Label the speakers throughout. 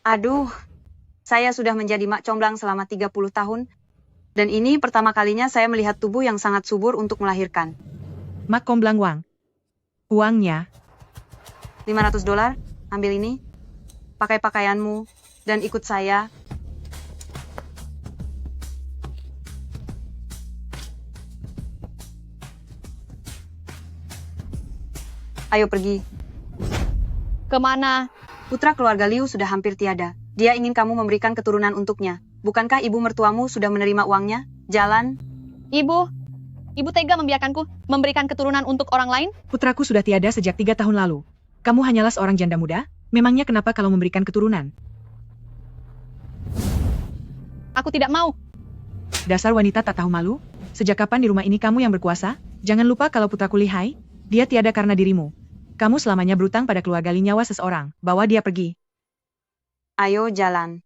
Speaker 1: Aduh, saya sudah menjadi mak comblang selama 30 tahun, dan ini pertama kalinya saya melihat tubuh yang sangat subur untuk melahirkan.
Speaker 2: Mak Komblang Wang. Uangnya.
Speaker 1: $500, ambil ini, pakai pakaianmu, dan ikut saya. Ayo pergi.
Speaker 3: Kemana?
Speaker 1: Putra keluarga Liu sudah hampir tiada. Dia ingin kamu memberikan keturunan untuknya. Bukankah ibu mertuamu sudah menerima uangnya? Jalan.
Speaker 3: Ibu tega membiarkanku memberikan keturunan untuk orang lain?
Speaker 2: Putraku sudah tiada sejak 3 tahun lalu. Kamu hanyalah seorang janda muda? Memangnya kenapa kalau memberikan keturunan?
Speaker 3: Aku tidak mau.
Speaker 2: Dasar wanita tak tahu malu? Sejak kapan di rumah ini kamu yang berkuasa? Jangan lupa kalau putraku lihai, dia tiada karena dirimu. Kamu selamanya berutang pada keluarga nyawa seseorang. Bawa dia pergi.
Speaker 1: Ayo jalan.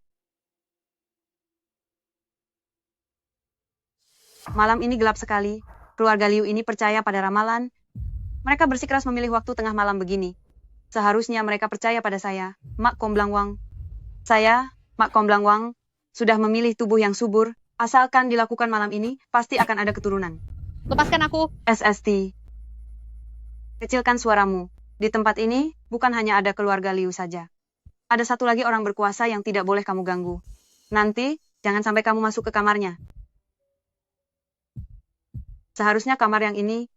Speaker 1: Malam ini gelap sekali. Keluarga Liu ini percaya pada ramalan. Mereka bersikeras memilih waktu tengah malam begini. Seharusnya mereka percaya pada saya, Mak Komblang Wang. Saya, Mak Komblang Wang, sudah memilih tubuh yang subur. Asalkan dilakukan malam ini, pasti akan ada keturunan.
Speaker 3: Lepaskan aku.
Speaker 1: SST. Kecilkan suaramu. Di tempat ini, bukan hanya ada keluarga Liu saja. Ada satu lagi orang berkuasa yang tidak boleh kamu ganggu. Nanti, jangan sampai kamu masuk ke kamarnya. Seharusnya kamar yang ini,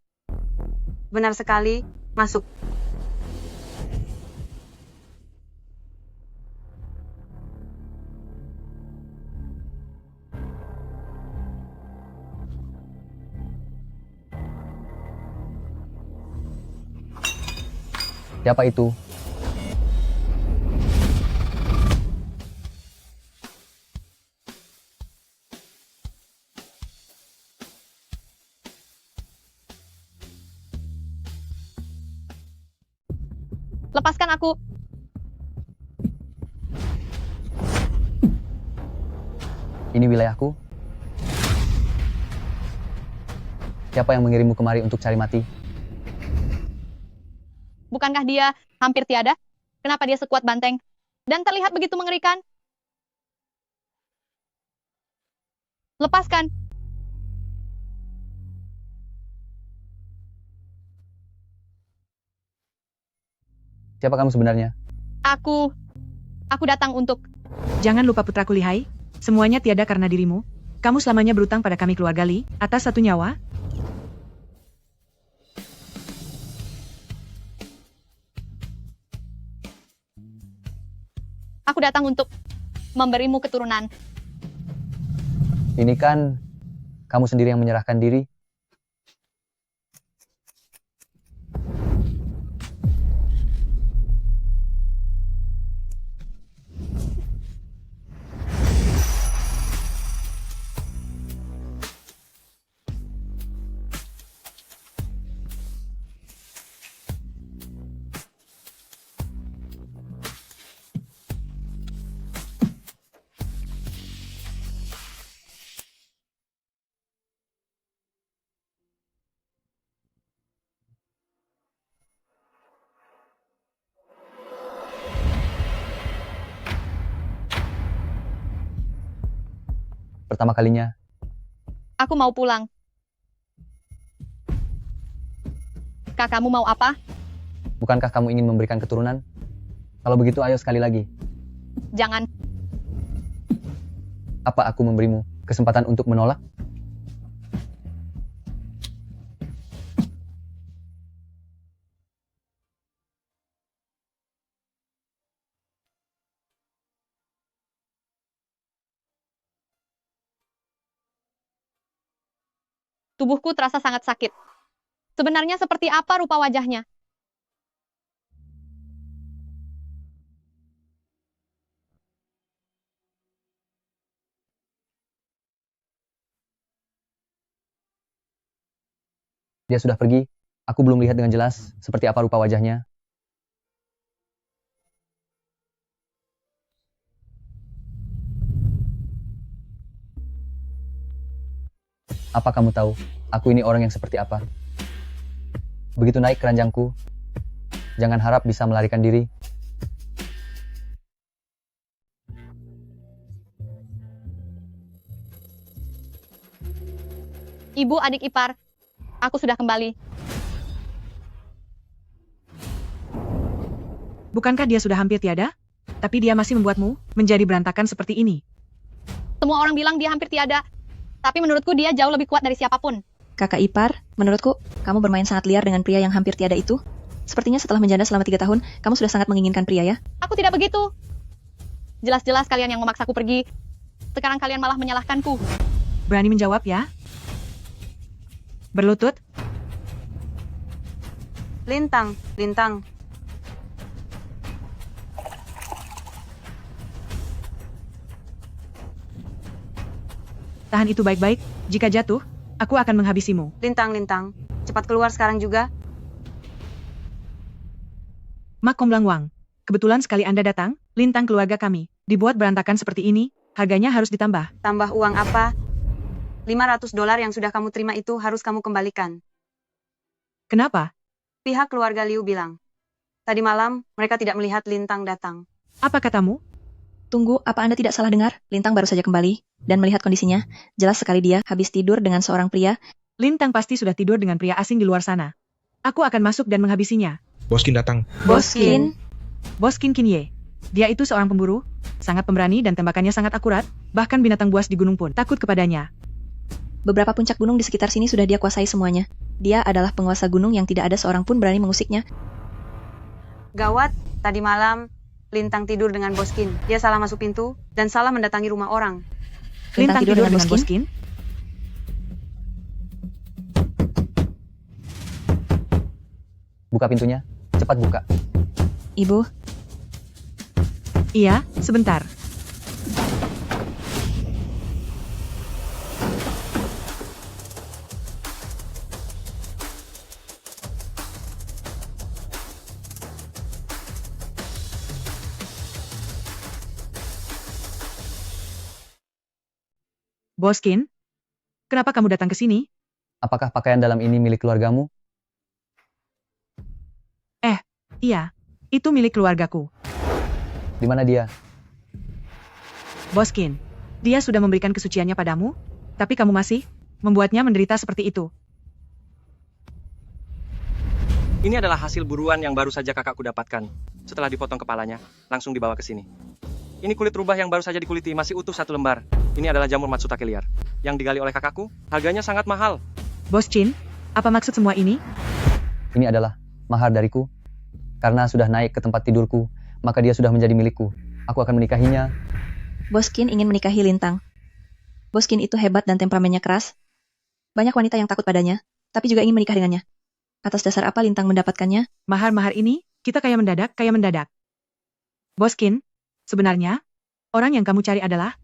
Speaker 1: benar sekali, masuk.
Speaker 4: Siapa itu?
Speaker 3: Lepaskan aku.
Speaker 4: Ini wilayahku. Siapa yang mengirimmu kemari untuk cari mati?
Speaker 3: Bukankah dia hampir tiada? Kenapa dia sekuat banteng? Dan terlihat begitu mengerikan? Lepaskan.
Speaker 4: Siapa kamu sebenarnya?
Speaker 3: Aku datang untuk...
Speaker 2: Jangan lupa putraku lihai, semuanya tiada karena dirimu. Kamu selamanya berutang pada kami keluarga Li, atas satu nyawa.
Speaker 3: Aku datang untuk memberimu keturunan.
Speaker 4: Ini kan kamu sendiri yang menyerahkan diri. Pertama kalinya.
Speaker 3: Aku mau pulang. Kakakmu mau apa?
Speaker 4: Bukankah kamu ingin memberikan keturunan? Kalau begitu ayo sekali lagi.
Speaker 3: Jangan.
Speaker 4: Apa aku memberimu kesempatan untuk menolak?
Speaker 3: Tubuhku terasa sangat sakit. Sebenarnya seperti apa rupa wajahnya?
Speaker 4: Dia sudah pergi. Aku belum lihat dengan jelas seperti apa rupa wajahnya. Apa kamu tahu, aku ini orang yang seperti apa? Begitu naik keranjangku, jangan harap bisa melarikan diri.
Speaker 3: Ibu, adik ipar, aku sudah kembali.
Speaker 2: Bukankah dia sudah hampir tiada? Tapi dia masih membuatmu menjadi berantakan seperti ini.
Speaker 3: Semua orang bilang dia hampir tiada. Tapi menurutku dia jauh lebih kuat dari siapapun.
Speaker 5: Kakak ipar, menurutku, kamu bermain sangat liar dengan pria yang hampir tiada itu. Sepertinya setelah menjanda selama 3 tahun, kamu sudah sangat menginginkan pria ya?
Speaker 3: Aku tidak begitu. Jelas-jelas kalian yang memaksaku pergi. Sekarang kalian malah menyalahkanku.
Speaker 2: Berani menjawab ya? Berlutut?
Speaker 1: Lintang, Lintang.
Speaker 2: Tahan itu baik-baik, jika jatuh, aku akan menghabisimu.
Speaker 1: Lintang, Lintang. Cepat keluar sekarang juga.
Speaker 2: Mak Komblang Wang, kebetulan sekali Anda datang, Lintang keluarga kami, dibuat berantakan seperti ini, harganya harus ditambah.
Speaker 1: Tambah uang apa? $500 yang sudah kamu terima itu harus kamu kembalikan.
Speaker 2: Kenapa?
Speaker 1: Pihak keluarga Liu bilang. Tadi malam, mereka tidak melihat Lintang datang.
Speaker 2: Apa katamu?
Speaker 5: Tunggu, apa Anda tidak salah dengar? Lintang baru saja kembali, dan melihat kondisinya, jelas sekali dia habis tidur dengan seorang pria.
Speaker 2: Lintang pasti sudah tidur dengan pria asing di luar sana. Aku akan masuk dan menghabisinya.
Speaker 6: Boskin datang.
Speaker 5: Boskin.
Speaker 2: Boskin Kinye. Dia itu seorang pemburu, sangat pemberani dan tembakannya sangat akurat, bahkan binatang buas di gunung pun takut kepadanya.
Speaker 5: Beberapa puncak gunung di sekitar sini sudah dia kuasai semuanya. Dia adalah penguasa gunung yang tidak ada seorang pun berani mengusiknya.
Speaker 1: Gawat, tadi malam, Lintang tidur dengan Boskin. Dia salah masuk pintu, dan salah mendatangi rumah orang.
Speaker 2: Lintang tidur dengan Boskin?
Speaker 4: Buka pintunya. Cepat buka.
Speaker 5: Ibu,
Speaker 2: Iya, sebentar. Boskin, kenapa kamu datang ke sini?
Speaker 4: Apakah pakaian dalam ini milik keluargamu?
Speaker 2: Iya, itu milik keluargaku.
Speaker 4: Di mana dia?
Speaker 2: Boskin, dia sudah memberikan kesuciannya padamu, tapi kamu masih membuatnya menderita seperti itu.
Speaker 7: Ini adalah hasil buruan yang baru saja kakakku dapatkan. Setelah dipotong kepalanya, langsung dibawa ke sini. Ini kulit rubah yang baru saja dikuliti, masih utuh 1 lembar. Ini adalah jamur Matsutake liar. Yang digali oleh kakakku, harganya sangat mahal.
Speaker 2: Bos Chin, apa maksud semua ini?
Speaker 4: Ini adalah mahar dariku. Karena sudah naik ke tempat tidurku, maka dia sudah menjadi milikku. Aku akan menikahinya.
Speaker 5: Boskin ingin menikahi Lintang. Boskin itu hebat dan temperamennya keras. Banyak wanita yang takut padanya, tapi juga ingin menikah dengannya. Atas dasar apa Lintang mendapatkannya?
Speaker 2: Mahar-mahar ini, kita kaya mendadak. Boskin, sebenarnya, orang yang kamu cari adalah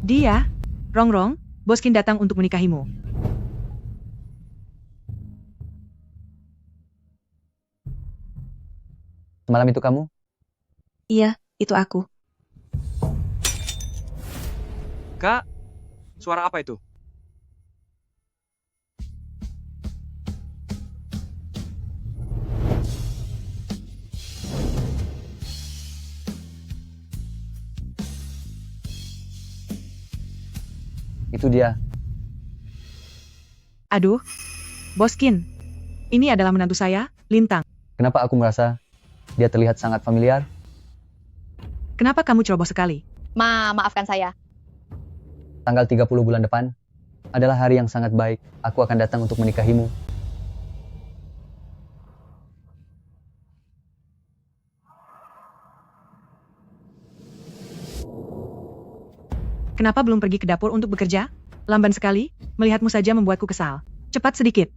Speaker 2: dia. Rongrong, Boskin datang untuk menikahimu.
Speaker 4: Semalam itu kamu?
Speaker 5: Iya, itu aku.
Speaker 7: Kak, suara apa itu?
Speaker 4: Itu dia.
Speaker 2: Aduh, Boskin, ini adalah menantu saya, Lintang.
Speaker 4: Kenapa aku merasa dia terlihat sangat familiar?
Speaker 2: Kenapa kamu ceroboh sekali?
Speaker 3: Maafkan saya.
Speaker 4: Tanggal 30 bulan depan adalah hari yang sangat baik. Aku akan datang untuk menikahimu.
Speaker 2: Kenapa belum pergi ke dapur untuk bekerja? Lamban sekali, melihatmu saja membuatku kesal. Cepat sedikit.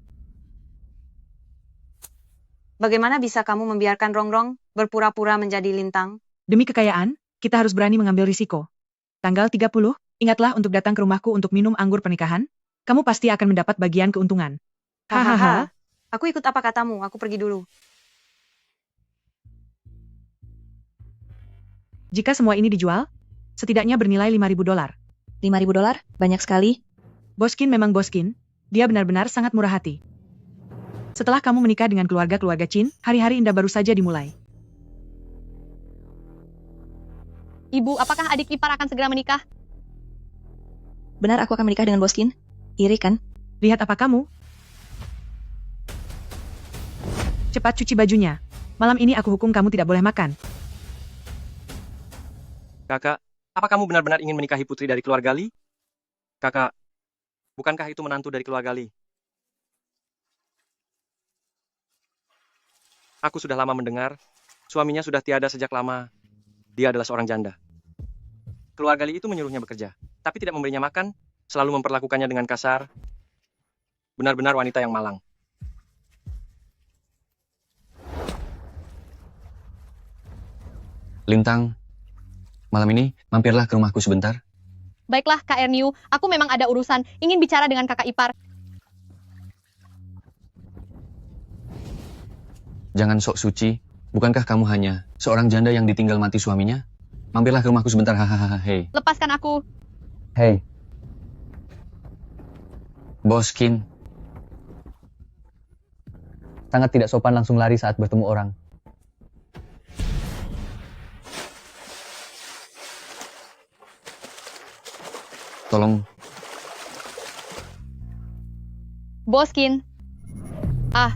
Speaker 1: Bagaimana bisa kamu membiarkan Rongrong berpura-pura menjadi Lintang?
Speaker 2: Demi kekayaan, kita harus berani mengambil risiko. Tanggal 30, ingatlah untuk datang ke rumahku untuk minum anggur pernikahan. Kamu pasti akan mendapat bagian keuntungan. Hahaha.
Speaker 1: Aku ikut apa katamu, aku pergi dulu.
Speaker 2: Jika semua ini dijual, setidaknya bernilai $5.000.
Speaker 5: $5.000? Banyak sekali.
Speaker 2: Boskin memang Boskin, dia benar-benar sangat murah hati. Setelah kamu menikah dengan keluarga-keluarga Chin, hari-hari indah baru saja dimulai.
Speaker 3: Ibu, apakah adik ipar akan segera menikah?
Speaker 5: Benar aku akan menikah dengan Boskin? Iri kan?
Speaker 2: Lihat apa kamu? Cepat cuci bajunya. Malam ini aku hukum kamu tidak boleh makan.
Speaker 7: Kakak, apa kamu benar-benar ingin menikahi putri dari keluarga Li? Kakak, bukankah itu menantu dari keluarga Li? Aku sudah lama mendengar, suaminya sudah tiada sejak lama. Dia adalah seorang janda. Keluarga Li itu menyuruhnya bekerja, tapi tidak memberinya makan, selalu memperlakukannya dengan kasar. Benar-benar wanita yang malang.
Speaker 4: Lintang, malam ini mampirlah ke rumahku sebentar.
Speaker 3: Baiklah, Kak Erniu, aku memang ada urusan, ingin bicara dengan kakak ipar.
Speaker 4: Jangan sok suci. Bukankah kamu hanya seorang janda yang ditinggal mati suaminya? Mampirlah ke rumahku sebentar, hahaha, hei.
Speaker 3: Lepaskan aku.
Speaker 4: Hei. Boskin. Sangat tidak sopan langsung lari saat bertemu orang. Tolong.
Speaker 3: Boskin. Ah,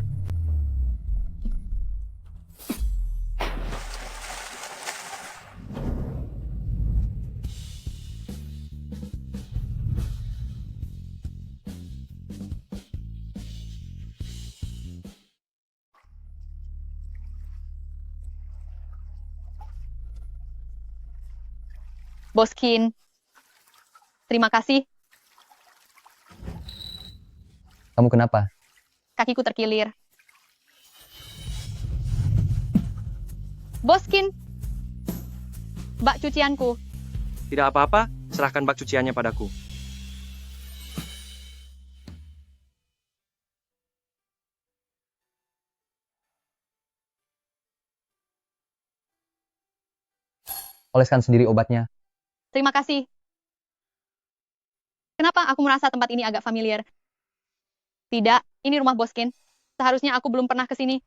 Speaker 3: Boskin. Terima kasih,
Speaker 4: Kamu kenapa?
Speaker 3: kakiku terkilir. Boskin. Bak cucianku.
Speaker 7: Tidak apa-apa, serahkan bak cuciannya padaku.
Speaker 4: Oleskan sendiri obatnya.
Speaker 3: Terima kasih. Kenapa aku merasa tempat ini agak familiar? Tidak, ini rumah Boskin. Seharusnya aku belum pernah ke sini.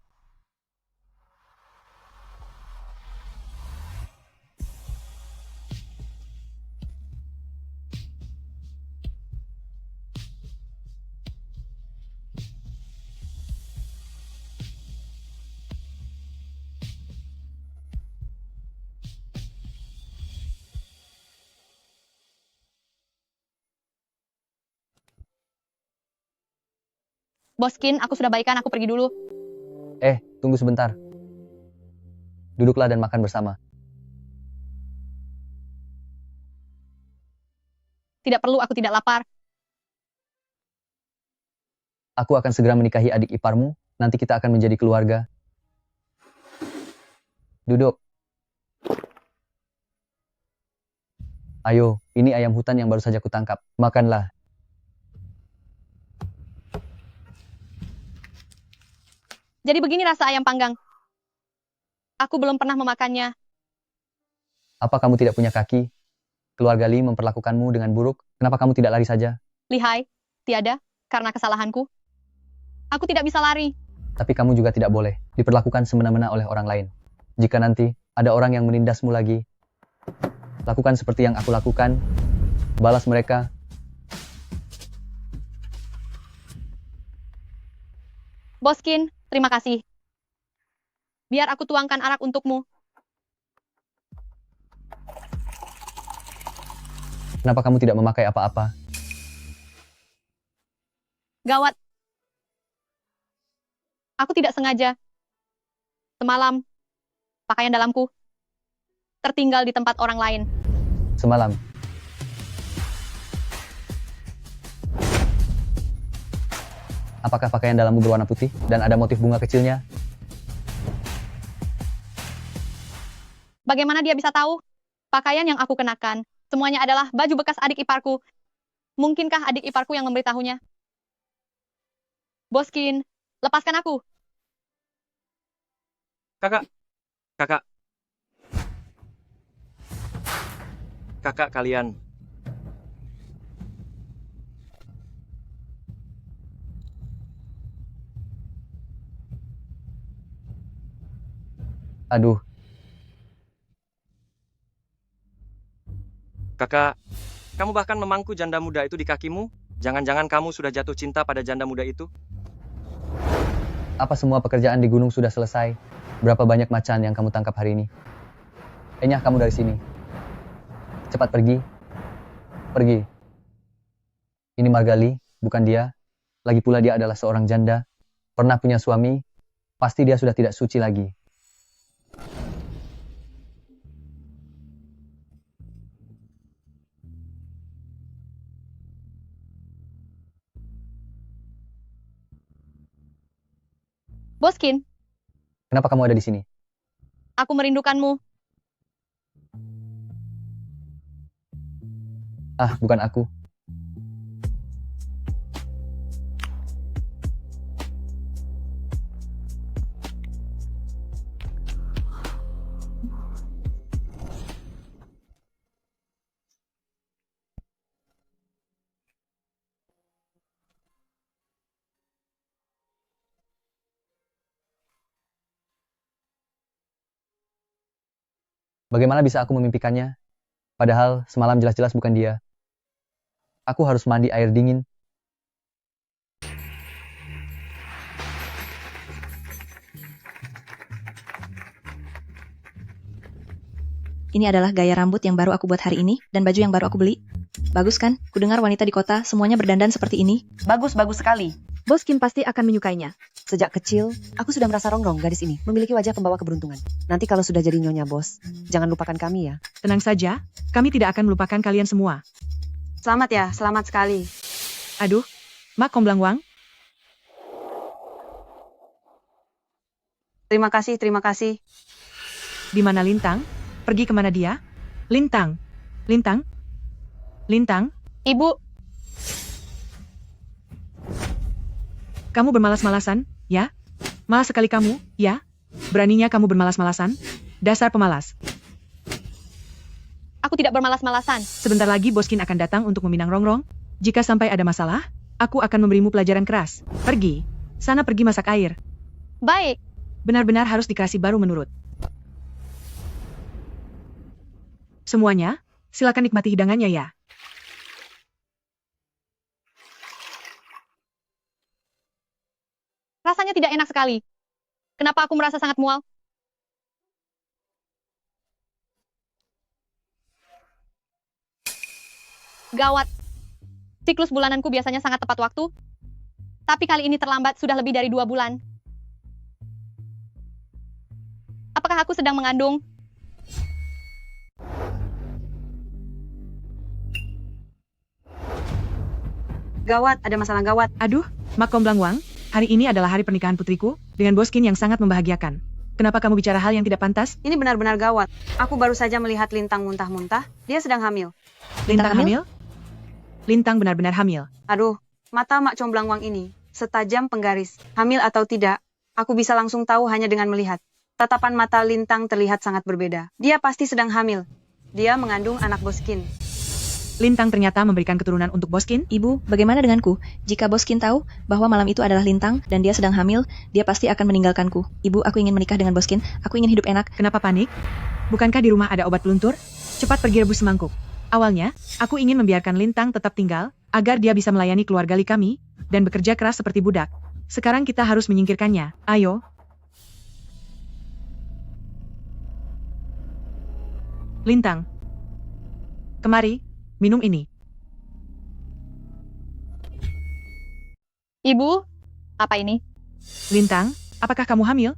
Speaker 3: Boskin, aku sudah baikan, aku pergi dulu.
Speaker 4: Tunggu sebentar. Duduklah dan makan bersama.
Speaker 3: Tidak perlu, aku tidak lapar.
Speaker 4: Aku akan segera menikahi adik iparmu, nanti kita akan menjadi keluarga. Duduk. Ayo, ini ayam hutan yang baru saja kutangkap. Makanlah.
Speaker 3: Jadi begini rasa ayam panggang. Aku belum pernah memakannya.
Speaker 4: Apa kamu tidak punya kaki? Keluarga Li memperlakukanmu dengan buruk. Kenapa kamu tidak lari saja?
Speaker 3: Lihai, tiada, karena kesalahanku. Aku tidak bisa lari.
Speaker 4: Tapi kamu juga tidak boleh diperlakukan semena-mena oleh orang lain. Jika nanti ada orang yang menindasmu lagi, lakukan seperti yang aku lakukan. Balas mereka.
Speaker 3: Boskin, terima kasih. Biar aku tuangkan arak untukmu.
Speaker 4: Kenapa kamu tidak memakai apa-apa?
Speaker 3: Gawat. Aku tidak sengaja. Semalam, pakaian dalamku tertinggal di tempat orang lain.
Speaker 4: Semalam. Apakah pakaian dalammu berwarna putih dan ada motif bunga kecilnya?
Speaker 3: Bagaimana dia bisa tahu? Pakaian yang aku kenakan, semuanya adalah baju bekas adik iparku. Mungkinkah adik iparku yang memberitahunya? Boskin, lepaskan aku.
Speaker 7: Kakak, kakak. Kakak kalian.
Speaker 4: Aduh,
Speaker 7: Kakak, Kamu bahkan memangku janda muda itu di kakimu? Jangan-jangan kamu sudah jatuh cinta pada janda muda itu?
Speaker 4: Apa semua pekerjaan di gunung sudah selesai? Berapa banyak macan yang kamu tangkap hari ini? Enyah kamu dari sini. Cepat pergi. Pergi. Ini Margali, bukan dia. Lagi pula dia adalah seorang janda. Pernah punya suami. Pasti dia sudah tidak suci lagi.
Speaker 3: Boskin,
Speaker 4: Kenapa kamu ada di sini?
Speaker 3: aku merindukanmu.
Speaker 4: Ah, bukan aku. Bagaimana bisa aku memimpikannya? Padahal semalam jelas-jelas bukan dia. Aku harus mandi air dingin.
Speaker 5: Ini adalah gaya rambut yang baru aku buat hari ini, dan baju yang baru aku beli. Bagus kan? Kudengar wanita di kota semuanya berdandan seperti ini.
Speaker 1: Bagus sekali.
Speaker 6: Boskin pasti akan menyukainya. Sejak kecil, aku sudah merasa rongrong gadis ini memiliki wajah pembawa keberuntungan. Nanti kalau sudah jadi nyonya bos, jangan lupakan kami ya.
Speaker 2: Tenang saja, kami tidak akan melupakan kalian semua.
Speaker 1: Selamat ya, selamat sekali.
Speaker 2: Aduh, Mak Komblang Wang,
Speaker 1: Terima kasih, terima kasih.
Speaker 2: di mana Lintang? Pergi kemana dia? Lintang, Lintang, Lintang,
Speaker 3: Ibu,
Speaker 2: kamu bermalas-malasan, ya? Malas sekali kamu, ya? Beraninya kamu bermalas-malasan? Dasar pemalas.
Speaker 3: aku tidak bermalas-malasan.
Speaker 2: Sebentar lagi Boskin akan datang untuk meminang rongrong. Jika sampai ada masalah, aku akan memberimu pelajaran keras. Pergi. Sana pergi masak air.
Speaker 3: Baik,
Speaker 2: Benar-benar harus dikasih baru menurut. Semuanya, silakan nikmati hidangannya ya.
Speaker 3: rasanya tidak enak sekali. Kenapa aku merasa sangat mual? Gawat. Siklus bulananku biasanya sangat tepat waktu. Tapi kali ini terlambat sudah lebih dari 2 bulan. Apakah aku sedang mengandung?
Speaker 1: Gawat, ada masalah gawat.
Speaker 2: Aduh, Mak Komblang Wang, hari ini adalah hari pernikahan putriku, dengan Boskin yang sangat membahagiakan. Kenapa kamu bicara hal yang tidak pantas?
Speaker 1: Ini benar-benar gawat. Aku baru saja melihat Lintang muntah-muntah. Dia sedang hamil.
Speaker 2: Lintang hamil? Lintang benar-benar hamil.
Speaker 1: Aduh, mata Mak Comblang Wang ini setajam penggaris. Hamil atau tidak, aku bisa langsung tahu hanya dengan melihat. Tatapan mata Lintang terlihat sangat berbeda. Dia pasti sedang hamil. Dia mengandung anak Boskin.
Speaker 2: Lintang ternyata memberikan keturunan untuk Boskin?
Speaker 5: Ibu, bagaimana denganku? Jika Boskin tahu bahwa malam itu adalah Lintang dan dia sedang hamil, dia pasti akan meninggalkanku. Ibu, aku ingin menikah dengan Boskin. Aku ingin hidup enak.
Speaker 2: Kenapa panik? Bukankah di rumah ada obat peluntur? Cepat pergi rebus semangkuk. Awalnya, aku ingin membiarkan Lintang tetap tinggal, agar dia bisa melayani keluarga kami, dan bekerja keras seperti budak. Sekarang kita harus menyingkirkannya. Ayo. Lintang. Kemari, minum ini.
Speaker 3: Ibu, apa ini?
Speaker 2: Lintang, apakah kamu hamil?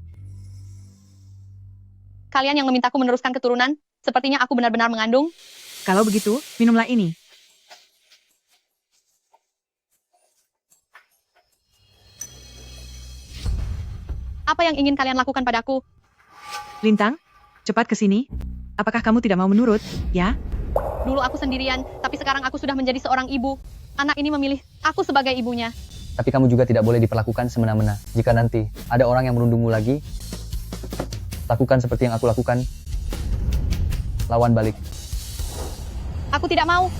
Speaker 3: Kalian yang memintaku meneruskan keturunan, sepertinya aku benar-benar mengandung.
Speaker 2: Kalau begitu, minumlah ini.
Speaker 3: Apa yang ingin kalian lakukan padaku?
Speaker 2: Lintang, cepat ke sini. Apakah kamu tidak mau menurut, ya?
Speaker 3: Dulu aku sendirian, tapi sekarang aku sudah menjadi seorang ibu. Anak ini memilih aku sebagai ibunya.
Speaker 4: Tapi kamu juga tidak boleh diperlakukan semena-mena. Jika nanti ada orang yang merundungmu lagi, lakukan seperti yang aku lakukan. Lawan balik.
Speaker 3: Aku tidak mau.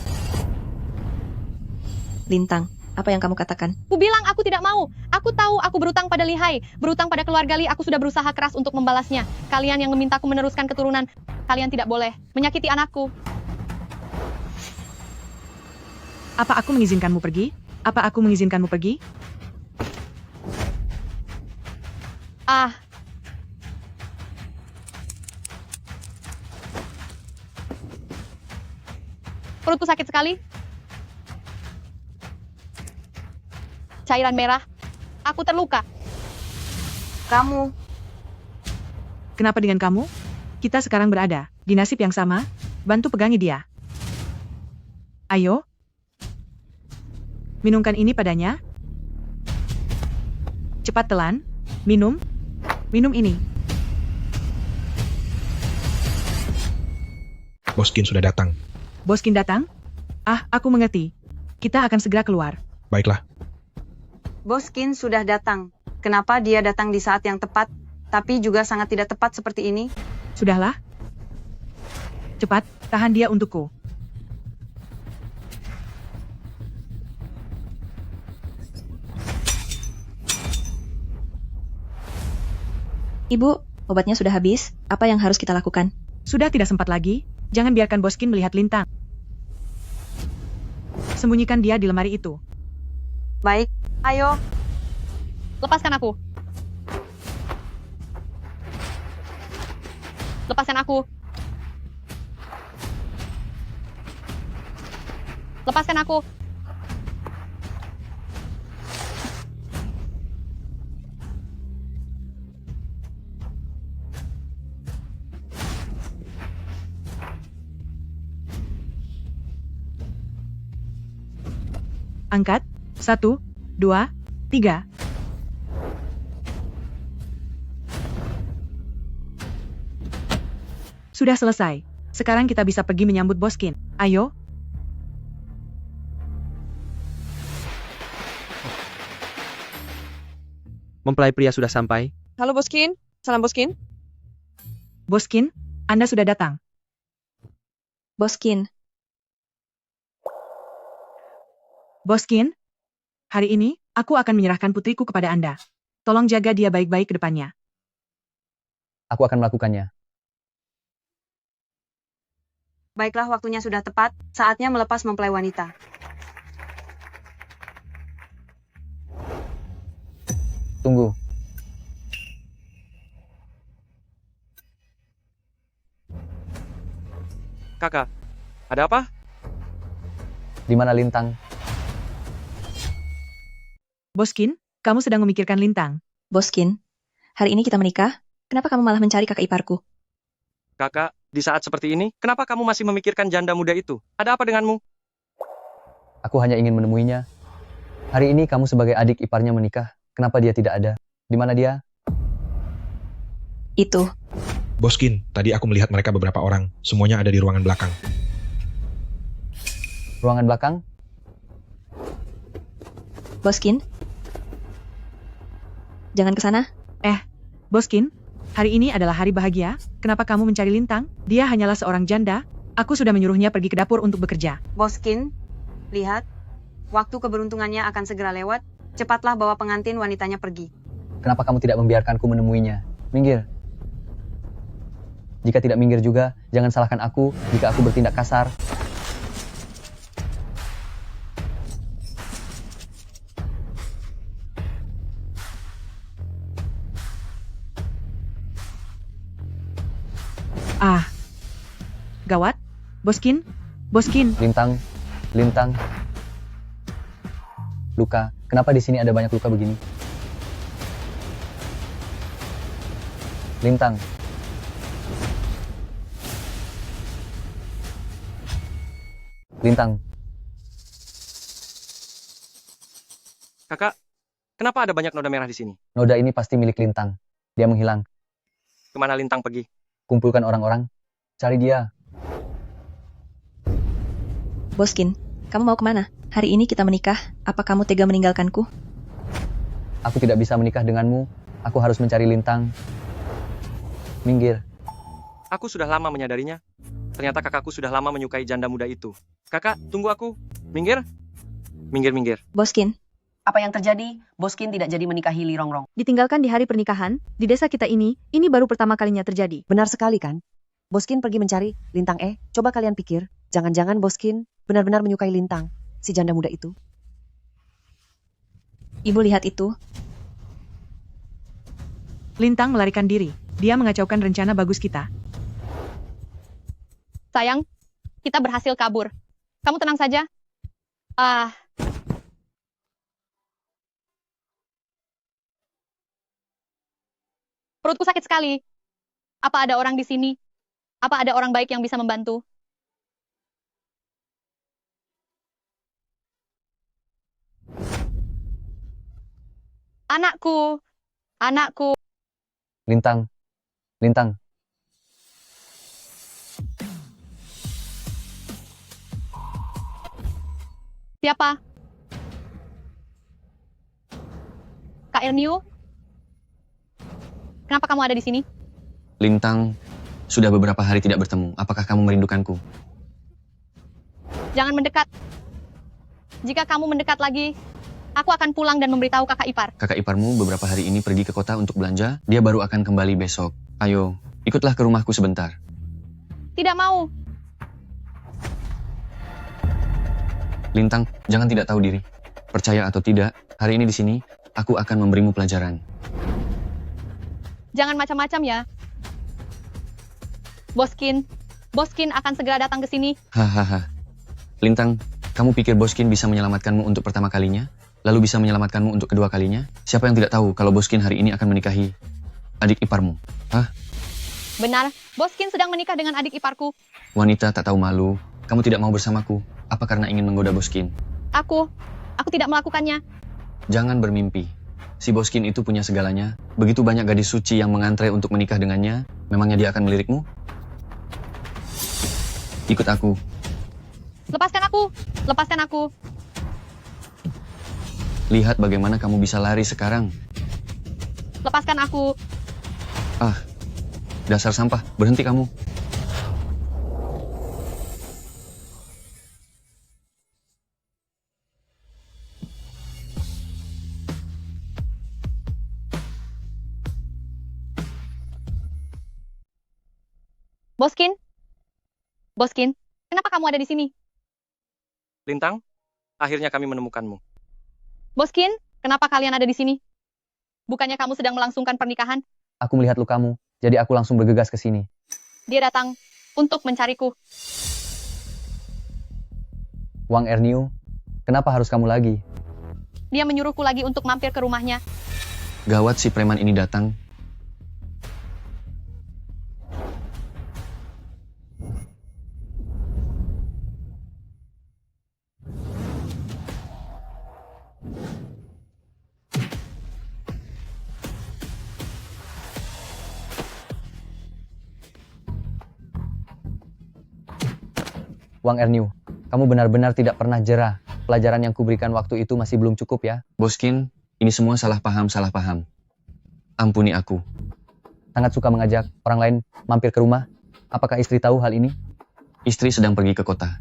Speaker 5: Lintang, apa yang kamu katakan?
Speaker 3: Aku bilang aku tidak mau. Aku tahu aku berutang pada Lihai. Berutang pada keluarga Li, aku sudah berusaha keras untuk membalasnya. Kalian yang memintaku meneruskan keturunan, kalian tidak boleh menyakiti anakku.
Speaker 2: Apa aku mengizinkanmu pergi? Apa aku mengizinkanmu pergi?
Speaker 3: Ah, perutku sakit sekali. Cairan merah. Aku terluka.
Speaker 1: Kamu,
Speaker 2: Kenapa dengan kamu? Kita sekarang berada di nasib yang sama. Bantu pegangi dia. Ayo. Minumkan ini padanya. Cepat telan. Minum. Minum ini.
Speaker 8: Boskin sudah datang.
Speaker 2: Boskin datang? Ah, aku mengerti. Kita akan segera keluar.
Speaker 8: Baiklah,
Speaker 1: Boskin sudah datang. Kenapa dia datang di saat yang tepat, tapi juga sangat tidak tepat seperti ini?
Speaker 2: Sudahlah. Cepat, tahan dia untukku.
Speaker 5: Ibu, obatnya sudah habis. Apa yang harus kita lakukan?
Speaker 2: Sudah tidak sempat lagi. Jangan biarkan Boskin melihat Lintang. Sembunyikan dia di lemari itu.
Speaker 1: Baik, ayo.
Speaker 3: Lepaskan aku. Lepaskan aku. Lepaskan aku.
Speaker 2: Angkat. 1, 2, 3. Sudah selesai. Sekarang kita bisa pergi menyambut Boskin. Ayo.
Speaker 7: Mempelai pria sudah sampai.
Speaker 9: Halo Boskin, salam Boskin.
Speaker 2: Boskin, Anda sudah datang.
Speaker 5: Boskin,
Speaker 2: Boskin, hari ini, aku akan menyerahkan putriku kepada Anda. Tolong jaga dia baik-baik ke depannya.
Speaker 4: Aku akan melakukannya.
Speaker 1: Baiklah, waktunya sudah tepat. Saatnya melepas mempelai wanita.
Speaker 4: Tunggu.
Speaker 7: Kakak, ada apa?
Speaker 4: Di mana Lintang?
Speaker 2: Boskin, kamu sedang memikirkan Lintang.
Speaker 5: Boskin, hari ini kita menikah. Kenapa kamu malah mencari kakak iparku?
Speaker 7: Kakak, di saat seperti ini, kenapa kamu masih memikirkan janda muda itu? Ada apa denganmu?
Speaker 4: Aku hanya ingin menemuinya. Hari ini kamu sebagai adik iparnya menikah. Kenapa dia tidak ada? Di mana dia?
Speaker 5: Itu.
Speaker 8: Boskin, tadi aku melihat mereka beberapa orang. Semuanya ada di ruangan belakang.
Speaker 4: Ruangan belakang?
Speaker 5: Boskin? Jangan ke sana.
Speaker 2: Boskin, hari ini adalah hari bahagia. Kenapa kamu mencari Lintang? Dia hanyalah seorang janda. Aku sudah menyuruhnya pergi ke dapur untuk bekerja.
Speaker 1: Boskin, lihat. Waktu keberuntungannya akan segera lewat. Cepatlah bawa pengantin wanitanya pergi.
Speaker 4: Kenapa kamu tidak membiarkanku menemuinya? Minggir. Jika tidak minggir juga, jangan salahkan aku jika aku bertindak kasar.
Speaker 2: Ah. Gawat. Boskin. Boskin.
Speaker 4: Lintang. Lintang. Luka. Kenapa di sini ada banyak luka begini? Lintang. Lintang.
Speaker 7: Kakak, kenapa ada banyak noda merah di sini?
Speaker 4: Noda ini pasti milik Lintang. Dia menghilang.
Speaker 7: Kemana Lintang pergi?
Speaker 4: Kumpulkan orang-orang. Cari dia.
Speaker 5: Boskin, kamu mau kemana? Hari ini kita menikah. Apa kamu tega meninggalkanku?
Speaker 4: Aku tidak bisa menikah denganmu. Aku harus mencari Lintang. Minggir.
Speaker 7: Aku sudah lama menyadarinya. Ternyata kakakku sudah lama menyukai janda muda itu. Kakak, tunggu aku. Minggir. Minggir, minggir.
Speaker 5: Boskin,
Speaker 6: Apa yang terjadi? Boskin tidak jadi menikahi Li Rongrong.
Speaker 1: Ditinggalkan di hari pernikahan, di desa kita ini baru pertama kalinya terjadi.
Speaker 6: Benar sekali kan? Boskin pergi mencari Lintang. Coba kalian pikir, jangan-jangan Boskin benar-benar menyukai Lintang. si janda muda itu?
Speaker 5: Ibu lihat itu.
Speaker 2: Lintang melarikan diri. Dia mengacaukan rencana bagus kita.
Speaker 3: Sayang, kita berhasil kabur. Kamu tenang saja. Perutku sakit sekali. Apa ada orang di sini? Apa ada orang baik yang bisa membantu? Anakku, anakku.
Speaker 4: Lintang, Lintang,
Speaker 3: Siapa? Kak Erniu? Kenapa kamu ada di sini?
Speaker 10: Lintang, sudah beberapa hari tidak bertemu. Apakah kamu merindukanku?
Speaker 3: Jangan mendekat. Jika kamu mendekat lagi, aku akan pulang dan memberitahu kakak ipar.
Speaker 10: Kakak iparmu beberapa hari ini pergi ke kota untuk belanja. Dia baru akan kembali besok. Ayo, ikutlah ke rumahku sebentar.
Speaker 3: Tidak mau.
Speaker 10: Lintang, jangan tidak tahu diri. Percaya atau tidak, hari ini di sini, aku akan memberimu pelajaran.
Speaker 3: Jangan macam-macam ya. Boskin akan segera datang ke sini.
Speaker 10: Hahaha. Lintang, kamu pikir Boskin bisa menyelamatkanmu untuk pertama kalinya? Lalu bisa menyelamatkanmu untuk kedua kalinya? Siapa yang tidak tahu kalau Boskin hari ini akan menikahi adik iparmu? Hah?
Speaker 3: Benar, Boskin sedang menikah dengan adik iparku.
Speaker 10: Wanita tak tahu malu. Kamu tidak mau bersamaku. Apa karena ingin menggoda Boskin?
Speaker 3: Aku tidak melakukannya.
Speaker 10: Jangan bermimpi. Si Boskin itu punya segalanya. Begitu banyak gadis suci yang mengantre untuk menikah dengannya. Memangnya dia akan melirikmu? Ikut aku.
Speaker 3: Lepaskan aku, lepaskan aku.
Speaker 10: Lihat bagaimana kamu bisa lari sekarang.
Speaker 3: Lepaskan aku.
Speaker 10: Ah, dasar sampah. Berhenti kamu.
Speaker 3: Boskin, kenapa kamu ada di sini?
Speaker 7: Lintang, akhirnya kami menemukanmu.
Speaker 3: Boskin, kenapa kalian ada di sini? Bukannya kamu sedang melangsungkan pernikahan?
Speaker 4: aku melihat lukamu, jadi aku langsung bergegas ke sini.
Speaker 3: Dia datang untuk mencariku.
Speaker 4: Wang Erniu, kenapa harus kamu lagi?
Speaker 3: Dia menyuruhku lagi untuk mampir ke rumahnya.
Speaker 10: Gawat si preman ini datang.
Speaker 4: Wang Erniu, kamu benar-benar tidak pernah jera. Pelajaran yang kuberikan waktu itu masih belum cukup ya.
Speaker 10: Boskin, ini semua salah paham. Ampuni aku.
Speaker 4: Sangat suka mengajak orang lain mampir ke rumah. Apakah istri tahu hal ini?
Speaker 10: Istri sedang pergi ke kota.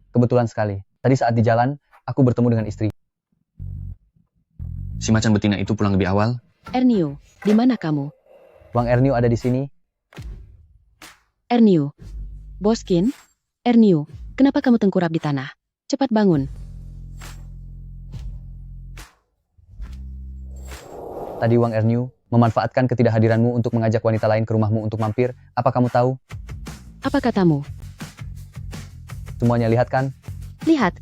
Speaker 4: Kebetulan sekali. Tadi saat di jalan, aku bertemu dengan istri.
Speaker 10: Si macan betina itu pulang lebih awal.
Speaker 11: Erniu, di mana kamu?
Speaker 4: Wang Erniu ada di sini.
Speaker 11: Erniu. Boskin? Erniu, kenapa kamu tengkurap di tanah? Cepat bangun.
Speaker 4: Tadi Wang Erniu memanfaatkan ketidakhadiranmu untuk mengajak wanita lain ke rumahmu untuk mampir. Apa kamu tahu?
Speaker 11: Apa katamu?
Speaker 4: Semuanya lihat kan?
Speaker 11: Lihat.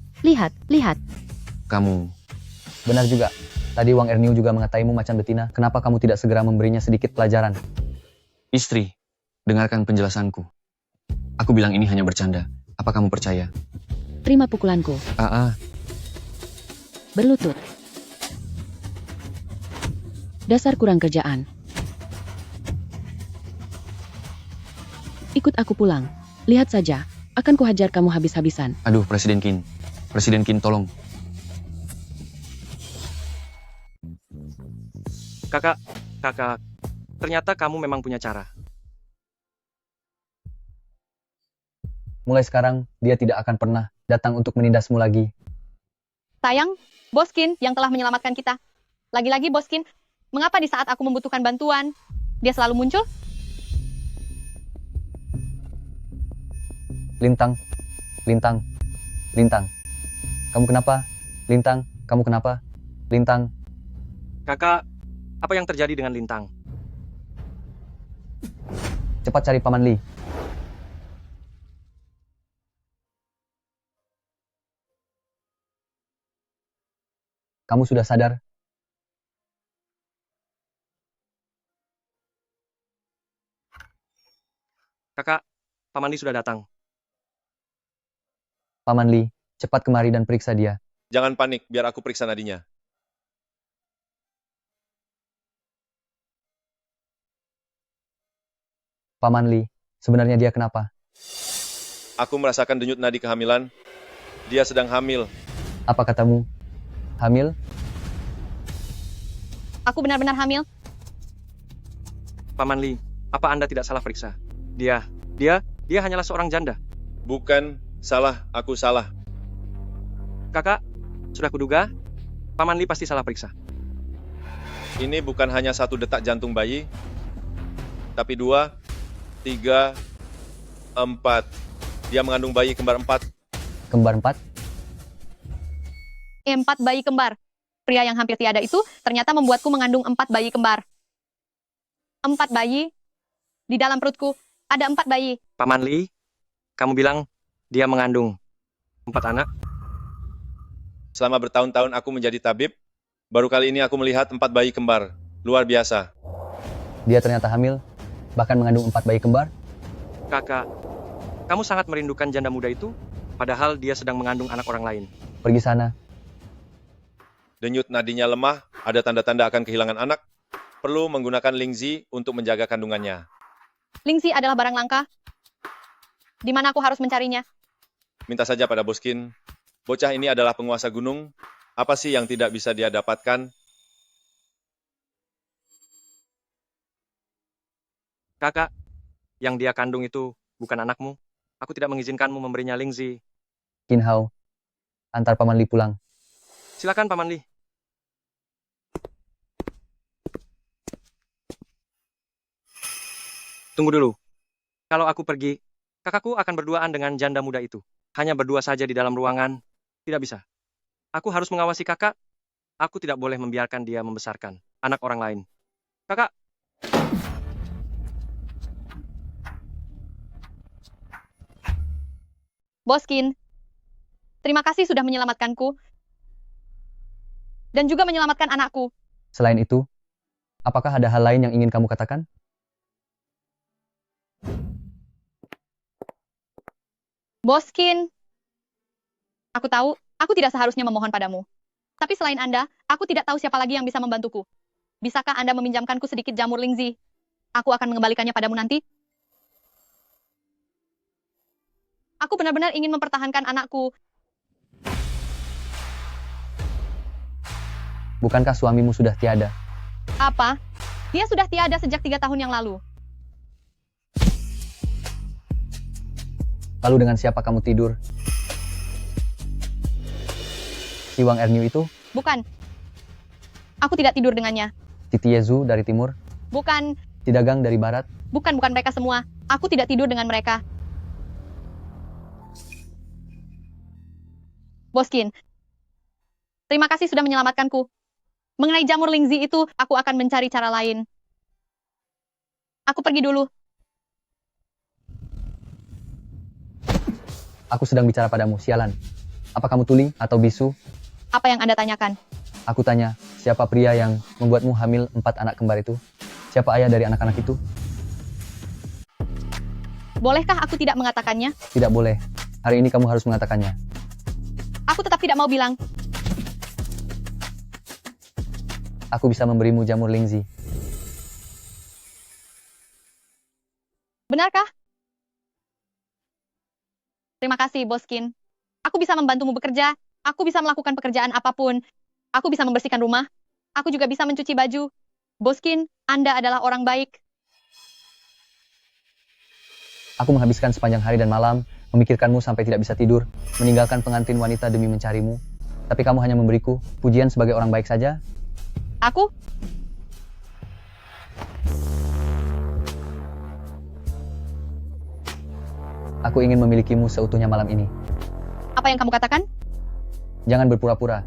Speaker 10: Kamu.
Speaker 4: Benar juga. Tadi Wang Erniu juga mengataimu macan betina. Kenapa kamu tidak segera memberinya sedikit pelajaran?
Speaker 10: Istri, dengarkan penjelasanku. Aku bilang ini hanya bercanda. Apa kamu percaya?
Speaker 11: Terima pukulanku. Berlutut. Dasar kurang kerjaan. Ikut aku pulang. Lihat saja, akan kuhajar kamu habis-habisan.
Speaker 10: Aduh, Presiden Qin. Presiden Qin, tolong.
Speaker 7: Kakak, ternyata kamu memang punya cara.
Speaker 4: Mulai sekarang, dia tidak akan pernah datang untuk menindasmu lagi.
Speaker 3: Sayang, Boskin yang telah menyelamatkan kita. Lagi-lagi Boskin, mengapa di saat aku membutuhkan bantuan, dia selalu muncul?
Speaker 4: Lintang. Kamu kenapa? Lintang, kamu kenapa? Lintang,
Speaker 7: Kakak, apa yang terjadi dengan Lintang?
Speaker 4: cepat cari Paman Li. Kamu sudah sadar?
Speaker 7: Kakak, Paman Li sudah datang.
Speaker 4: Paman Li, cepat kemari dan periksa dia.
Speaker 12: Jangan panik, biar aku periksa nadinya.
Speaker 4: Paman Li, sebenarnya dia kenapa?
Speaker 12: Aku merasakan denyut nadi kehamilan. Dia sedang hamil.
Speaker 4: Apa katamu? Hamil?
Speaker 3: Aku benar-benar hamil.
Speaker 7: Paman Li, apa Anda tidak salah periksa? Dia hanyalah seorang janda.
Speaker 12: Bukan, salah, aku salah.
Speaker 7: Kakak, sudah kuduga, Paman Li pasti salah periksa.
Speaker 12: Ini bukan hanya 1 detak jantung bayi, tapi 2, 3, 4. Dia mengandung bayi kembar 4.
Speaker 4: Kembar 4?
Speaker 3: 4 bayi kembar. Pria yang hampir tiada itu ternyata membuatku mengandung 4 bayi kembar. 4 bayi? Di dalam perutku ada 4 bayi.
Speaker 7: Paman Li, kamu bilang dia mengandung 4 anak?
Speaker 12: Selama bertahun-tahun aku menjadi tabib, baru kali ini aku melihat 4 bayi kembar. Luar biasa.
Speaker 4: Dia ternyata hamil, bahkan mengandung 4 bayi kembar?
Speaker 7: Kakak, kamu sangat merindukan janda muda itu, padahal dia sedang mengandung anak orang lain.
Speaker 4: Pergi sana.
Speaker 12: Denyut nadinya lemah, ada tanda-tanda akan kehilangan anak. Perlu menggunakan Lingzi untuk menjaga kandungannya.
Speaker 3: Lingzi adalah barang langka. Di mana aku harus mencarinya?
Speaker 12: Minta saja pada Boskin. Bocah ini adalah penguasa gunung. Apa sih yang tidak bisa dia dapatkan?
Speaker 7: Kakak, yang dia kandung itu bukan anakmu. Aku tidak mengizinkanmu memberinya Lingzi.
Speaker 4: Qin Hao, antar Paman Li pulang.
Speaker 7: Silakan Paman Li. Tunggu dulu. Kalau aku pergi, kakakku akan berduaan dengan janda muda itu. Hanya berdua saja di dalam ruangan. Tidak bisa. Aku harus mengawasi kakak. Aku tidak boleh membiarkan dia membesarkan anak orang lain. Kakak.
Speaker 3: Boskin, terima kasih sudah menyelamatkanku. Dan juga menyelamatkan anakku.
Speaker 4: Selain itu, apakah ada hal lain yang ingin kamu katakan?
Speaker 3: Boskin, aku tahu, aku tidak seharusnya memohon padamu. Tapi selain Anda, aku tidak tahu siapa lagi yang bisa membantuku. Bisakah Anda meminjamkanku sedikit jamur Lingzi? Aku akan mengembalikannya padamu nanti. Aku benar-benar ingin mempertahankan anakku.
Speaker 4: Bukankah suamimu sudah tiada?
Speaker 3: Apa? Dia sudah tiada sejak 3 tahun yang lalu.
Speaker 4: Lalu dengan siapa kamu tidur? Si Wang Erniu itu?
Speaker 3: Bukan. Aku tidak tidur dengannya.
Speaker 4: Titi Yezu dari timur?
Speaker 3: Bukan.
Speaker 4: Si Dagang dari barat?
Speaker 3: Bukan mereka semua. Aku tidak tidur dengan mereka. Boskin, terima kasih sudah menyelamatkanku. Mengenai jamur Lingzi itu, aku akan mencari cara lain. Aku pergi dulu.
Speaker 4: Aku sedang bicara padamu, sialan. Apa kamu tuli atau bisu?
Speaker 3: Apa yang Anda tanyakan?
Speaker 4: Aku tanya, siapa pria yang membuatmu hamil 4 anak kembar itu? Siapa ayah dari anak-anak itu?
Speaker 3: Bolehkah aku tidak mengatakannya?
Speaker 4: Tidak boleh. Hari ini kamu harus mengatakannya.
Speaker 3: Aku tetap tidak mau bilang.
Speaker 4: Aku bisa memberimu jamur Lingzi.
Speaker 3: Benarkah? Terima kasih, Boskin. Aku bisa membantumu bekerja. Aku bisa melakukan pekerjaan apapun. Aku bisa membersihkan rumah. Aku juga bisa mencuci baju. Boskin, Anda adalah orang baik.
Speaker 4: Aku menghabiskan sepanjang hari dan malam, memikirkanmu sampai tidak bisa tidur, meninggalkan pengantin wanita demi mencarimu. Tapi kamu hanya memberiku pujian sebagai orang baik saja?
Speaker 3: Aku?
Speaker 4: Aku ingin memilikimu seutuhnya malam ini.
Speaker 3: Apa yang kamu katakan?
Speaker 4: Jangan berpura-pura.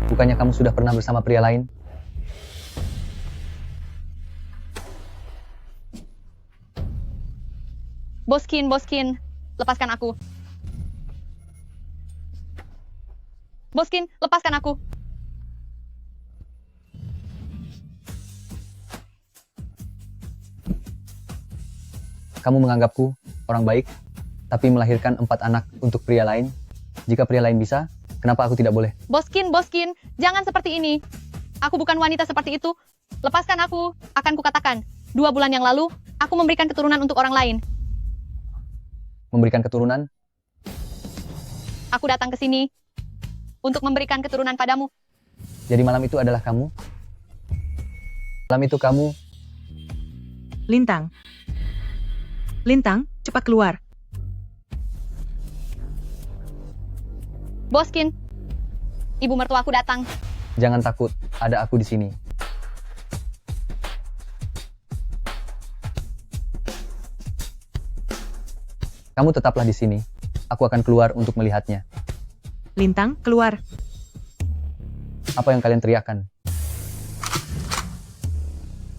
Speaker 4: Bukannya kamu sudah pernah bersama pria lain?
Speaker 3: Boskin, lepaskan aku. Boskin, lepaskan aku.
Speaker 4: Kamu menganggapku orang baik, tapi melahirkan 4 anak untuk pria lain? Jika pria lain bisa, kenapa aku tidak boleh?
Speaker 3: Boskin, jangan seperti ini. Aku bukan wanita seperti itu. Lepaskan aku, akan kukatakan. 2 bulan yang lalu, aku memberikan keturunan untuk orang lain.
Speaker 4: Memberikan keturunan?
Speaker 3: Aku datang ke sini untuk memberikan keturunan padamu.
Speaker 4: Jadi malam itu adalah kamu? Malam itu kamu?
Speaker 2: Lintang. Lintang, cepat keluar.
Speaker 3: Boskin, ibu mertuaku datang.
Speaker 4: Jangan takut, ada aku di sini. Kamu tetaplah di sini. Aku akan keluar untuk melihatnya.
Speaker 2: Lintang, keluar.
Speaker 4: Apa yang kalian teriakan?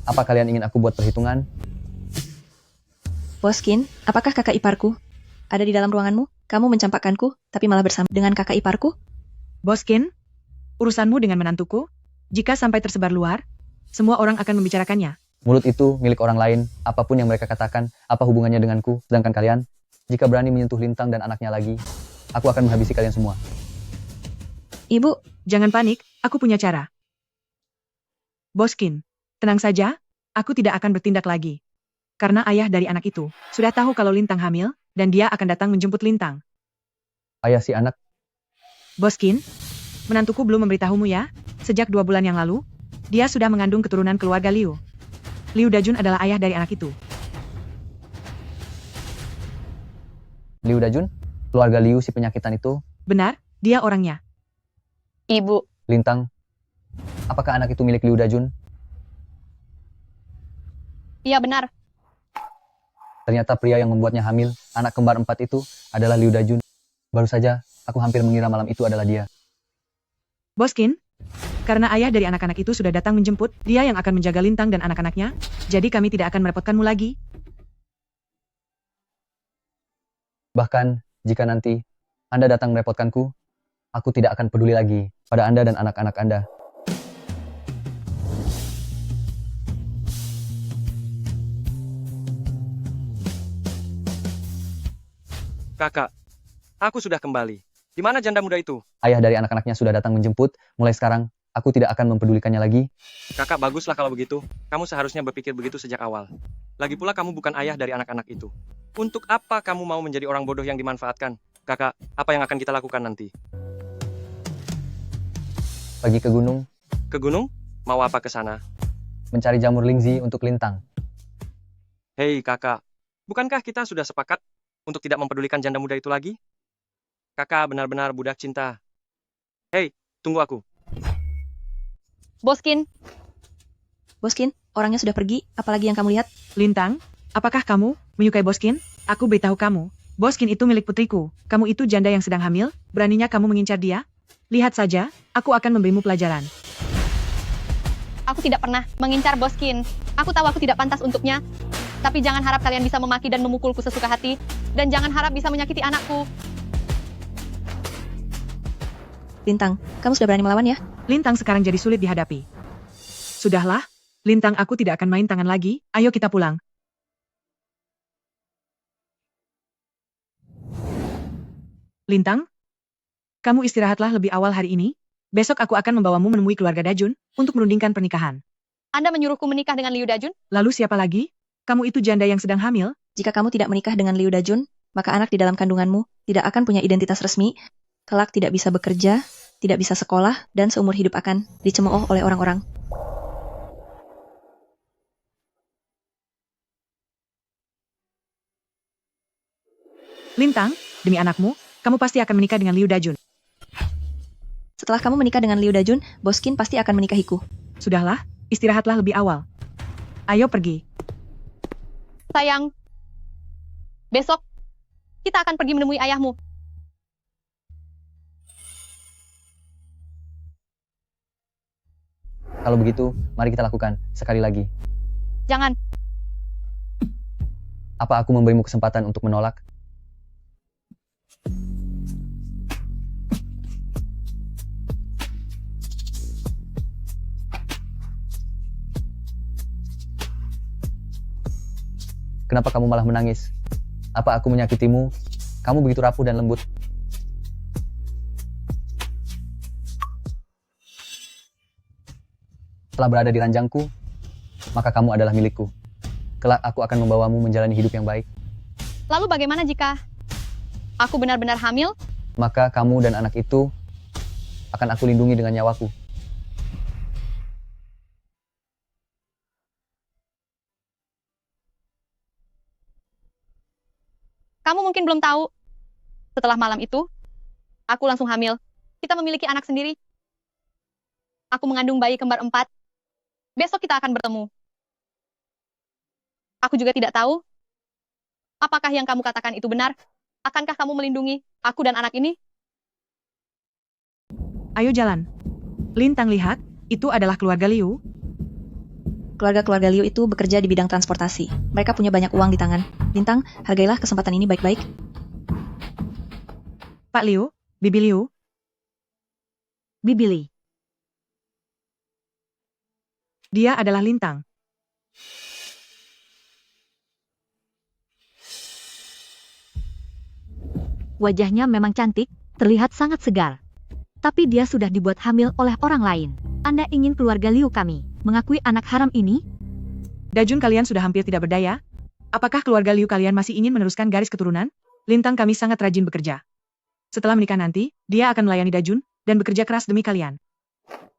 Speaker 4: Apa kalian ingin aku buat perhitungan?
Speaker 5: Boskin, apakah kakak iparku ada di dalam ruanganmu? Kamu mencampakkanku, tapi malah bersama dengan kakak iparku?
Speaker 2: Boskin, urusanmu dengan menantuku, jika sampai tersebar luar, semua orang akan membicarakannya.
Speaker 4: Mulut itu milik orang lain, apapun yang mereka katakan, apa hubungannya denganku, sedangkan kalian, jika berani menyentuh Lintang dan anaknya lagi, aku akan menghabisi kalian semua.
Speaker 5: Ibu,
Speaker 2: jangan panik, aku punya cara. Boskin, tenang saja, aku tidak akan bertindak lagi. Karena ayah dari anak itu sudah tahu kalau Lintang hamil, dan dia akan datang menjemput Lintang.
Speaker 4: Ayah si anak?
Speaker 2: Boskin, menantuku belum memberitahumu ya, sejak 2 bulan yang lalu, dia sudah mengandung keturunan keluarga Liu. Liu Dajun adalah ayah dari anak itu.
Speaker 4: Liu Dajun? Keluarga Liu si penyakitan itu?
Speaker 2: Benar, dia orangnya.
Speaker 3: Ibu.
Speaker 4: Lintang, apakah anak itu milik Liu Dajun?
Speaker 3: Iya benar.
Speaker 4: Ternyata pria yang membuatnya hamil, anak kembar 4 itu, adalah Liu Dajun. Baru saja, aku hampir mengira malam itu adalah dia.
Speaker 2: Boskin, karena ayah dari anak-anak itu sudah datang menjemput, dia yang akan menjaga Lintang dan anak-anaknya, jadi kami tidak akan merepotkanmu lagi.
Speaker 4: Bahkan, jika nanti Anda datang merepotkanku, aku tidak akan peduli lagi pada Anda dan anak-anak Anda.
Speaker 7: Kakak, aku sudah kembali. Di mana janda muda itu?
Speaker 4: Ayah dari anak-anaknya sudah datang menjemput, mulai sekarang, aku tidak akan mempedulikannya lagi.
Speaker 7: Kakak, baguslah kalau begitu. Kamu seharusnya berpikir begitu sejak awal. Lagi pula kamu bukan ayah dari anak-anak itu. Untuk apa kamu mau menjadi orang bodoh yang dimanfaatkan? Kakak, apa yang akan kita lakukan nanti?
Speaker 4: Pergi ke gunung.
Speaker 7: Ke gunung? Mau apa ke sana?
Speaker 4: Mencari jamur Lingzi untuk Lintang.
Speaker 7: Hei kakak, bukankah kita sudah sepakat untuk tidak mempedulikan janda muda itu lagi? Kakak benar-benar budak cinta. Hei, tunggu aku.
Speaker 3: Boskin.
Speaker 5: Boskin, orangnya sudah pergi, apalagi yang kamu lihat?
Speaker 2: Lintang, apakah kamu menyukai Boskin? Aku beritahu kamu, Boskin itu milik putriku. Kamu itu janda yang sedang hamil, beraninya kamu mengincar dia? Lihat saja, aku akan memberimu pelajaran.
Speaker 3: Aku tidak pernah mengincar Boskin. Aku tahu aku tidak pantas untuknya. Tapi jangan harap kalian bisa memaki dan memukulku sesuka hati. Dan jangan harap bisa menyakiti anakku.
Speaker 5: Lintang, kamu sudah berani melawan ya?
Speaker 2: Lintang sekarang jadi sulit dihadapi. Sudahlah, Lintang, aku tidak akan main tangan lagi, ayo kita pulang. Lintang, kamu istirahatlah lebih awal hari ini. Besok aku akan membawamu menemui keluarga Dajun untuk merundingkan pernikahan.
Speaker 3: Anda menyuruhku menikah dengan Liu Dajun?
Speaker 2: Lalu siapa lagi? Kamu itu janda yang sedang hamil.
Speaker 5: Jika kamu tidak menikah dengan Liu Dajun, maka anak di dalam kandunganmu tidak akan punya identitas resmi, kelak tidak bisa bekerja, tidak bisa sekolah, dan seumur hidup akan dicemooh oleh orang-orang.
Speaker 2: Lintang, demi anakmu, kamu pasti akan menikah dengan Liu Dajun.
Speaker 5: Setelah kamu menikah dengan Liu Dajun, Boskin pasti akan menikahiku.
Speaker 2: Sudahlah, istirahatlah lebih awal. Ayo pergi.
Speaker 3: Sayang, besok kita akan pergi menemui ayahmu.
Speaker 4: Kalau begitu, mari kita lakukan sekali lagi.
Speaker 3: Jangan.
Speaker 4: Apa aku memberimu kesempatan untuk menolak? Kenapa kamu malah menangis? Apa aku menyakitimu? Kamu begitu rapuh dan lembut. Setelah berada di ranjangku, maka kamu adalah milikku. Kelak aku akan membawamu menjalani hidup yang baik.
Speaker 3: Lalu bagaimana jika aku benar-benar hamil?
Speaker 4: Maka kamu dan anak itu akan aku lindungi dengan nyawaku.
Speaker 3: Kamu mungkin belum tahu. Setelah malam itu, aku langsung hamil. Kita memiliki anak sendiri. Aku mengandung bayi kembar 4. Besok kita akan bertemu. Aku juga tidak tahu apakah yang kamu katakan itu benar. Akankah kamu melindungi aku dan anak ini?
Speaker 2: Ayo jalan. Lintang lihat, itu adalah keluarga Liu.
Speaker 5: Keluarga-keluarga Liu itu bekerja di bidang transportasi. Mereka punya banyak uang di tangan. Lintang, hargailah kesempatan ini baik-baik.
Speaker 2: Pak Liu, Bibi Liu.
Speaker 11: Bibi Li.
Speaker 2: Dia adalah Lintang.
Speaker 11: Wajahnya memang cantik, terlihat sangat segar. Tapi dia sudah dibuat hamil oleh orang lain. Anda ingin keluarga Liu kami mengakui anak haram ini?
Speaker 2: Dajun kalian sudah hampir tidak berdaya. Apakah keluarga Liu kalian masih ingin meneruskan garis keturunan? Lintang kami sangat rajin bekerja. Setelah menikah nanti, dia akan melayani Dajun dan bekerja keras demi kalian.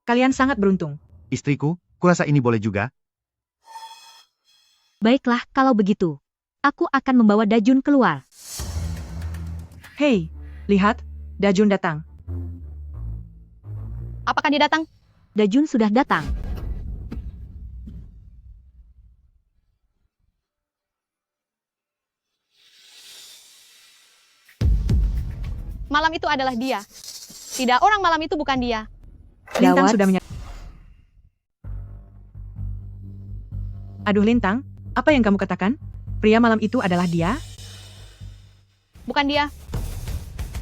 Speaker 2: Kalian sangat beruntung.
Speaker 13: Istriku, kurasa ini boleh juga.
Speaker 11: Baiklah, kalau begitu. Aku akan membawa Dajun keluar.
Speaker 2: Hei, lihat, Dajun datang.
Speaker 3: Apakah dia datang?
Speaker 11: Dajun sudah datang.
Speaker 3: Malam itu adalah dia. Tidak, orang malam itu bukan dia.
Speaker 2: Lintang
Speaker 5: Gawat.
Speaker 2: sudah Aduh Lintang, apa yang kamu katakan? Pria malam itu adalah dia?
Speaker 3: Bukan dia.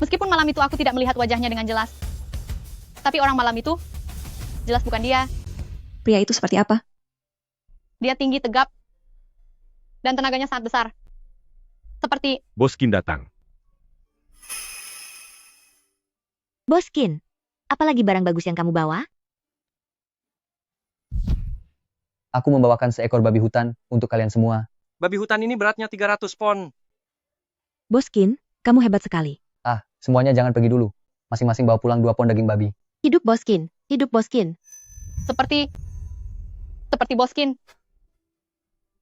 Speaker 3: Meskipun malam itu aku tidak melihat wajahnya dengan jelas. Tapi orang malam itu jelas bukan dia.
Speaker 5: Pria itu seperti apa?
Speaker 3: Dia tinggi, tegap, dan tenaganya sangat besar. Seperti
Speaker 13: Boskin datang.
Speaker 11: Boskin, apalagi barang bagus yang kamu bawa?
Speaker 4: Aku membawakan seekor babi hutan untuk kalian semua.
Speaker 7: Babi hutan ini beratnya 300 pon.
Speaker 11: Boskin, kamu hebat sekali.
Speaker 4: Ah, semuanya jangan pergi dulu. Masing-masing bawa pulang 2 pon daging babi.
Speaker 11: Hidup Boskin, hidup Boskin.
Speaker 3: seperti Boskin.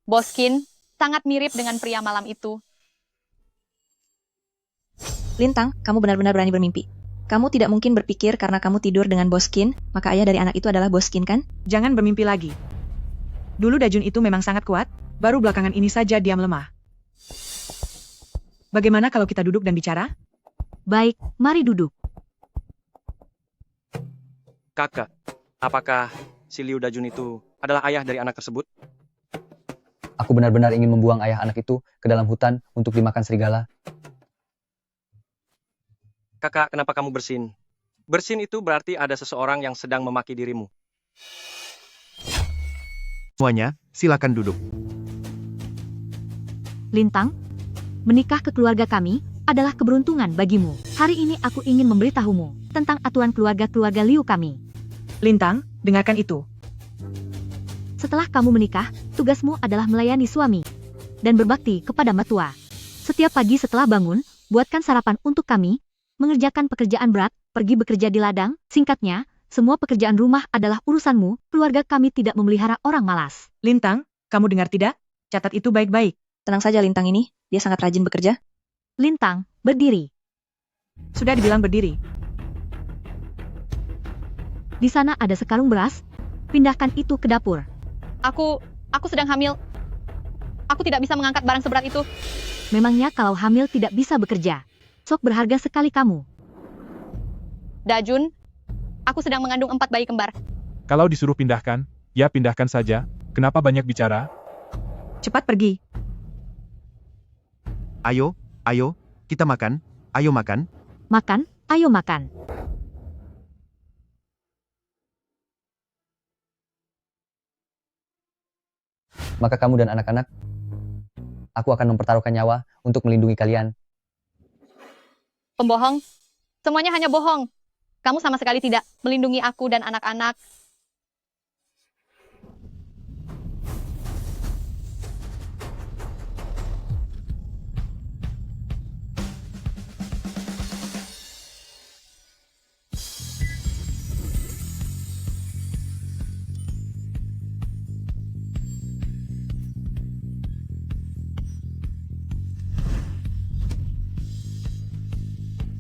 Speaker 3: Boskin sangat mirip dengan pria malam itu.
Speaker 5: Lintang, kamu benar-benar berani bermimpi. Kamu tidak mungkin berpikir karena kamu tidur dengan Boskin, maka ayah dari anak itu adalah Boskin, kan?
Speaker 2: Jangan bermimpi lagi. Dulu Dajun itu memang sangat kuat, baru belakangan ini saja dia melemah. Bagaimana kalau kita duduk dan bicara?
Speaker 11: Baik, mari duduk.
Speaker 7: Kakak, apakah si Liu Dajun itu adalah ayah dari anak tersebut?
Speaker 4: Aku benar-benar ingin membuang ayah anak itu ke dalam hutan untuk dimakan serigala.
Speaker 7: Kakak, kenapa kamu bersin? Bersin itu berarti ada seseorang yang sedang memaki dirimu.
Speaker 13: Semuanya, silakan duduk.
Speaker 11: Lintang, menikah ke keluarga kami adalah keberuntungan bagimu. Hari ini aku ingin memberitahumu tentang aturan keluarga-keluarga Liu kami.
Speaker 2: Lintang, dengarkan itu.
Speaker 11: Setelah kamu menikah, tugasmu adalah melayani suami dan berbakti kepada mertua. Setiap pagi setelah bangun, buatkan sarapan untuk kami, mengerjakan pekerjaan berat, pergi bekerja di ladang. Singkatnya, semua pekerjaan rumah adalah urusanmu. Keluarga kami tidak memelihara orang malas.
Speaker 2: Lintang, kamu dengar tidak? Catat itu baik-baik.
Speaker 5: Tenang saja Lintang ini, dia sangat rajin bekerja.
Speaker 11: Lintang, berdiri.
Speaker 2: Sudah dibilang berdiri.
Speaker 11: Di sana ada sekarung beras. Pindahkan itu ke dapur.
Speaker 3: Aku sedang hamil. Aku tidak bisa mengangkat barang seberat itu.
Speaker 11: Memangnya kalau hamil tidak bisa bekerja? Sok berharga sekali kamu.
Speaker 3: Dajun, aku sedang mengandung 4 bayi kembar.
Speaker 14: Kalau disuruh pindahkan, ya pindahkan saja. Kenapa banyak bicara?
Speaker 2: Cepat pergi.
Speaker 13: Ayo, ayo, kita makan. Ayo makan.
Speaker 11: Makan, ayo makan.
Speaker 4: Maka kamu dan anak-anak, aku akan mempertaruhkan nyawa untuk melindungi kalian.
Speaker 3: Pembohong. Semuanya hanya bohong. Kamu sama sekali tidak melindungi aku dan anak-anak.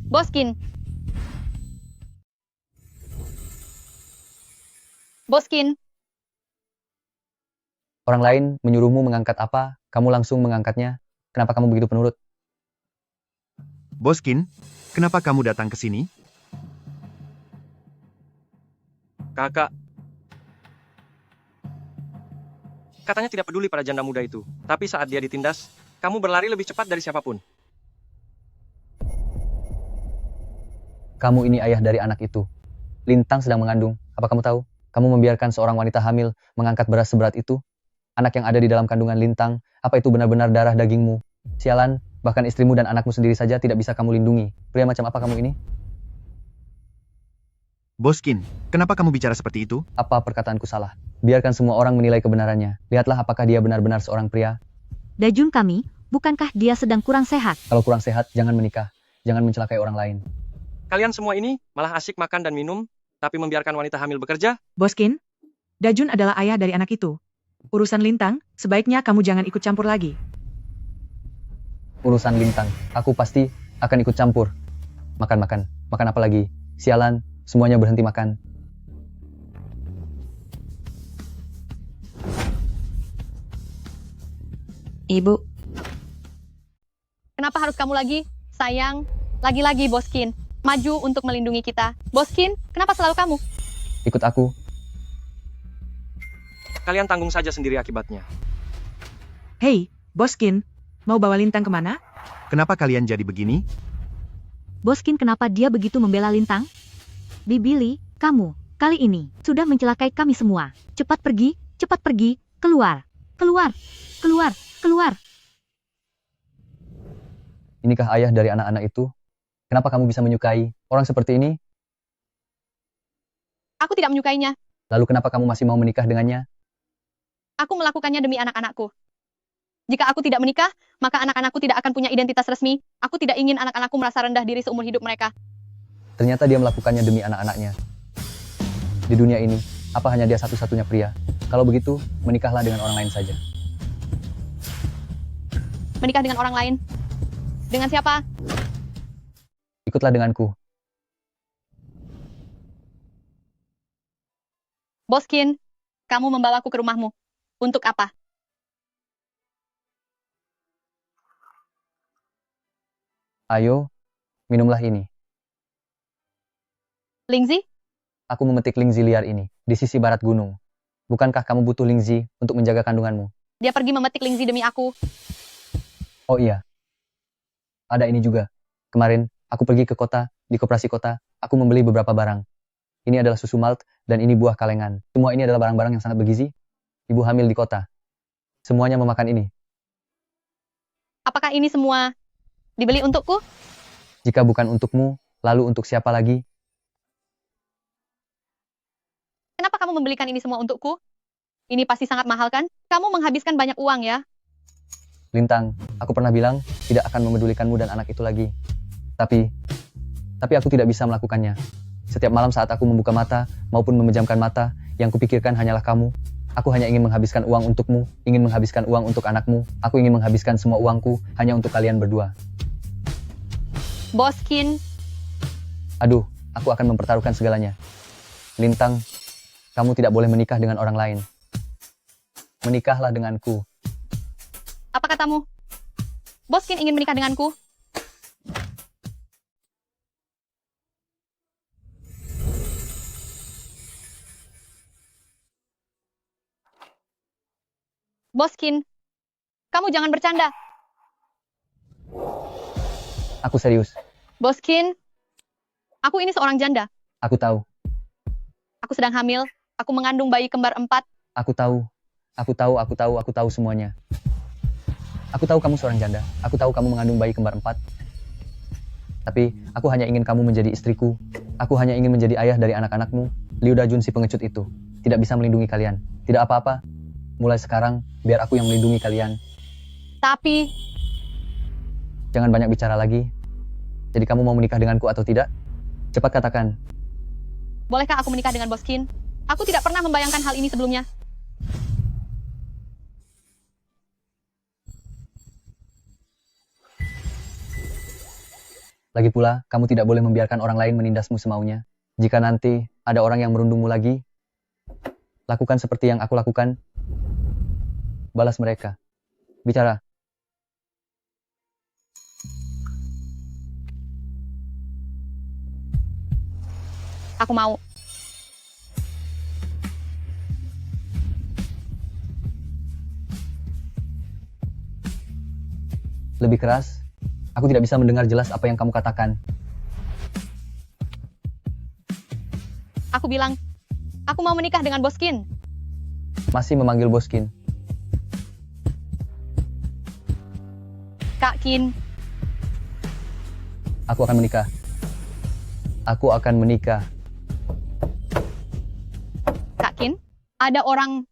Speaker 3: Boskin. Boskin.
Speaker 4: Orang lain menyuruhmu mengangkat apa, kamu langsung mengangkatnya. Kenapa kamu begitu penurut?
Speaker 13: Boskin, kenapa kamu datang ke sini?
Speaker 7: Kakak. Katanya tidak peduli pada janda muda itu. Tapi saat dia ditindas, kamu berlari lebih cepat dari siapapun.
Speaker 4: Kamu ini ayah dari anak itu. Lintang sedang mengandung. Apa kamu tahu? Kamu membiarkan seorang wanita hamil mengangkat beras seberat itu? Anak yang ada di dalam kandungan Lintang, apa itu benar-benar darah dagingmu? Sialan, bahkan istrimu dan anakmu sendiri saja tidak bisa kamu lindungi. Pria macam apa kamu ini?
Speaker 13: Boskin, kenapa kamu bicara seperti itu?
Speaker 4: Apa perkataanku salah? Biarkan semua orang menilai kebenarannya. Lihatlah apakah dia benar-benar seorang pria.
Speaker 11: Dajun kami, bukankah dia sedang kurang sehat?
Speaker 4: Kalau kurang sehat, jangan menikah. Jangan mencelakai orang lain.
Speaker 7: Kalian semua ini malah asik makan dan minum, tapi membiarkan wanita hamil bekerja?
Speaker 2: Boskin, Dajun adalah ayah dari anak itu. Urusan Lintang, sebaiknya kamu jangan ikut campur lagi.
Speaker 4: Urusan Lintang, aku pasti akan ikut campur. Makan apa lagi? Sialan, semuanya berhenti makan.
Speaker 5: Ibu,
Speaker 3: Kenapa harus kamu lagi? Sayang, lagi-lagi Boskin. Maju untuk melindungi kita. Boskin, kenapa selalu kamu?
Speaker 4: Ikut aku.
Speaker 7: Kalian tanggung saja sendiri akibatnya.
Speaker 2: Hei, Boskin, mau bawa Lintang kemana?
Speaker 13: Kenapa kalian jadi begini?
Speaker 11: Boskin, kenapa dia begitu membela Lintang? Bibili, kamu, kali ini, sudah mencelakai kami semua. Cepat pergi, keluar. Keluar, keluar, keluar.
Speaker 4: Inikah ayah dari anak-anak itu? Kenapa kamu bisa menyukai orang seperti ini?
Speaker 3: Aku tidak menyukainya.
Speaker 4: Lalu kenapa kamu masih mau menikah dengannya?
Speaker 3: Aku melakukannya demi anak-anakku. Jika aku tidak menikah, maka anak-anakku tidak akan punya identitas resmi. Aku tidak ingin anak-anakku merasa rendah diri seumur hidup mereka.
Speaker 4: Ternyata dia melakukannya demi anak-anaknya. Di dunia ini, apa hanya dia satu-satunya pria? Kalau begitu, menikahlah dengan orang lain saja.
Speaker 3: Menikah dengan orang lain? Dengan siapa?
Speaker 4: Ikutlah denganku.
Speaker 3: Boskin, kamu membawaku ke rumahmu. Untuk apa?
Speaker 4: Ayo, minumlah ini.
Speaker 3: Lingzi?
Speaker 4: Aku memetik lingzi liar ini, di sisi barat gunung. Bukankah kamu butuh lingzi untuk menjaga kandunganmu?
Speaker 3: Dia pergi memetik lingzi demi aku.
Speaker 4: Oh iya. Ada ini juga. Kemarin, aku pergi ke kota, di koperasi kota, aku membeli beberapa barang. Ini adalah susu malt, dan ini buah kalengan. Semua ini adalah barang-barang yang sangat bergizi. Ibu hamil di kota. Semuanya memakan ini.
Speaker 3: Apakah ini semua dibeli untukku?
Speaker 4: Jika bukan untukmu, lalu untuk siapa lagi?
Speaker 3: Kenapa kamu membelikan ini semua untukku? Ini pasti sangat mahal kan? Kamu menghabiskan banyak uang ya?
Speaker 4: Lintang, aku pernah bilang tidak akan memedulikanmu dan anak itu lagi. Tapi aku tidak bisa melakukannya. Setiap malam saat aku membuka mata maupun memejamkan mata, yang kupikirkan hanyalah kamu. Aku hanya ingin menghabiskan uang untukmu, ingin menghabiskan uang untuk anakmu. Aku ingin menghabiskan semua uangku hanya untuk kalian berdua.
Speaker 3: Boskin.
Speaker 4: Aduh, aku akan mempertaruhkan segalanya. Lintang, kamu tidak boleh menikah dengan orang lain. Menikahlah denganku.
Speaker 3: Apa katamu? Boskin ingin menikah denganku? Boskin, kamu jangan bercanda.
Speaker 4: Aku serius.
Speaker 3: Boskin, aku ini seorang janda.
Speaker 4: Aku tahu.
Speaker 3: Aku sedang hamil. Aku mengandung bayi kembar 4.
Speaker 4: Aku tahu semuanya. Aku tahu kamu seorang janda. Aku tahu kamu mengandung bayi kembar 4. Tapi, aku hanya ingin kamu menjadi istriku. Aku hanya ingin menjadi ayah dari anak-anakmu. Liu Dajun si pengecut itu tidak bisa melindungi kalian. Tidak apa-apa. Mulai sekarang, biar aku yang melindungi kalian.
Speaker 3: Tapi,
Speaker 4: Jangan banyak bicara lagi. Jadi kamu mau menikah denganku atau tidak? Cepat katakan.
Speaker 3: bolehkah aku menikah dengan Boskin? Aku tidak pernah membayangkan hal ini sebelumnya.
Speaker 4: Lagi pula, kamu tidak boleh membiarkan orang lain menindasmu semaunya. Jika nanti ada orang yang merundungmu lagi, lakukan seperti yang aku lakukan. Balas mereka. Bicara.
Speaker 3: Aku mau.
Speaker 4: Lebih keras. Aku tidak bisa mendengar jelas apa yang kamu katakan.
Speaker 3: Aku bilang, aku mau menikah dengan Boskin.
Speaker 4: Masih memanggil Boskin.
Speaker 3: Kak Qin,
Speaker 4: Aku akan menikah. Aku akan menikah.
Speaker 3: Kak Qin, ada orang.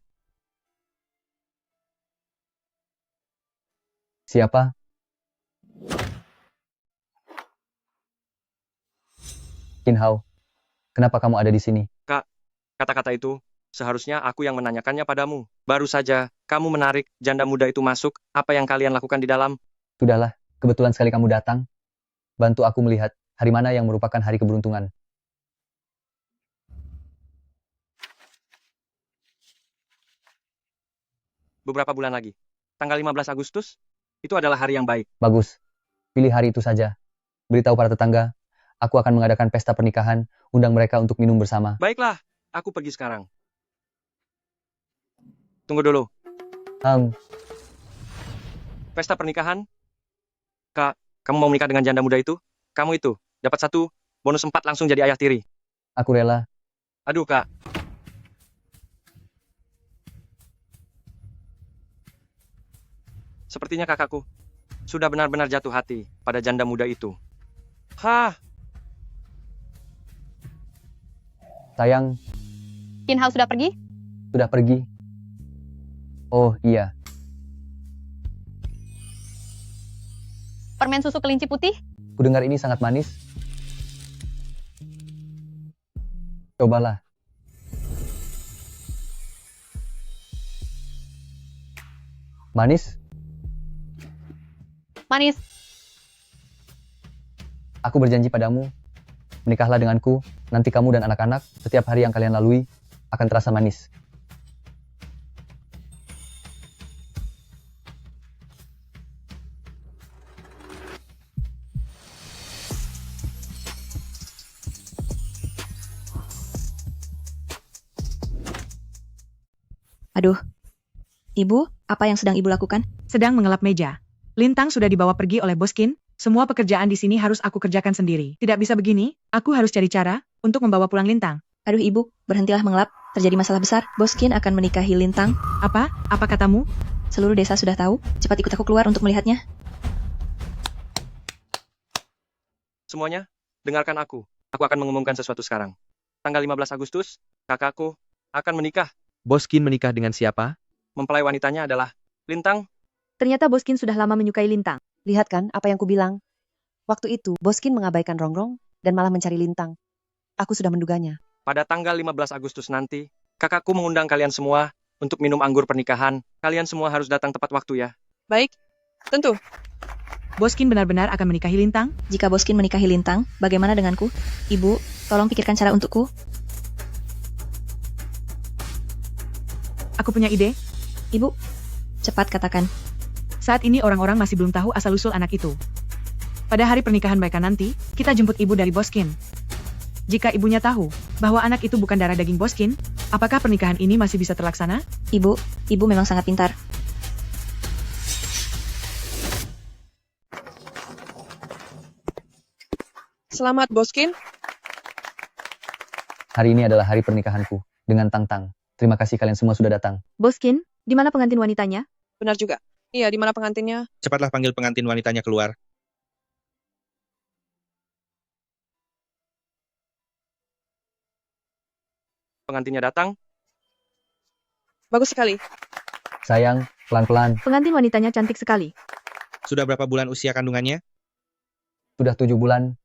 Speaker 4: Siapa? Qin Hao, kenapa kamu ada di sini?
Speaker 7: Kak, kata-kata itu, seharusnya aku yang menanyakannya padamu. Baru saja, kamu menarik janda muda itu masuk, apa yang kalian lakukan di dalam?
Speaker 4: Sudahlah, kebetulan sekali kamu datang. Bantu aku melihat hari mana yang merupakan hari keberuntungan.
Speaker 7: Beberapa bulan lagi. Tanggal 15 Agustus, itu adalah hari yang baik.
Speaker 4: Bagus. Pilih hari itu saja. Beritahu para tetangga, aku akan mengadakan pesta pernikahan, undang mereka untuk minum bersama.
Speaker 7: Baiklah, aku pergi sekarang. Tunggu dulu. Pesta pernikahan? Kak, kamu mau menikah dengan janda muda itu? Kamu itu, dapat 1, bonus 4 langsung jadi ayah tiri.
Speaker 4: Aku rela.
Speaker 7: Aduh, Kak. Sepertinya kakakku sudah benar-benar jatuh hati pada janda muda itu. Hah,
Speaker 4: Sayang,
Speaker 3: Qin Hao sudah pergi?
Speaker 4: sudah pergi. Oh iya,
Speaker 3: Permen susu kelinci putih?
Speaker 4: kudengar ini sangat manis. Cobalah. Manis?
Speaker 3: Manis.
Speaker 4: Aku berjanji padamu, menikahlah denganku, nanti kamu dan anak-anak, setiap hari yang kalian lalui, akan terasa manis.
Speaker 5: Aduh. Ibu, apa yang sedang ibu lakukan?
Speaker 2: Sedang mengelap meja. Lintang sudah dibawa pergi oleh Boskin. Semua pekerjaan di sini harus aku kerjakan sendiri. Tidak bisa begini, aku harus cari cara untuk membawa pulang Lintang.
Speaker 5: Aduh ibu, berhentilah mengelap. Terjadi masalah besar. Boskin akan menikahi Lintang.
Speaker 2: Apa? Apa katamu?
Speaker 5: Seluruh desa sudah tahu. Cepat ikut aku keluar untuk melihatnya.
Speaker 7: semuanya, dengarkan aku. Aku akan mengumumkan sesuatu sekarang. Tanggal 15 Agustus, kakakku akan menikah.
Speaker 15: Boskin menikah dengan siapa?
Speaker 7: Mempelai wanitanya adalah Lintang.
Speaker 11: Ternyata Boskin sudah lama menyukai Lintang.
Speaker 6: Lihat kan apa yang kubilang? Waktu itu, Boskin mengabaikan Rongrong dan malah mencari Lintang. Aku sudah menduganya.
Speaker 7: Pada tanggal 15 Agustus nanti, kakakku mengundang kalian semua untuk minum anggur pernikahan. Kalian semua harus datang tepat waktu ya.
Speaker 9: Baik, tentu.
Speaker 2: Boskin benar-benar akan menikahi Lintang?
Speaker 5: Jika Boskin menikahi Lintang, bagaimana denganku? Ibu, tolong pikirkan cara untukku.
Speaker 2: Aku punya ide.
Speaker 5: Ibu, cepat katakan.
Speaker 2: Saat ini orang-orang masih belum tahu asal-usul anak itu. Pada hari pernikahan mereka nanti, kita jemput ibu dari Boskin. Jika ibunya tahu bahwa anak itu bukan darah daging Boskin, apakah pernikahan ini masih bisa terlaksana?
Speaker 5: Ibu memang sangat pintar.
Speaker 9: Selamat, Boskin.
Speaker 4: Hari ini adalah hari pernikahanku dengan Tang Tang. Terima kasih kalian semua sudah datang.
Speaker 11: Boskin, di mana pengantin wanitanya?
Speaker 9: Benar juga. Iya, di mana pengantinnya?
Speaker 8: Cepatlah panggil pengantin wanitanya keluar.
Speaker 7: Pengantinnya datang.
Speaker 9: Bagus sekali.
Speaker 4: Sayang, pelan-pelan.
Speaker 11: Pengantin wanitanya cantik sekali.
Speaker 8: Sudah berapa bulan usia kandungannya?
Speaker 4: Sudah 7 bulan.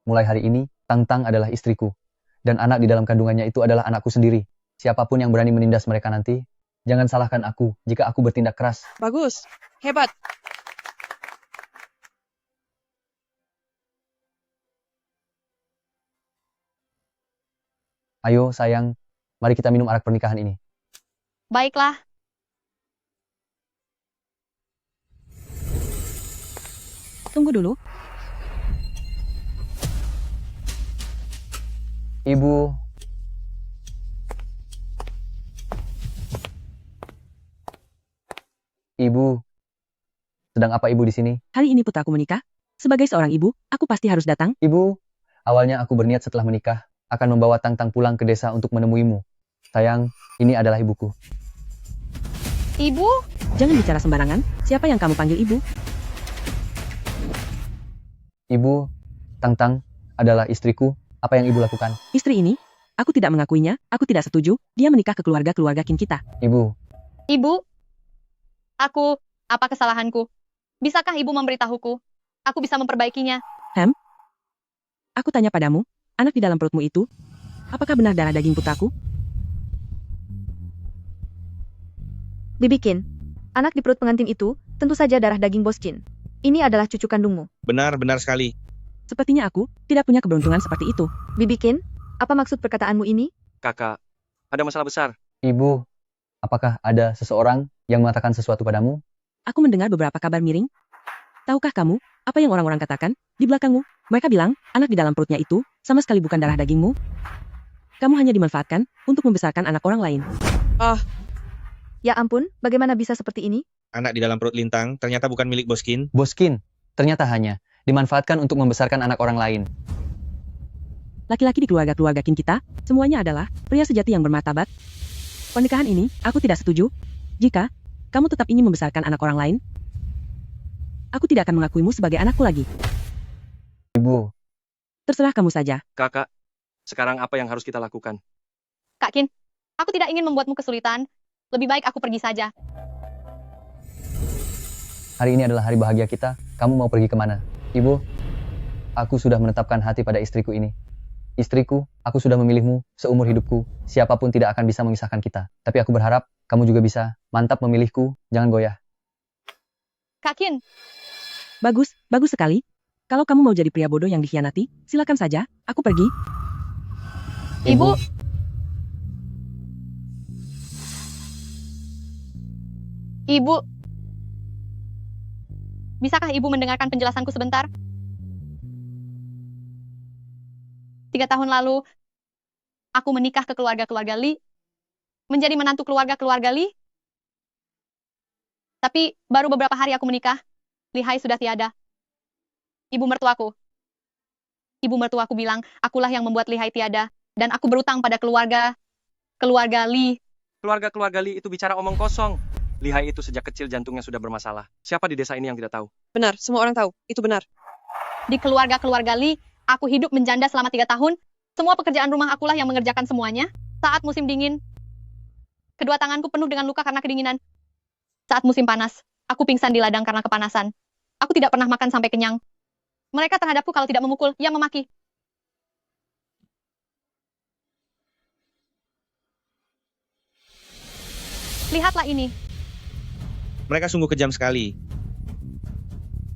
Speaker 4: Mulai hari ini, Tang Tang adalah istriku. Dan anak di dalam kandungannya itu adalah anakku sendiri. Siapapun yang berani menindas mereka nanti, jangan salahkan aku jika aku bertindak keras.
Speaker 9: Bagus. Hebat.
Speaker 4: Ayo, sayang. Mari kita minum arak pernikahan ini.
Speaker 3: Baiklah.
Speaker 2: Tunggu dulu.
Speaker 4: Ibu. Ibu. Sedang apa ibu di sini?
Speaker 2: Hari ini putraku menikah. Sebagai seorang ibu, aku pasti harus datang.
Speaker 4: Ibu, awalnya aku berniat setelah menikah, akan membawa Tang Tang pulang ke desa untuk menemuimu. Sayang, ini adalah ibuku.
Speaker 3: Ibu?
Speaker 2: Jangan bicara sembarangan. Siapa yang kamu panggil ibu?
Speaker 4: Ibu, Tang Tang adalah istriku. Apa yang ibu lakukan?
Speaker 2: Istri ini? Aku tidak mengakuinya. Aku tidak setuju. Dia menikah ke keluarga-keluarga kin kita.
Speaker 4: Ibu.
Speaker 3: Ibu? Apa kesalahanku? Bisakah ibu memberitahuku? Aku bisa memperbaikinya.
Speaker 2: Aku tanya padamu, anak di dalam perutmu itu, apakah benar darah daging putraku?
Speaker 11: Dibikin. Anak di perut pengantin itu, tentu saja darah daging Boskin. Ini adalah cucu kandungmu.
Speaker 8: Benar sekali.
Speaker 2: Sepertinya aku tidak punya keberuntungan seperti itu.
Speaker 11: Bibikin, apa maksud perkataanmu ini?
Speaker 7: Kakak, ada masalah besar.
Speaker 4: Ibu, apakah ada seseorang yang mengatakan sesuatu padamu?
Speaker 2: Aku mendengar beberapa kabar miring. Tahukah kamu, apa yang orang-orang katakan? Di belakangmu, mereka bilang, anak di dalam perutnya itu, sama sekali bukan darah dagingmu. Kamu hanya dimanfaatkan untuk membesarkan anak orang lain.
Speaker 11: Ya ampun, bagaimana bisa seperti ini?
Speaker 8: Anak di dalam perut Lintang ternyata bukan milik Boskin.
Speaker 4: Boskin, ternyata hanya dimanfaatkan untuk membesarkan anak orang lain.
Speaker 2: Laki-laki di keluarga-keluarga kin kita, semuanya adalah pria sejati yang bermartabat. Pernikahan ini, aku tidak setuju. Jika kamu tetap ingin membesarkan anak orang lain, aku tidak akan mengakuimu sebagai anakku lagi.
Speaker 4: Ibu.
Speaker 2: Terserah kamu saja.
Speaker 7: Kakak, sekarang apa yang harus kita lakukan?
Speaker 3: Kak Kin, aku tidak ingin membuatmu kesulitan. Lebih baik aku pergi saja.
Speaker 4: Hari ini adalah hari bahagia kita. Kamu mau pergi kemana? Ibu, aku sudah menetapkan hati pada istriku ini. Istriku, aku sudah memilihmu seumur hidupku. Siapapun tidak akan bisa memisahkan kita. Tapi aku berharap kamu juga bisa mantap memilihku. Jangan goyah.
Speaker 3: Kak Kin.
Speaker 2: Bagus sekali. Kalau kamu mau jadi pria bodoh yang dikhianati, silakan saja. Aku pergi.
Speaker 3: Ibu. Ibu. Bisakah ibu mendengarkan penjelasanku sebentar? 3 tahun lalu, aku menikah ke keluarga-keluarga Li, menjadi menantu keluarga-keluarga Li. Tapi baru beberapa hari aku menikah, Li Hai sudah tiada. Ibu mertuaku bilang, akulah yang membuat Li Hai tiada, dan aku berutang pada keluarga Li.
Speaker 7: Keluarga-keluarga Li itu bicara omong kosong. Li Hai itu sejak kecil jantungnya sudah bermasalah. Siapa di desa ini yang tidak tahu?
Speaker 9: Benar, semua orang tahu. Itu benar.
Speaker 3: Di keluarga-keluarga Li, aku hidup menjanda selama 3 tahun. Semua pekerjaan rumah akulah yang mengerjakan semuanya. Saat musim dingin, kedua tanganku penuh dengan luka karena kedinginan. Saat musim panas, aku pingsan di ladang karena kepanasan. Aku tidak pernah makan sampai kenyang. Mereka terhadapku kalau tidak memukul, ia memaki. Lihatlah ini.
Speaker 8: Mereka sungguh kejam sekali.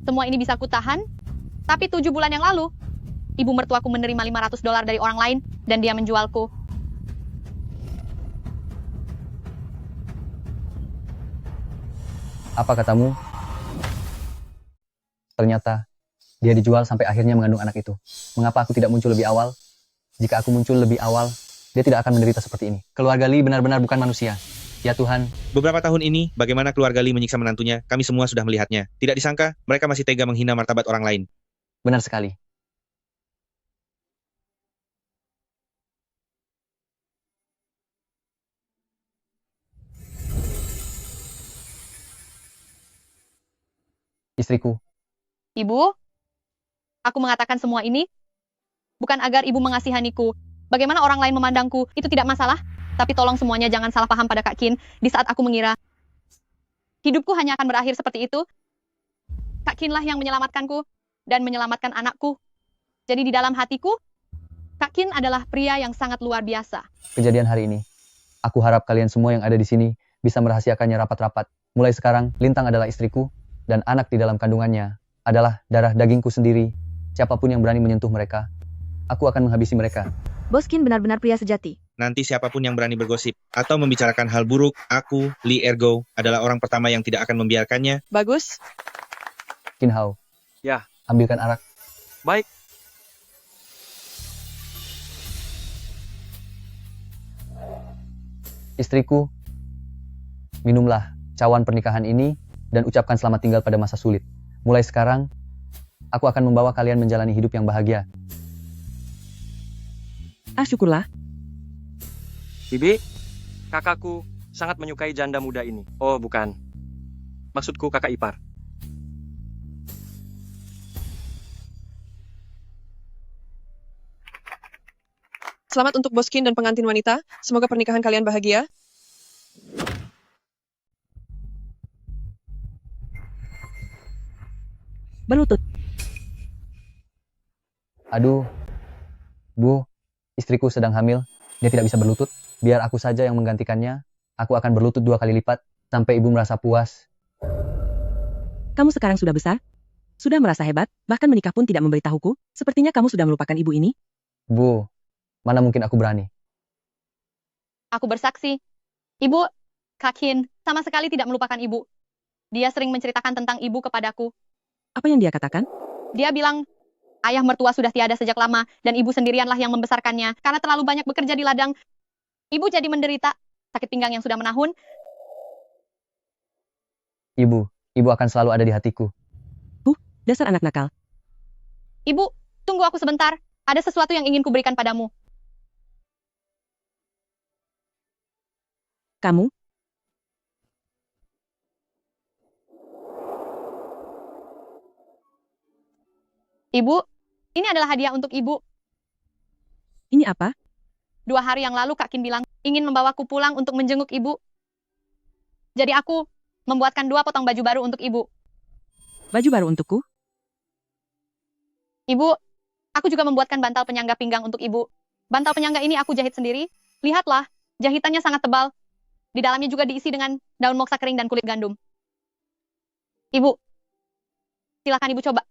Speaker 3: Semua ini bisa kutahan, tapi 7 bulan yang lalu, ibu mertuaku menerima $500 dari orang lain, dan dia menjualku.
Speaker 4: Apa katamu? Ternyata, dia dijual sampai akhirnya mengandung anak itu. Mengapa aku tidak muncul lebih awal? Jika aku muncul lebih awal, dia tidak akan menderita seperti ini. Keluarga Li benar-benar bukan manusia. Ya Tuhan.
Speaker 8: Beberapa tahun ini, bagaimana keluarga Li menyiksa menantunya, kami semua sudah melihatnya. Tidak disangka, mereka masih tega menghina martabat orang lain.
Speaker 4: Benar sekali. istriku.
Speaker 3: Ibu, aku mengatakan semua ini bukan agar ibu mengasihaniku. Bagaimana orang lain memandangku, itu tidak masalah. Tapi tolong semuanya jangan salah paham pada Kak Qin di saat aku mengira hidupku hanya akan berakhir seperti itu. Kak Qin lah yang menyelamatkanku dan menyelamatkan anakku. Jadi di dalam hatiku, Kak Qin adalah pria yang sangat luar biasa.
Speaker 4: Kejadian hari ini, aku harap kalian semua yang ada di sini bisa merahasiakannya rapat-rapat. Mulai sekarang, Lintang adalah istriku, dan anak di dalam kandungannya adalah darah dagingku sendiri. Siapapun yang berani menyentuh mereka, aku akan menghabisi mereka.
Speaker 11: Boskin benar-benar pria sejati.
Speaker 8: Nanti siapapun yang berani bergosip atau membicarakan hal buruk, aku, Li Ergo, adalah orang pertama yang tidak akan membiarkannya.
Speaker 9: Bagus.
Speaker 4: Qin Hao.
Speaker 7: Ya.
Speaker 4: Ambilkan arak.
Speaker 7: Baik.
Speaker 4: Istriku, minumlah cawan pernikahan ini dan ucapkan selamat tinggal pada masa sulit. Mulai sekarang, aku akan membawa kalian menjalani hidup yang bahagia.
Speaker 2: Syukurlah.
Speaker 7: Bibi, kakakku sangat menyukai janda muda ini. Oh, bukan. Maksudku kakak ipar.
Speaker 9: Selamat untuk Boskin dan pengantin wanita. Semoga pernikahan kalian bahagia.
Speaker 2: Berlutut.
Speaker 4: Aduh, Bu, istriku sedang hamil. Dia tidak bisa berlutut. Biar aku saja yang menggantikannya. Aku akan berlutut 2 kali lipat sampai ibu merasa puas.
Speaker 2: Kamu sekarang sudah besar, sudah merasa hebat, bahkan menikah pun tidak memberitahuku. Sepertinya kamu sudah melupakan ibu ini.
Speaker 4: Bu, mana mungkin aku berani?
Speaker 3: Aku bersaksi. Ibu, Kak Qin, sama sekali tidak melupakan ibu. Dia sering menceritakan tentang ibu kepadaku.
Speaker 2: Apa yang dia katakan?
Speaker 3: Dia bilang, ayah mertua sudah tiada sejak lama, dan ibu sendirianlah yang membesarkannya. Karena terlalu banyak bekerja di ladang, ibu jadi menderita sakit pinggang yang sudah menahun.
Speaker 4: Ibu akan selalu ada di hatiku.
Speaker 2: Dasar anak nakal.
Speaker 3: Ibu, tunggu aku sebentar. Ada sesuatu yang ingin kuberikan padamu.
Speaker 2: Kamu?
Speaker 3: Ibu, ini adalah hadiah untuk ibu.
Speaker 2: Ini apa?
Speaker 3: 2 hari yang lalu Kak Qin bilang ingin membawaku pulang untuk menjenguk ibu. Jadi aku membuatkan 2 potong baju baru untuk ibu.
Speaker 2: Baju baru untukku?
Speaker 3: Ibu, aku juga membuatkan bantal penyangga pinggang untuk ibu. Bantal penyangga ini aku jahit sendiri. Lihatlah, jahitannya sangat tebal. Di dalamnya juga diisi dengan daun moksa kering dan kulit gandum. Ibu, silakan ibu coba.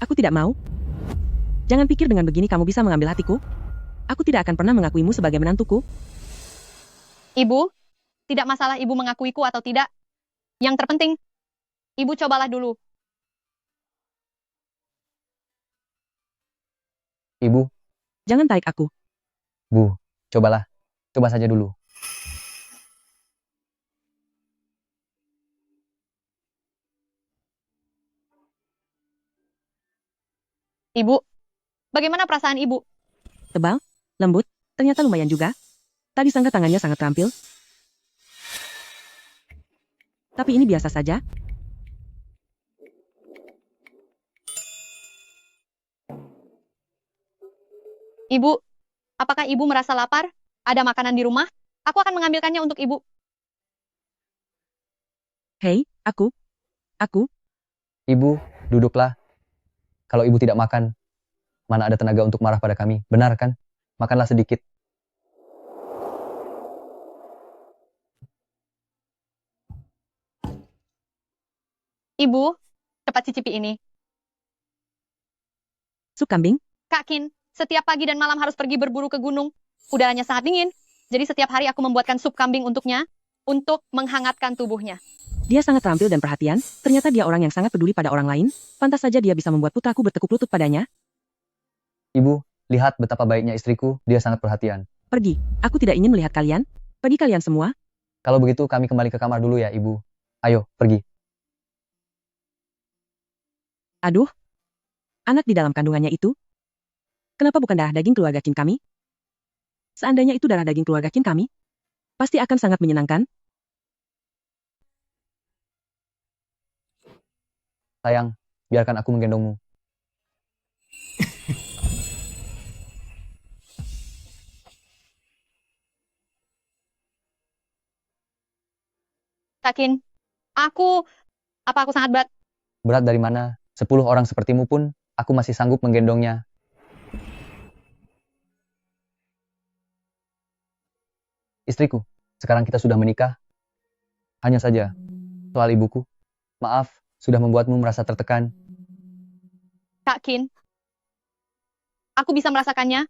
Speaker 2: Aku tidak mau. Jangan pikir dengan begini kamu bisa mengambil hatiku. Aku tidak akan pernah mengakuimu sebagai menantuku.
Speaker 3: Ibu, tidak masalah ibu mengakuiku atau tidak. Yang terpenting, ibu cobalah dulu.
Speaker 4: Ibu.
Speaker 2: Jangan tarik aku.
Speaker 4: Bu, cobalah. Coba saja dulu.
Speaker 3: Ibu, bagaimana perasaan ibu?
Speaker 2: Tebal, lembut, ternyata lumayan juga. Tadi sangka tangannya sangat terampil. Tapi ini biasa saja.
Speaker 3: Ibu, apakah ibu merasa lapar? Ada makanan di rumah? Aku akan mengambilkannya untuk ibu.
Speaker 2: Hei, aku.
Speaker 4: Ibu, duduklah. Kalau ibu tidak makan, mana ada tenaga untuk marah pada kami, benar kan? Makanlah sedikit.
Speaker 3: Ibu, cepat cicipi ini.
Speaker 2: Sup kambing?
Speaker 3: Kak Qin, setiap pagi dan malam harus pergi berburu ke gunung. Udaranya sangat dingin. Jadi setiap hari aku membuatkan sup kambing untuknya, untuk menghangatkan tubuhnya.
Speaker 2: Dia sangat terampil dan perhatian. Ternyata dia orang yang sangat peduli pada orang lain. Pantas saja dia bisa membuat putraku bertekuk lutut padanya.
Speaker 4: Ibu, lihat betapa baiknya istriku, dia sangat perhatian.
Speaker 2: Pergi, aku tidak ingin melihat kalian. Pergi kalian semua.
Speaker 4: Kalau begitu kami kembali ke kamar dulu ya, Ibu. Ayo, pergi.
Speaker 2: Aduh, anak di dalam kandungannya itu. Kenapa bukan darah daging keluarga Qin kami?
Speaker 16: Seandainya itu darah daging keluarga Qin kami, pasti akan sangat menyenangkan.
Speaker 4: Sayang, biarkan aku menggendongmu.
Speaker 3: Kakin, apa aku sangat berat?
Speaker 4: Berat dari mana? 10 orang sepertimu pun, aku masih sanggup menggendongnya. Istriku, sekarang kita sudah menikah. Hanya saja, soal ibuku, maaf, sudah membuatmu merasa tertekan.
Speaker 3: Kakin, aku bisa merasakannya.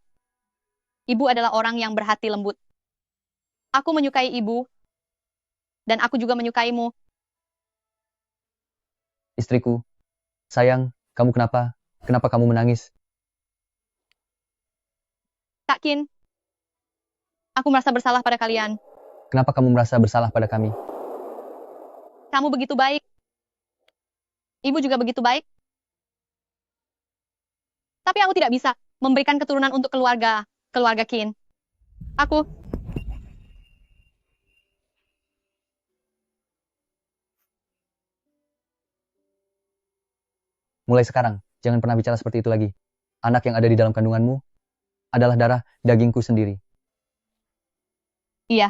Speaker 3: Ibu adalah orang yang berhati lembut. Aku menyukai ibu, dan aku juga menyukaimu.
Speaker 4: Istriku, sayang, kamu kenapa? Kenapa kamu menangis?
Speaker 3: Kakin, aku merasa bersalah pada kalian.
Speaker 4: Kenapa kamu merasa bersalah pada kami?
Speaker 3: Kamu begitu baik. Ibu juga begitu baik. Tapi aku tidak bisa memberikan keturunan untuk keluarga Qin. Aku
Speaker 4: Mulai sekarang, jangan pernah bicara seperti itu lagi. Anak yang ada di dalam kandunganmu adalah darah dagingku sendiri.
Speaker 3: Iya.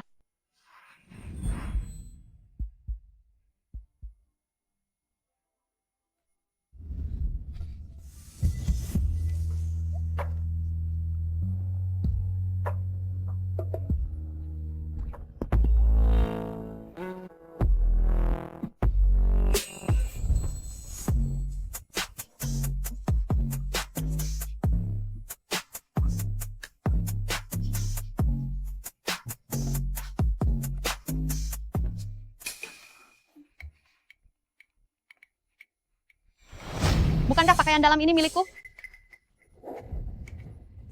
Speaker 3: Bukankah pakaian dalam ini milikku?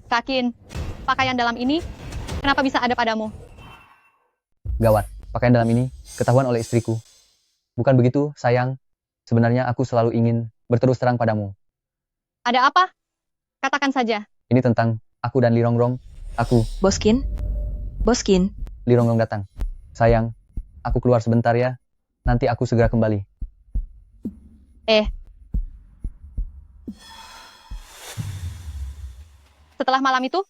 Speaker 3: Kakin, pakaian dalam ini kenapa bisa ada padamu?
Speaker 4: Gawat, pakaian dalam ini ketahuan oleh istriku. Bukan begitu, sayang. Sebenarnya aku selalu ingin berterus terang padamu.
Speaker 3: Ada apa? Katakan saja.
Speaker 4: Ini tentang aku dan Li Rongrong. Aku.
Speaker 5: Boskin?
Speaker 4: Li Rongrong datang. Sayang, aku keluar sebentar ya. Nanti aku segera kembali.
Speaker 3: Setelah malam itu,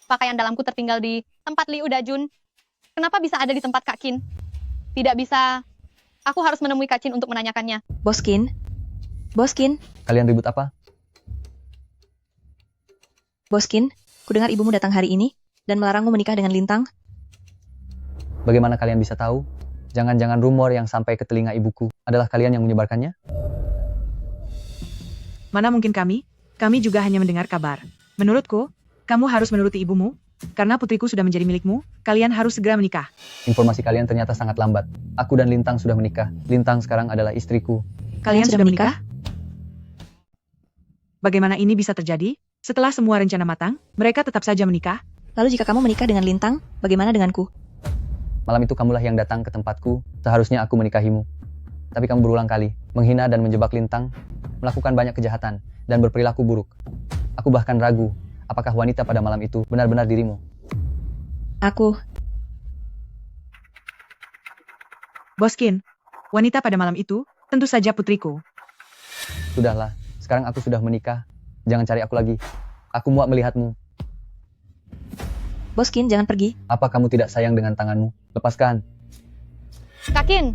Speaker 3: pakaian dalamku tertinggal di tempat Liu Dajun. Kenapa bisa ada di tempat Kak Qin? Tidak bisa. Aku harus menemui Kak Qin untuk menanyakannya.
Speaker 5: Boskin?
Speaker 4: Kalian ribut apa?
Speaker 5: Boskin, kudengar ibumu datang hari ini dan melarangmu menikah dengan Lintang.
Speaker 4: Bagaimana kalian bisa tahu? Jangan-jangan rumor yang sampai ke telinga ibuku adalah kalian yang menyebarkannya?
Speaker 2: Mana mungkin kami? Kami juga hanya mendengar kabar. Menurutku, kamu harus menuruti ibumu, karena putriku sudah menjadi milikmu, kalian harus segera menikah.
Speaker 4: Informasi kalian ternyata sangat lambat. Aku dan Lintang sudah menikah. Lintang sekarang adalah istriku.
Speaker 2: Kalian sudah menikah? Bagaimana ini bisa terjadi? Setelah semua rencana matang, mereka tetap saja menikah.
Speaker 5: Lalu jika kamu menikah dengan Lintang, bagaimana denganku?
Speaker 4: Malam itu kamulah yang datang ke tempatku, seharusnya aku menikahimu. Tapi kamu berulang kali menghina dan menjebak Lintang, melakukan banyak kejahatan, dan berperilaku buruk. Aku bahkan ragu, apakah wanita pada malam itu benar-benar dirimu?
Speaker 2: Boskin, wanita pada malam itu, tentu saja putriku.
Speaker 4: Sudahlah, sekarang aku sudah menikah. Jangan cari aku lagi. Aku muak melihatmu.
Speaker 5: Boskin, jangan pergi.
Speaker 4: Apa kamu tidak sayang dengan tanganmu? Lepaskan.
Speaker 3: Kak Qin,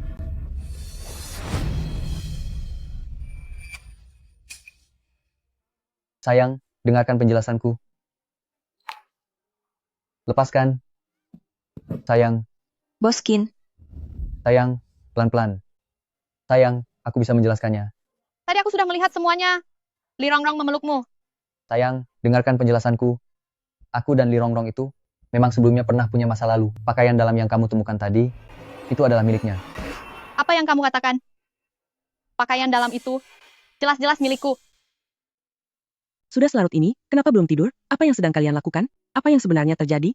Speaker 4: Sayang, dengarkan penjelasanku. Lepaskan. Sayang,
Speaker 5: Boskin,
Speaker 4: sayang, pelan-pelan. Sayang, aku bisa menjelaskannya.
Speaker 3: tadi aku sudah melihat semuanya. Li Rongrong memelukmu.
Speaker 4: Sayang, dengarkan penjelasanku. Aku dan Li Rongrong itu memang sebelumnya pernah punya masa lalu. Pakaian dalam yang kamu temukan tadi, itu adalah miliknya.
Speaker 3: Apa yang kamu katakan? Pakaian dalam itu jelas-jelas milikku.
Speaker 16: Sudah selarut ini, kenapa belum tidur? Apa yang sedang kalian lakukan? Apa yang sebenarnya terjadi?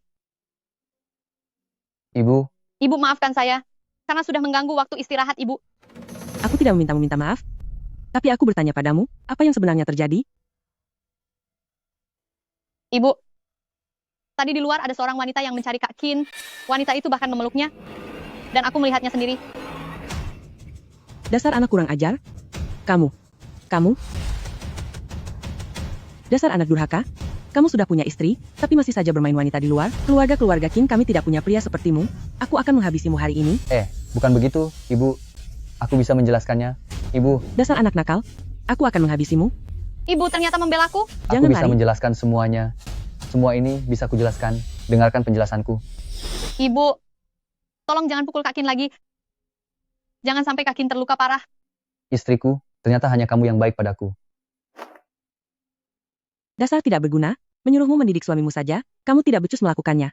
Speaker 4: Ibu,
Speaker 3: Ibu maafkan saya, karena sudah mengganggu waktu istirahat ibu.
Speaker 16: Aku tidak meminta maaf. Tapi aku bertanya padamu, apa yang sebenarnya terjadi?
Speaker 3: Ibu, Tadi di luar ada seorang wanita yang mencari Kak Qin. Wanita itu bahkan memeluknya. Dan aku melihatnya sendiri.
Speaker 16: Dasar anak kurang ajar. Kamu. Dasar anak durhaka. Kamu sudah punya istri, tapi masih saja bermain wanita di luar. Keluarga Qin kami tidak punya pria sepertimu. Aku akan menghabisimu hari ini.
Speaker 4: Bukan begitu, Ibu. Aku bisa menjelaskannya. Ibu.
Speaker 16: Dasar anak nakal. Aku akan menghabisimu.
Speaker 3: Ibu ternyata membelaku.
Speaker 4: Aku bisa menjelaskan semuanya. Semua ini bisa kujelaskan. Dengarkan penjelasanku.
Speaker 3: Ibu, tolong jangan pukul Kak Qin lagi. Jangan sampai Kak Qin terluka parah.
Speaker 4: Istriku, ternyata hanya kamu yang baik padaku.
Speaker 16: Dasar tidak berguna, menyuruhmu mendidik suamimu saja, kamu tidak becus melakukannya.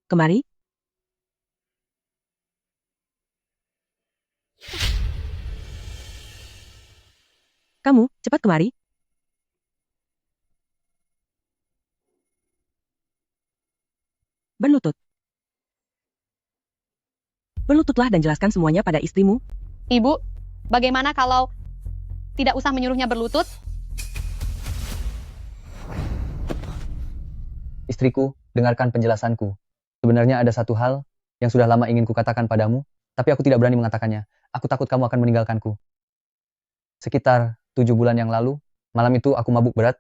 Speaker 16: Kemari. Kamu, cepat kemari. Berlutut. Berlututlah dan jelaskan semuanya pada istrimu.
Speaker 3: Ibu, bagaimana kalau tidak usah menyuruhnya berlutut?
Speaker 4: Istriku, dengarkan penjelasanku. Sebenarnya ada satu hal yang sudah lama ingin kukatakan padamu, tapi aku tidak berani mengatakannya. Aku takut kamu akan meninggalkanku. Sekitar 7 bulan yang lalu, malam itu aku mabuk berat.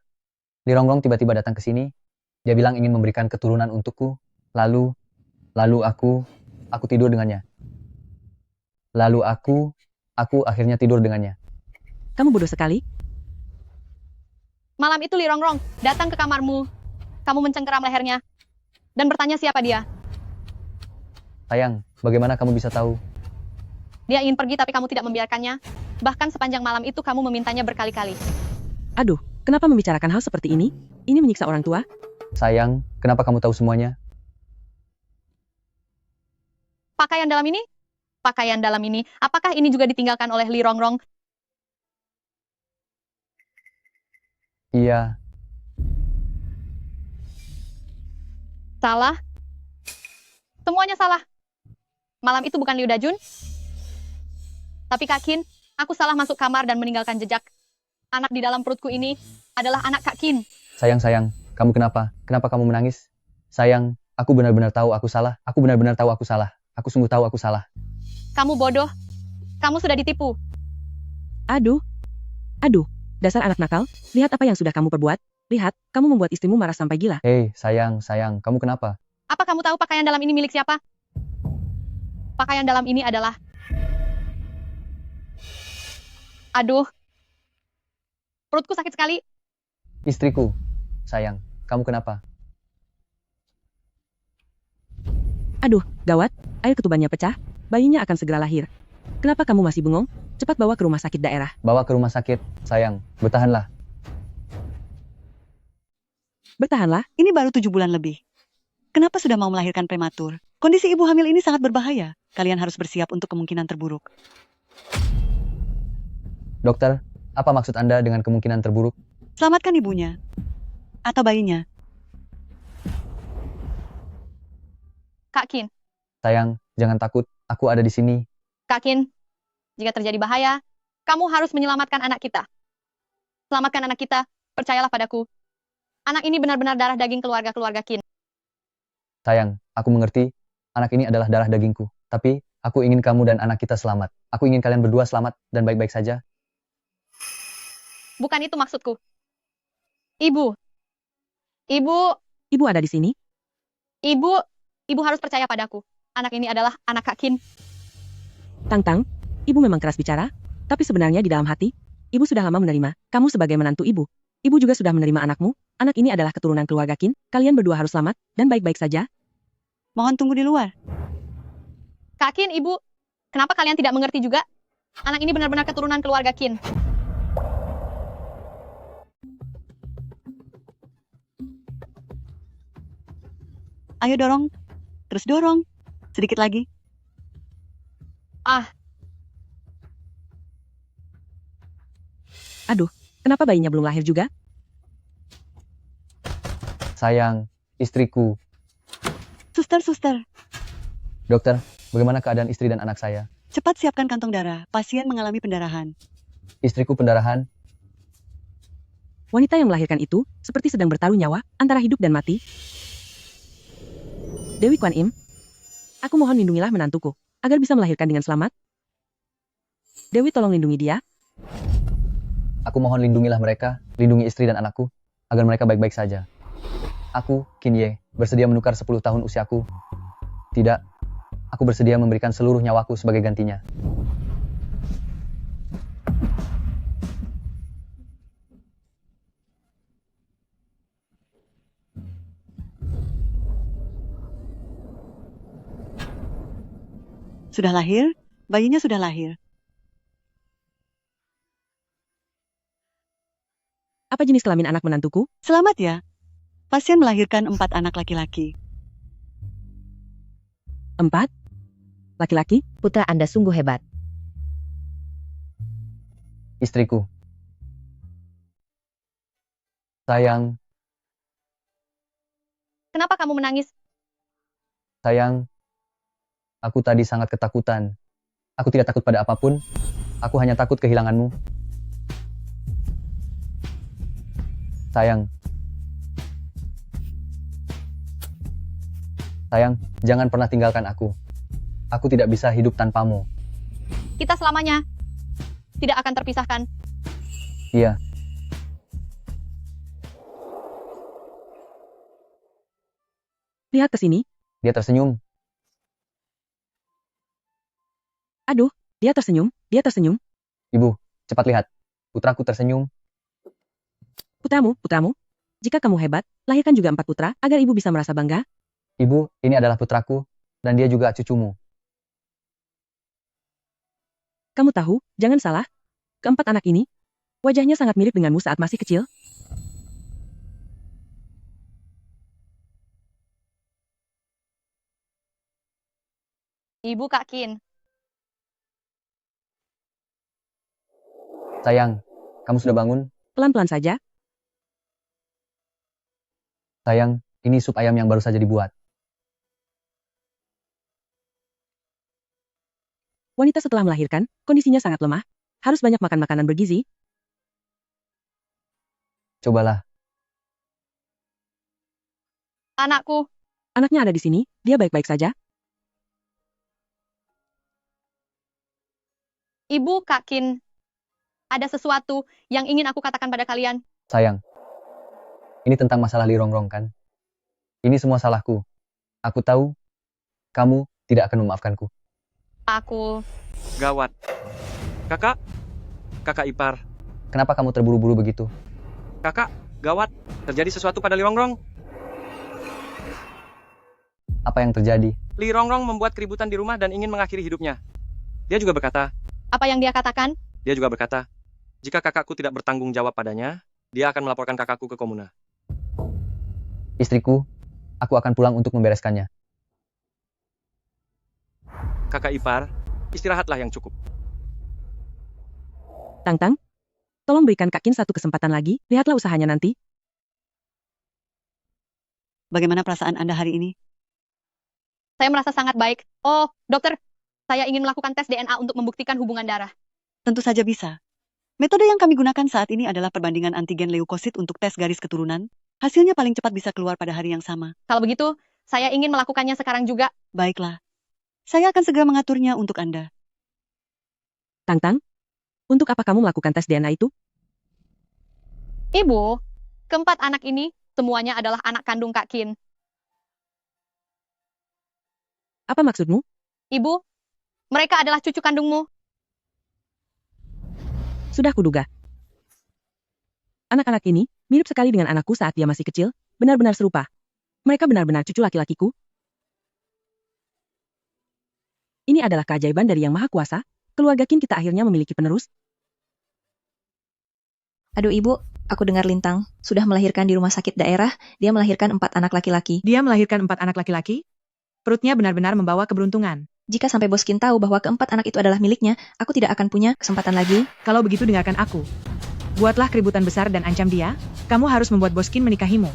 Speaker 4: Li Rongrong tiba-tiba datang ke sini. Dia bilang ingin memberikan keturunan untukku. Lalu aku tidur dengannya. Lalu aku akhirnya tidur dengannya.
Speaker 16: Kamu bodoh sekali.
Speaker 3: Malam itu Li Rongrong datang ke kamarmu. Kamu mencengkeram lehernya dan bertanya siapa dia.
Speaker 4: Sayang, bagaimana kamu bisa tahu?
Speaker 3: Dia ingin pergi tapi kamu tidak membiarkannya. Bahkan sepanjang malam itu kamu memintanya berkali-kali.
Speaker 16: Aduh, kenapa membicarakan hal seperti ini? Ini menyiksa orang tua.
Speaker 4: Sayang, kenapa kamu tahu semuanya?
Speaker 3: Pakaian dalam ini? Pakaian dalam ini. Apakah ini juga ditinggalkan oleh Li Rongrong?
Speaker 4: Iya.
Speaker 3: Salah. Semuanya salah. Malam itu bukan Liu Dajun. Tapi Kak Qin, aku salah masuk kamar dan meninggalkan jejak. Anak di dalam perutku ini adalah anak Kak Qin.
Speaker 4: Sayang, kamu kenapa? Kenapa kamu menangis? Sayang, aku benar-benar tahu aku salah. Aku benar-benar tahu aku salah. Aku sungguh tahu aku salah.
Speaker 3: Kamu bodoh. Kamu sudah ditipu.
Speaker 16: Aduh, dasar anak nakal. Lihat apa yang sudah kamu perbuat. Lihat, kamu membuat istrimu marah sampai gila.
Speaker 4: Hei, sayang, kamu kenapa?
Speaker 3: Apa kamu tahu pakaian dalam ini milik siapa? Pakaian dalam ini adalah... Aduh. Perutku sakit sekali.
Speaker 4: Istriku. Sayang, kamu kenapa?
Speaker 16: Aduh, gawat. Air ketubannya pecah. Bayinya akan segera lahir. Kenapa kamu masih bengong? Cepat bawa ke rumah sakit daerah.
Speaker 4: Bawa ke rumah sakit. Sayang, bertahanlah.
Speaker 16: Bertahanlah.
Speaker 17: Ini baru 7 bulan lebih. Kenapa sudah mau melahirkan prematur? Kondisi ibu hamil ini sangat berbahaya. Kalian harus bersiap untuk kemungkinan terburuk.
Speaker 4: Dokter, apa maksud Anda dengan kemungkinan terburuk?
Speaker 17: Selamatkan ibunya. Atau bayinya.
Speaker 3: Kak Qin.
Speaker 4: Sayang, jangan takut. Aku ada di sini.
Speaker 3: Kak Qin, jika terjadi bahaya, kamu harus menyelamatkan anak kita. Selamatkan anak kita, percayalah padaku. Anak ini benar-benar darah daging keluarga Qin.
Speaker 4: Sayang, aku mengerti. Anak ini adalah darah dagingku. Tapi, aku ingin kamu dan anak kita selamat. Aku ingin kalian berdua selamat dan baik-baik saja.
Speaker 3: Bukan itu maksudku. Ibu.
Speaker 16: Ibu ada di sini?
Speaker 3: Ibu harus percaya padaku. Anak ini adalah anak Kak Qin.
Speaker 16: Tang, ibu memang keras bicara, tapi sebenarnya di dalam hati, ibu sudah lama menerima kamu sebagai menantu ibu. Ibu juga sudah menerima anakmu. Anak ini adalah keturunan keluarga Qin. Kalian berdua harus selamat dan baik-baik saja.
Speaker 17: Mohon tunggu di luar.
Speaker 3: Kak Qin, Ibu. Kenapa kalian tidak mengerti juga? Anak ini benar-benar keturunan keluarga Qin.
Speaker 17: Ayo dorong. Terus dorong. Sedikit lagi.
Speaker 16: Aduh, kenapa bayinya belum lahir juga?
Speaker 4: Sayang, istriku.
Speaker 17: Suster.
Speaker 4: Dokter, bagaimana keadaan istri dan anak saya?
Speaker 17: Cepat siapkan kantong darah. Pasien mengalami pendarahan.
Speaker 4: Istriku pendarahan.
Speaker 16: Wanita yang melahirkan itu seperti sedang bertaruh nyawa antara hidup dan mati. Dewi Kuan Im, aku mohon lindungilah menantuku, agar bisa melahirkan dengan selamat. Dewi tolong lindungi dia.
Speaker 4: Aku mohon lindungilah mereka, lindungi istri dan anakku, agar mereka baik-baik saja. Aku, Qin Ye, bersedia menukar 10 tahun usiaku. Tidak, aku bersedia memberikan seluruh nyawaku sebagai gantinya.
Speaker 17: Sudah lahir? Bayinya sudah lahir.
Speaker 16: Apa jenis kelamin anak menantuku?
Speaker 17: Selamat ya. Pasien melahirkan 4 anak laki-laki.
Speaker 16: 4? Laki-laki?
Speaker 11: Putra Anda sungguh hebat.
Speaker 4: Istriku. Sayang,
Speaker 3: Kenapa kamu menangis?
Speaker 4: sayang. Aku tadi sangat ketakutan. Aku tidak takut pada apapun. Aku hanya takut kehilanganmu. Sayang. Sayang, jangan pernah tinggalkan aku. Aku tidak bisa hidup tanpamu.
Speaker 3: Kita selamanya tidak akan terpisahkan.
Speaker 4: Iya.
Speaker 16: Lihat ke sini.
Speaker 4: Dia tersenyum.
Speaker 16: Aduh, dia tersenyum, dia tersenyum.
Speaker 4: Ibu, cepat lihat. Putraku tersenyum.
Speaker 16: Putramu. Jika kamu hebat, lahirkan juga 4 putra, agar ibu bisa merasa bangga.
Speaker 4: Ibu, ini adalah putraku, dan dia juga cucumu.
Speaker 16: Kamu tahu, jangan salah. Keempat anak ini, wajahnya sangat mirip denganmu saat masih kecil.
Speaker 3: Ibu Kak Qin.
Speaker 4: Sayang, kamu sudah bangun?
Speaker 16: Pelan-pelan saja.
Speaker 4: Sayang, ini sup ayam yang baru saja dibuat.
Speaker 16: Wanita setelah melahirkan, kondisinya sangat lemah. Harus banyak makan makanan bergizi.
Speaker 4: Cobalah.
Speaker 3: Anakku.
Speaker 16: Anaknya ada di sini, dia baik-baik saja.
Speaker 3: Ibu Kak Qin. Ada sesuatu yang ingin aku katakan pada kalian.
Speaker 4: Sayang, ini tentang masalah Li Rongrong kan? Ini semua salahku. Aku tahu, kamu tidak akan memaafkanku.
Speaker 3: Aku...
Speaker 7: Gawat. Kakak? Kakak ipar.
Speaker 4: Kenapa kamu terburu-buru begitu?
Speaker 7: Kakak, gawat. Terjadi sesuatu pada Li Rongrong.
Speaker 4: Apa yang terjadi?
Speaker 7: Li Rongrong membuat keributan di rumah dan ingin mengakhiri hidupnya. Dia juga berkata,
Speaker 3: Apa yang dia katakan?
Speaker 7: Dia juga berkata, jika kakakku tidak bertanggung jawab padanya, dia akan melaporkan kakakku ke komuna.
Speaker 4: Istriku, aku akan pulang untuk membereskannya.
Speaker 7: Kakak ipar, istirahatlah yang cukup.
Speaker 16: Tang-Tang, tolong berikan Kak Qin satu kesempatan lagi, lihatlah usahanya nanti.
Speaker 17: Bagaimana perasaan Anda hari ini?
Speaker 3: Saya merasa sangat baik. Oh, dokter, saya ingin melakukan tes DNA untuk membuktikan hubungan darah.
Speaker 17: Tentu saja bisa. Metode yang kami gunakan saat ini adalah perbandingan antigen leukosit untuk tes garis keturunan. Hasilnya paling cepat bisa keluar pada hari yang sama.
Speaker 3: Kalau begitu, saya ingin melakukannya sekarang juga.
Speaker 17: Baiklah. Saya akan segera mengaturnya untuk Anda.
Speaker 16: Tang-Tang, untuk apa kamu melakukan tes DNA itu?
Speaker 3: Ibu, keempat anak ini semuanya adalah anak kandung Kak Qin.
Speaker 16: Apa maksudmu?
Speaker 3: Ibu, mereka adalah cucu kandungmu.
Speaker 16: Sudah kuduga. Anak-anak ini mirip sekali dengan anakku saat dia masih kecil, benar-benar serupa. Mereka benar-benar cucu laki-lakiku. Ini adalah keajaiban dari Yang Maha Kuasa. Keluarga Qin kita akhirnya memiliki penerus.
Speaker 5: Aduh ibu, aku dengar Lintang sudah melahirkan di rumah sakit daerah, dia melahirkan 4 anak laki-laki.
Speaker 2: Dia melahirkan 4 anak laki-laki? Perutnya benar-benar membawa keberuntungan.
Speaker 5: Jika sampai Bos Qin tahu bahwa keempat anak itu adalah miliknya, aku tidak akan punya kesempatan lagi.
Speaker 2: Kalau begitu dengarkan aku. Buatlah keributan besar dan ancam dia, kamu harus membuat Bos Qin menikahimu.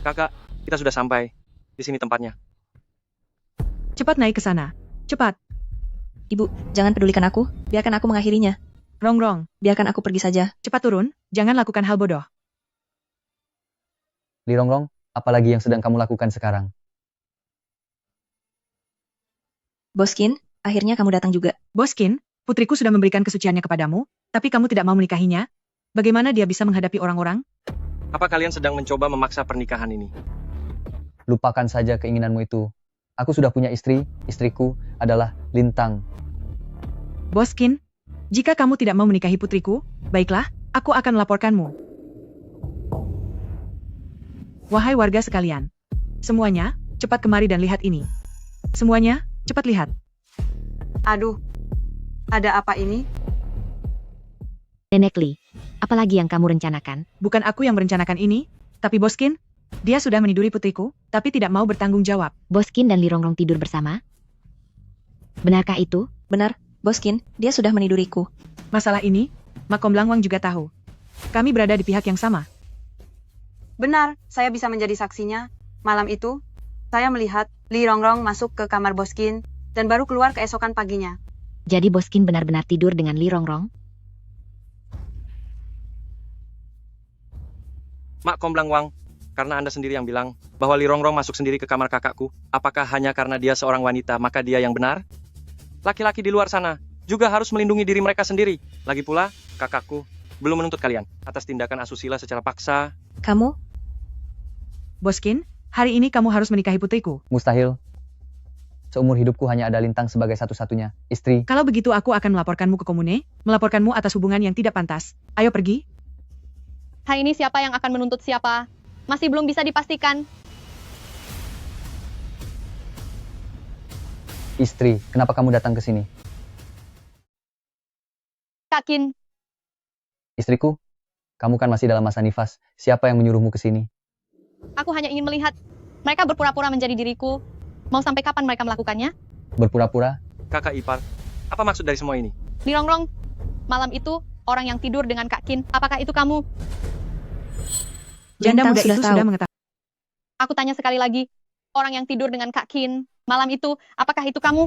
Speaker 7: Kakak, kita sudah sampai. Di sini tempatnya.
Speaker 2: Cepat naik ke sana. Cepat.
Speaker 5: Ibu, jangan pedulikan aku, biarkan aku mengakhirinya.
Speaker 2: Rongrong.
Speaker 5: Biarkan aku pergi saja.
Speaker 2: Cepat turun, jangan lakukan hal bodoh.
Speaker 4: Li Rongrong, apalagi yang sedang kamu lakukan sekarang?
Speaker 5: Boskin, akhirnya kamu datang juga.
Speaker 2: Boskin, putriku sudah memberikan kesuciannya kepadamu, tapi kamu tidak mau menikahinya. Bagaimana dia bisa menghadapi orang-orang?
Speaker 7: Apa kalian sedang mencoba memaksa pernikahan ini?
Speaker 4: Lupakan saja keinginanmu itu. Aku sudah punya istri, istriku adalah Lintang.
Speaker 2: Boskin, jika kamu tidak mau menikahi putriku, baiklah, aku akan melaporkanmu. Wahai warga sekalian, semuanya, cepat kemari dan lihat ini. Semuanya, cepat lihat.
Speaker 1: Aduh, ada apa ini?
Speaker 11: Nenek Li, apalagi yang kamu rencanakan?
Speaker 2: Bukan aku yang merencanakan ini, tapi Boskin, dia sudah meniduri putriku, tapi tidak mau bertanggung jawab.
Speaker 11: Boskin dan Li Rongrong tidur bersama? Benarkah itu?
Speaker 5: Benar, Boskin, dia sudah meniduriku.
Speaker 2: Masalah ini, Makom Langwang juga tahu. Kami berada di pihak yang sama.
Speaker 1: Benar, saya bisa menjadi saksinya. Malam itu, saya melihat Li Rongrong masuk ke kamar Boskin dan baru keluar keesokan paginya.
Speaker 11: Jadi Boskin benar-benar tidur dengan Li Rongrong?
Speaker 7: Mak Komblang Wang, karena Anda sendiri yang bilang bahwa Li Rongrong masuk sendiri ke kamar kakakku, apakah hanya karena dia seorang wanita maka dia yang benar? Laki-laki di luar sana juga harus melindungi diri mereka sendiri. Lagi pula, kakakku belum menuntut kalian atas tindakan asusila secara paksa.
Speaker 5: Kamu?
Speaker 2: Boskin, hari ini kamu harus menikahi putriku.
Speaker 4: Mustahil. Seumur hidupku hanya ada Lintang sebagai satu-satunya istri.
Speaker 2: Kalau begitu aku akan melaporkanmu ke komune, melaporkanmu atas hubungan yang tidak pantas. Ayo pergi.
Speaker 3: Hari ini siapa yang akan menuntut siapa? Masih belum bisa dipastikan.
Speaker 4: Istri, kenapa kamu datang ke sini?
Speaker 3: Kak Qin,
Speaker 4: Istriku, kamu kan masih dalam masa nifas. Siapa yang menyuruhmu ke sini?
Speaker 3: aku hanya ingin melihat mereka berpura-pura menjadi diriku. Mau sampai kapan mereka melakukannya?
Speaker 4: Berpura-pura?
Speaker 7: Kakak ipar, apa maksud dari semua ini?
Speaker 3: Li Rongrong, malam itu orang yang tidur dengan Kak Qin, apakah itu kamu?
Speaker 2: Janda
Speaker 5: Lintang
Speaker 2: muda
Speaker 5: sudah
Speaker 2: itu
Speaker 5: tahu.
Speaker 2: sudah mengetahui.
Speaker 3: Aku tanya sekali lagi, orang yang tidur dengan Kak Qin, malam itu, apakah itu kamu?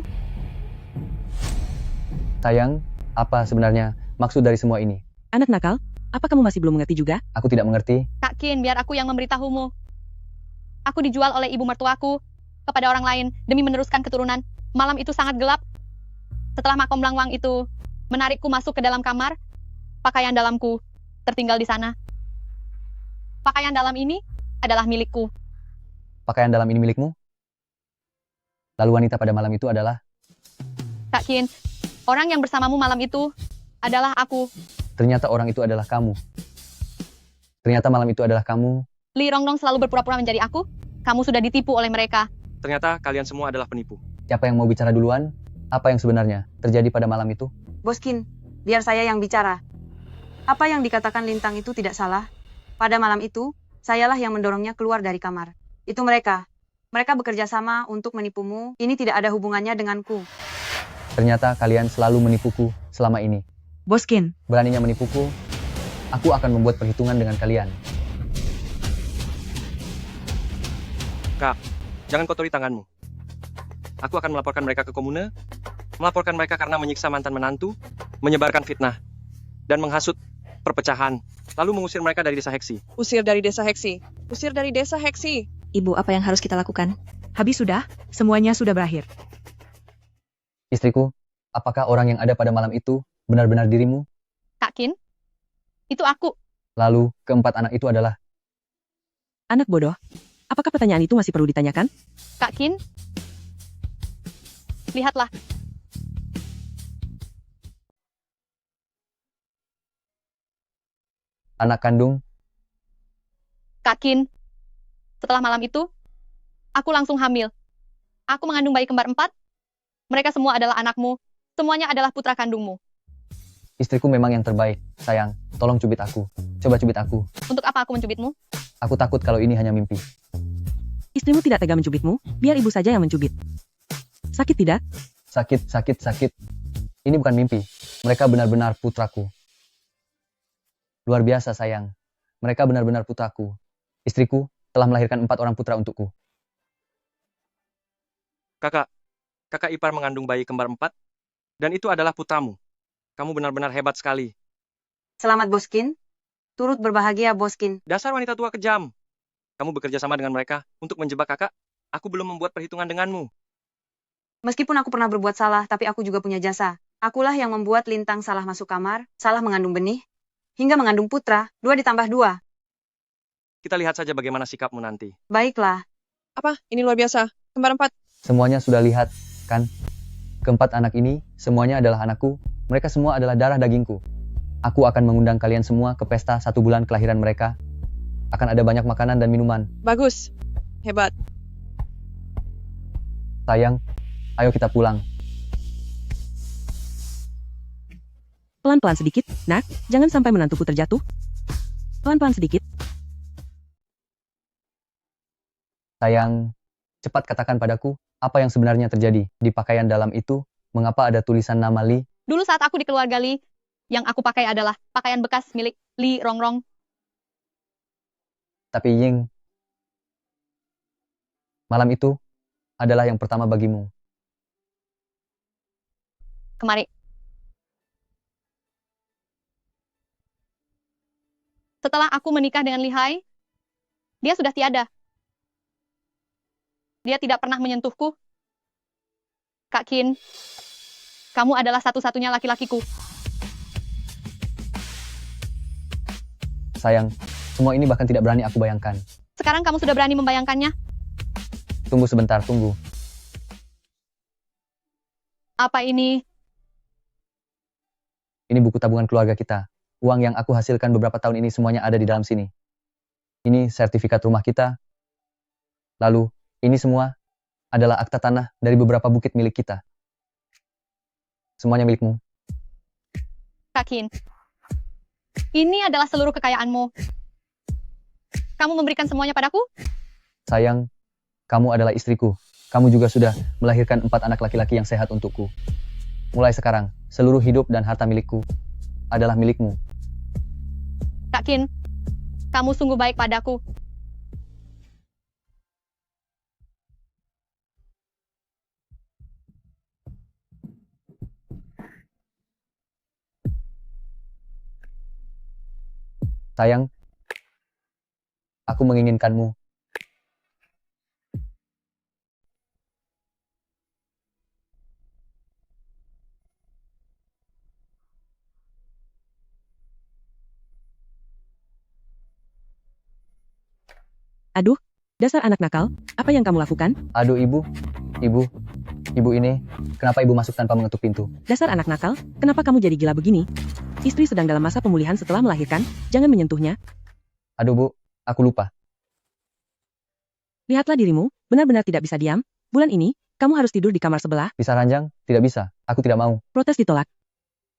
Speaker 4: Sayang, apa sebenarnya maksud dari semua ini?
Speaker 16: Anak nakal, apa kamu masih belum mengerti juga?
Speaker 4: Aku tidak mengerti.
Speaker 3: Kak Qin, biar aku yang memberitahumu. Aku dijual oleh ibu mertuaku kepada orang lain demi meneruskan keturunan. Malam itu sangat gelap. Setelah Makom Langwang itu menarikku masuk ke dalam kamar, pakaian dalamku tertinggal di sana. Pakaian dalam ini adalah milikku.
Speaker 4: Pakaian dalam ini milikmu? Lalu wanita pada malam itu adalah?
Speaker 3: Kak Qin, orang yang bersamamu malam itu adalah aku.
Speaker 4: Ternyata orang itu adalah kamu. Ternyata malam itu adalah kamu.
Speaker 3: Li Rongrong selalu berpura-pura menjadi aku. Kamu sudah ditipu oleh mereka.
Speaker 7: Ternyata kalian semua adalah penipu.
Speaker 4: Siapa yang mau bicara duluan? Apa yang sebenarnya terjadi pada malam itu?
Speaker 1: Boskin, biar saya yang bicara. Apa yang dikatakan Lintang itu tidak salah. Pada malam itu, sayalah yang mendorongnya keluar dari kamar. Itu mereka. Mereka bekerja sama untuk menipumu. Ini tidak ada hubungannya denganku.
Speaker 4: Ternyata kalian selalu menipuku selama ini.
Speaker 2: Boskin,
Speaker 4: Beraninya menipuku, aku akan membuat perhitungan dengan kalian.
Speaker 7: Kak, jangan kotori tanganmu. Aku akan melaporkan mereka ke komune, melaporkan mereka karena menyiksa mantan menantu, menyebarkan fitnah, dan menghasut perpecahan, lalu mengusir mereka dari desa Heksi.
Speaker 9: Usir dari desa Heksi. Usir dari desa Heksi.
Speaker 5: Ibu, apa yang harus kita lakukan?
Speaker 2: habis sudah, semuanya sudah berakhir.
Speaker 4: Istriku, apakah orang yang ada pada malam itu benar-benar dirimu?
Speaker 3: Kak Qin, itu aku.
Speaker 4: Lalu, keempat anak itu adalah?
Speaker 16: Anak bodoh. Apakah pertanyaan itu masih perlu ditanyakan?
Speaker 3: Kak Qin, lihatlah.
Speaker 4: Anak kandung?
Speaker 3: Kak Qin, setelah malam itu, aku langsung hamil. Aku mengandung bayi kembar 4. Mereka semua adalah anakmu. Semuanya adalah putra kandungmu.
Speaker 4: Istriku memang yang terbaik. Sayang, tolong cubit aku. Coba cubit aku.
Speaker 3: Untuk apa aku mencubitmu?
Speaker 4: Aku takut kalau ini hanya mimpi.
Speaker 16: Istrimu tidak tega mencubitmu, biar ibu saja yang mencubit. Sakit tidak?
Speaker 4: Sakit, sakit, sakit. Ini bukan mimpi. Mereka benar-benar putraku. Luar biasa, sayang. Mereka benar-benar putraku. Istriku telah melahirkan 4 orang putra untukku.
Speaker 7: Kakak ipar mengandung bayi kembar 4, dan itu adalah putramu. Kamu benar-benar hebat sekali.
Speaker 1: Selamat Boskin. Turut berbahagia Boskin.
Speaker 7: Dasar wanita tua kejam. Kamu bekerja sama dengan mereka untuk menjebak kakak. Aku belum membuat perhitungan denganmu.
Speaker 1: Meskipun aku pernah berbuat salah, tapi aku juga punya jasa. Akulah yang membuat Lintang salah masuk kamar, salah mengandung benih, hingga mengandung putra, 2 ditambah 2.
Speaker 7: Kita lihat saja bagaimana sikapmu nanti.
Speaker 1: Baiklah.
Speaker 9: Apa? Ini luar biasa. Kembar 4.
Speaker 4: Semuanya sudah lihat, kan? Keempat anak ini, semuanya adalah anakku. Mereka semua adalah darah dagingku. Aku akan mengundang kalian semua ke pesta 1 bulan kelahiran mereka. Akan ada banyak makanan dan minuman.
Speaker 9: Bagus. Hebat.
Speaker 4: Sayang, ayo kita pulang.
Speaker 16: Pelan-pelan sedikit, nak. Jangan sampai menantuku terjatuh. Pelan-pelan sedikit.
Speaker 4: Sayang, cepat katakan padaku, apa yang sebenarnya terjadi di pakaian dalam itu, mengapa ada tulisan nama Li?
Speaker 3: Dulu saat aku di keluarga Li, yang aku pakai adalah pakaian bekas milik Li Rongrong.
Speaker 4: Tapi Ying, malam itu adalah yang pertama bagimu.
Speaker 3: Kemari. Setelah aku menikah dengan Li Hai, dia sudah tiada. Dia tidak pernah menyentuhku. Kak Qin, kamu adalah satu-satunya laki-lakiku.
Speaker 4: Sayang, semua ini bahkan tidak berani aku bayangkan.
Speaker 3: Sekarang kamu sudah berani membayangkannya?
Speaker 4: Tunggu sebentar, tunggu.
Speaker 3: Apa ini?
Speaker 4: Ini buku tabungan keluarga kita. Uang yang aku hasilkan beberapa tahun ini semuanya ada di dalam sini. Ini sertifikat rumah kita. Lalu, ini semua adalah akta tanah dari beberapa bukit milik kita. Semuanya milikmu.
Speaker 3: Kak Qin, ini adalah seluruh kekayaanmu. Kamu memberikan semuanya padaku?
Speaker 4: Sayang, kamu adalah istriku. Kamu juga sudah melahirkan 4 anak laki-laki yang sehat untukku. Mulai sekarang, seluruh hidup dan harta milikku adalah milikmu.
Speaker 3: Kak Qin, kamu sungguh baik padaku.
Speaker 4: Sayang, aku menginginkanmu.
Speaker 16: Aduh, dasar anak nakal. Apa yang kamu lakukan?
Speaker 4: Aduh ibu ini, kenapa ibu masuk tanpa mengetuk pintu?
Speaker 16: Dasar anak nakal, kenapa kamu jadi gila begini? Istri sedang dalam masa pemulihan setelah melahirkan, jangan menyentuhnya.
Speaker 4: Aduh bu, aku lupa.
Speaker 16: Lihatlah dirimu, benar-benar tidak bisa diam. Bulan ini, kamu harus tidur di kamar sebelah.
Speaker 4: Bisa ranjang? Tidak bisa, aku tidak mau.
Speaker 16: Protes ditolak.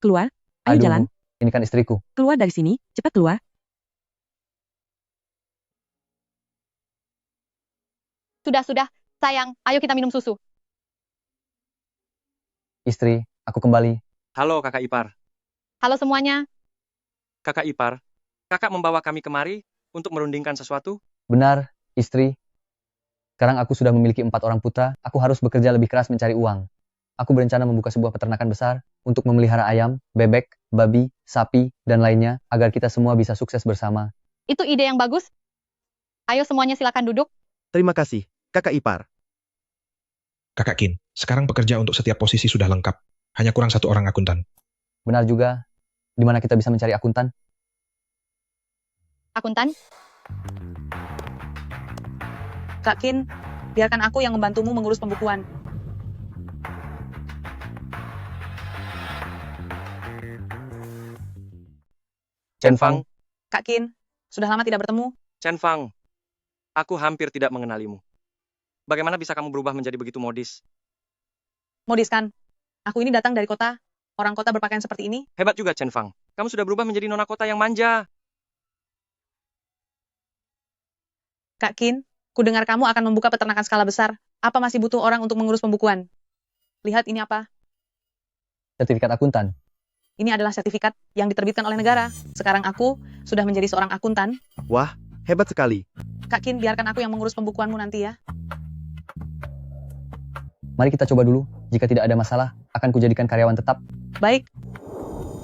Speaker 16: Keluar, ayo
Speaker 4: Aduh,
Speaker 16: jalan.
Speaker 4: Bu, ini kan istriku.
Speaker 16: Keluar dari sini, cepat keluar.
Speaker 3: Sudah, sayang, ayo kita minum susu.
Speaker 4: Istri, aku kembali.
Speaker 7: Halo kakak ipar.
Speaker 3: Halo semuanya.
Speaker 7: Kakak ipar, kakak membawa kami kemari untuk merundingkan sesuatu?
Speaker 4: Benar, istri. Sekarang aku sudah memiliki 4 orang putra, aku harus bekerja lebih keras mencari uang. Aku berencana membuka sebuah peternakan besar untuk memelihara ayam, bebek, babi, sapi, dan lainnya agar kita semua bisa sukses bersama.
Speaker 3: Itu ide yang bagus. Ayo semuanya silakan duduk.
Speaker 13: Terima kasih, kakak ipar.
Speaker 18: Kakak Qin, sekarang pekerja untuk setiap posisi sudah lengkap. Hanya kurang 1 orang akuntan.
Speaker 4: Benar juga. Di mana kita bisa mencari akuntan?
Speaker 3: Akuntan?
Speaker 2: Kak Qin, biarkan aku yang membantumu mengurus pembukuan.
Speaker 7: Chen Fang.
Speaker 2: Kak Qin, sudah lama tidak bertemu.
Speaker 7: Chen Fang, aku hampir tidak mengenalimu. Bagaimana bisa kamu berubah menjadi begitu modis?
Speaker 2: Modis kan? Aku ini datang dari kota. Orang kota berpakaian seperti ini.
Speaker 7: Hebat juga Chen Fang. Kamu sudah berubah menjadi nona kota yang manja.
Speaker 2: Kak Qin, kudengar kamu akan membuka peternakan skala besar. Apa masih butuh orang untuk mengurus pembukuan? Lihat ini apa?
Speaker 4: Sertifikat akuntan.
Speaker 2: Ini adalah sertifikat yang diterbitkan oleh negara. Sekarang aku sudah menjadi seorang akuntan.
Speaker 13: Wah, hebat sekali.
Speaker 2: Kak Qin, biarkan aku yang mengurus pembukuanmu nanti ya.
Speaker 4: Mari kita coba dulu. Jika tidak ada masalah, akan kujadikan karyawan tetap.
Speaker 2: Baik.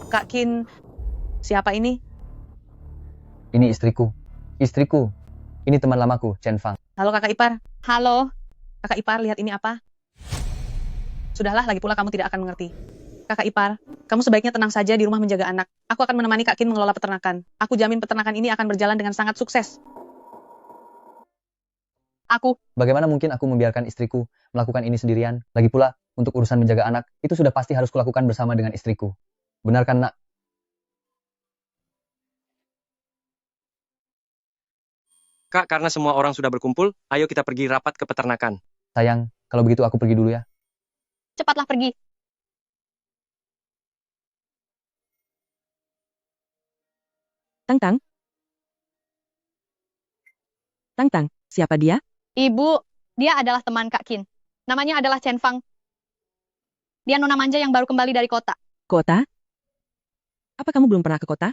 Speaker 2: Kak Qin, siapa ini?
Speaker 4: Ini istriku. Istriku. Ini teman lamaku, Chen Fang.
Speaker 2: Halo kakak ipar.
Speaker 3: Halo.
Speaker 2: Kakak ipar, lihat ini apa?
Speaker 19: Sudahlah, lagi pula kamu tidak akan mengerti. Kakak ipar, kamu sebaiknya tenang saja di rumah menjaga anak. Aku akan menemani Kak Kin mengelola peternakan. Aku jamin peternakan ini akan berjalan dengan sangat sukses.
Speaker 4: Bagaimana mungkin aku membiarkan istriku melakukan ini sendirian? Lagi pula, untuk urusan menjaga anak, itu sudah pasti harus kulakukan bersama dengan istriku. Benar kan, Nak?
Speaker 7: Kak, karena semua orang sudah berkumpul, ayo kita pergi rapat ke peternakan.
Speaker 4: Sayang, kalau begitu aku pergi dulu ya.
Speaker 3: Cepatlah pergi.
Speaker 16: Tang-tang. Tang-tang, siapa dia?
Speaker 3: Ibu, dia adalah teman Kak Kin. Namanya adalah Chen Fang. Dia nona manja yang baru kembali dari kota.
Speaker 16: Kota? Apa kamu belum pernah ke kota?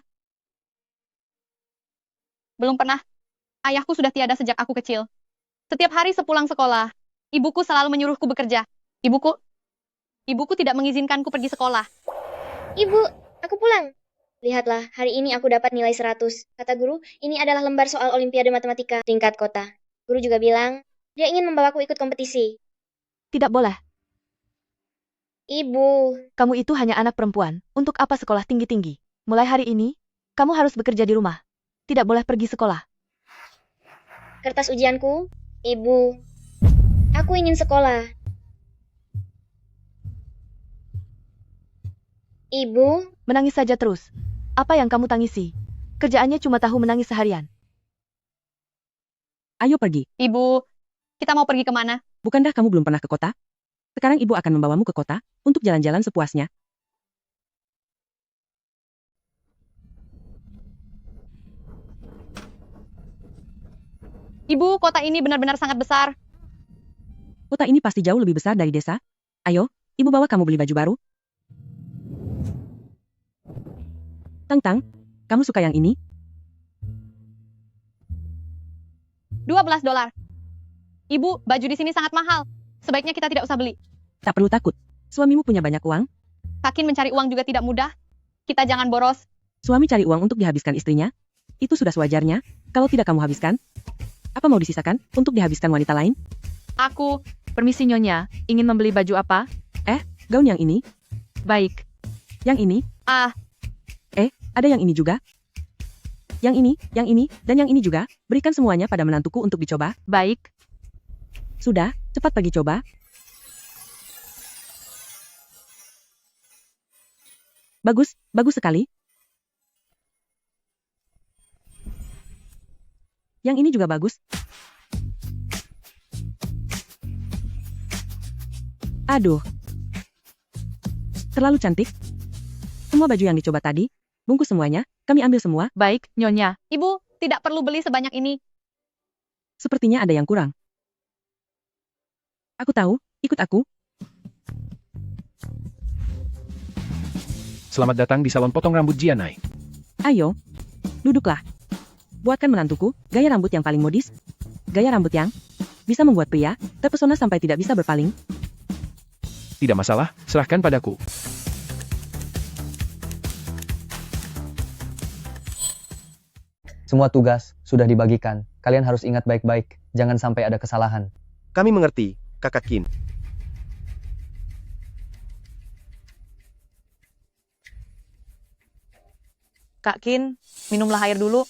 Speaker 3: Belum pernah. Ayahku sudah tiada sejak aku kecil. Setiap hari sepulang sekolah, ibuku selalu menyuruhku bekerja. Ibuku tidak mengizinkanku pergi sekolah.
Speaker 20: Ibu, aku pulang. Lihatlah, hari ini aku dapat nilai 100. Kata guru, ini adalah lembar soal Olimpiade Matematika tingkat kota. Guru juga bilang, dia ingin membawaku ikut kompetisi.
Speaker 11: Tidak boleh.
Speaker 20: Ibu,
Speaker 11: Kamu itu hanya anak perempuan. Untuk apa sekolah tinggi-tinggi? Mulai hari ini, kamu harus bekerja di rumah. Tidak boleh pergi sekolah.
Speaker 20: kertas ujianku. Ibu, aku ingin sekolah. Ibu,
Speaker 11: Menangis saja terus. Apa yang kamu tangisi? Kerjaannya cuma tahu menangis seharian.
Speaker 16: Ayo pergi.
Speaker 3: Ibu, kita mau pergi kemana?
Speaker 16: Bukankah kamu belum pernah ke kota? Sekarang ibu akan membawamu ke kota, untuk jalan-jalan sepuasnya.
Speaker 3: Ibu, kota ini benar-benar sangat besar.
Speaker 16: Kota ini pasti jauh lebih besar dari desa. Ayo, ibu bawa kamu beli baju baru. Tang-tang, kamu suka yang ini?
Speaker 3: $12. Ibu, baju di sini sangat mahal. Sebaiknya kita tidak usah beli.
Speaker 16: Tak perlu takut. Suamimu punya banyak uang.
Speaker 3: Kak Kin mencari uang juga tidak mudah. Kita jangan boros.
Speaker 16: Suami cari uang untuk dihabiskan istrinya. Itu sudah sewajarnya. Kalau tidak kamu habiskan, apa mau disisakan untuk dihabiskan wanita lain?
Speaker 2: Permisi Nyonya, ingin membeli baju apa?
Speaker 16: Gaun yang ini.
Speaker 2: Baik.
Speaker 16: Yang ini. Ada yang ini juga. Yang ini, dan yang ini juga. Berikan semuanya pada menantuku untuk dicoba.
Speaker 2: Baik.
Speaker 16: Sudah, cepat pergi coba. Bagus, bagus sekali. Yang ini juga bagus. Aduh. Terlalu cantik. Semua baju yang dicoba tadi, bungkus semuanya, kami ambil semua.
Speaker 2: Baik, Nyonya.
Speaker 3: Ibu, tidak perlu beli sebanyak ini.
Speaker 16: Sepertinya ada yang kurang. Aku tahu, ikut aku.
Speaker 14: Selamat datang di salon potong rambut Jianai.
Speaker 16: Ayo, duduklah. Buatkan menantuku gaya rambut yang paling modis. Gaya rambut yang bisa membuat pria terpesona sampai tidak bisa berpaling.
Speaker 14: Tidak masalah, serahkan padaku.
Speaker 4: Semua tugas sudah dibagikan. Kalian harus ingat baik-baik. Jangan sampai ada kesalahan.
Speaker 13: Kami mengerti, Kakak Kin.
Speaker 19: Kak Kin, minumlah air dulu.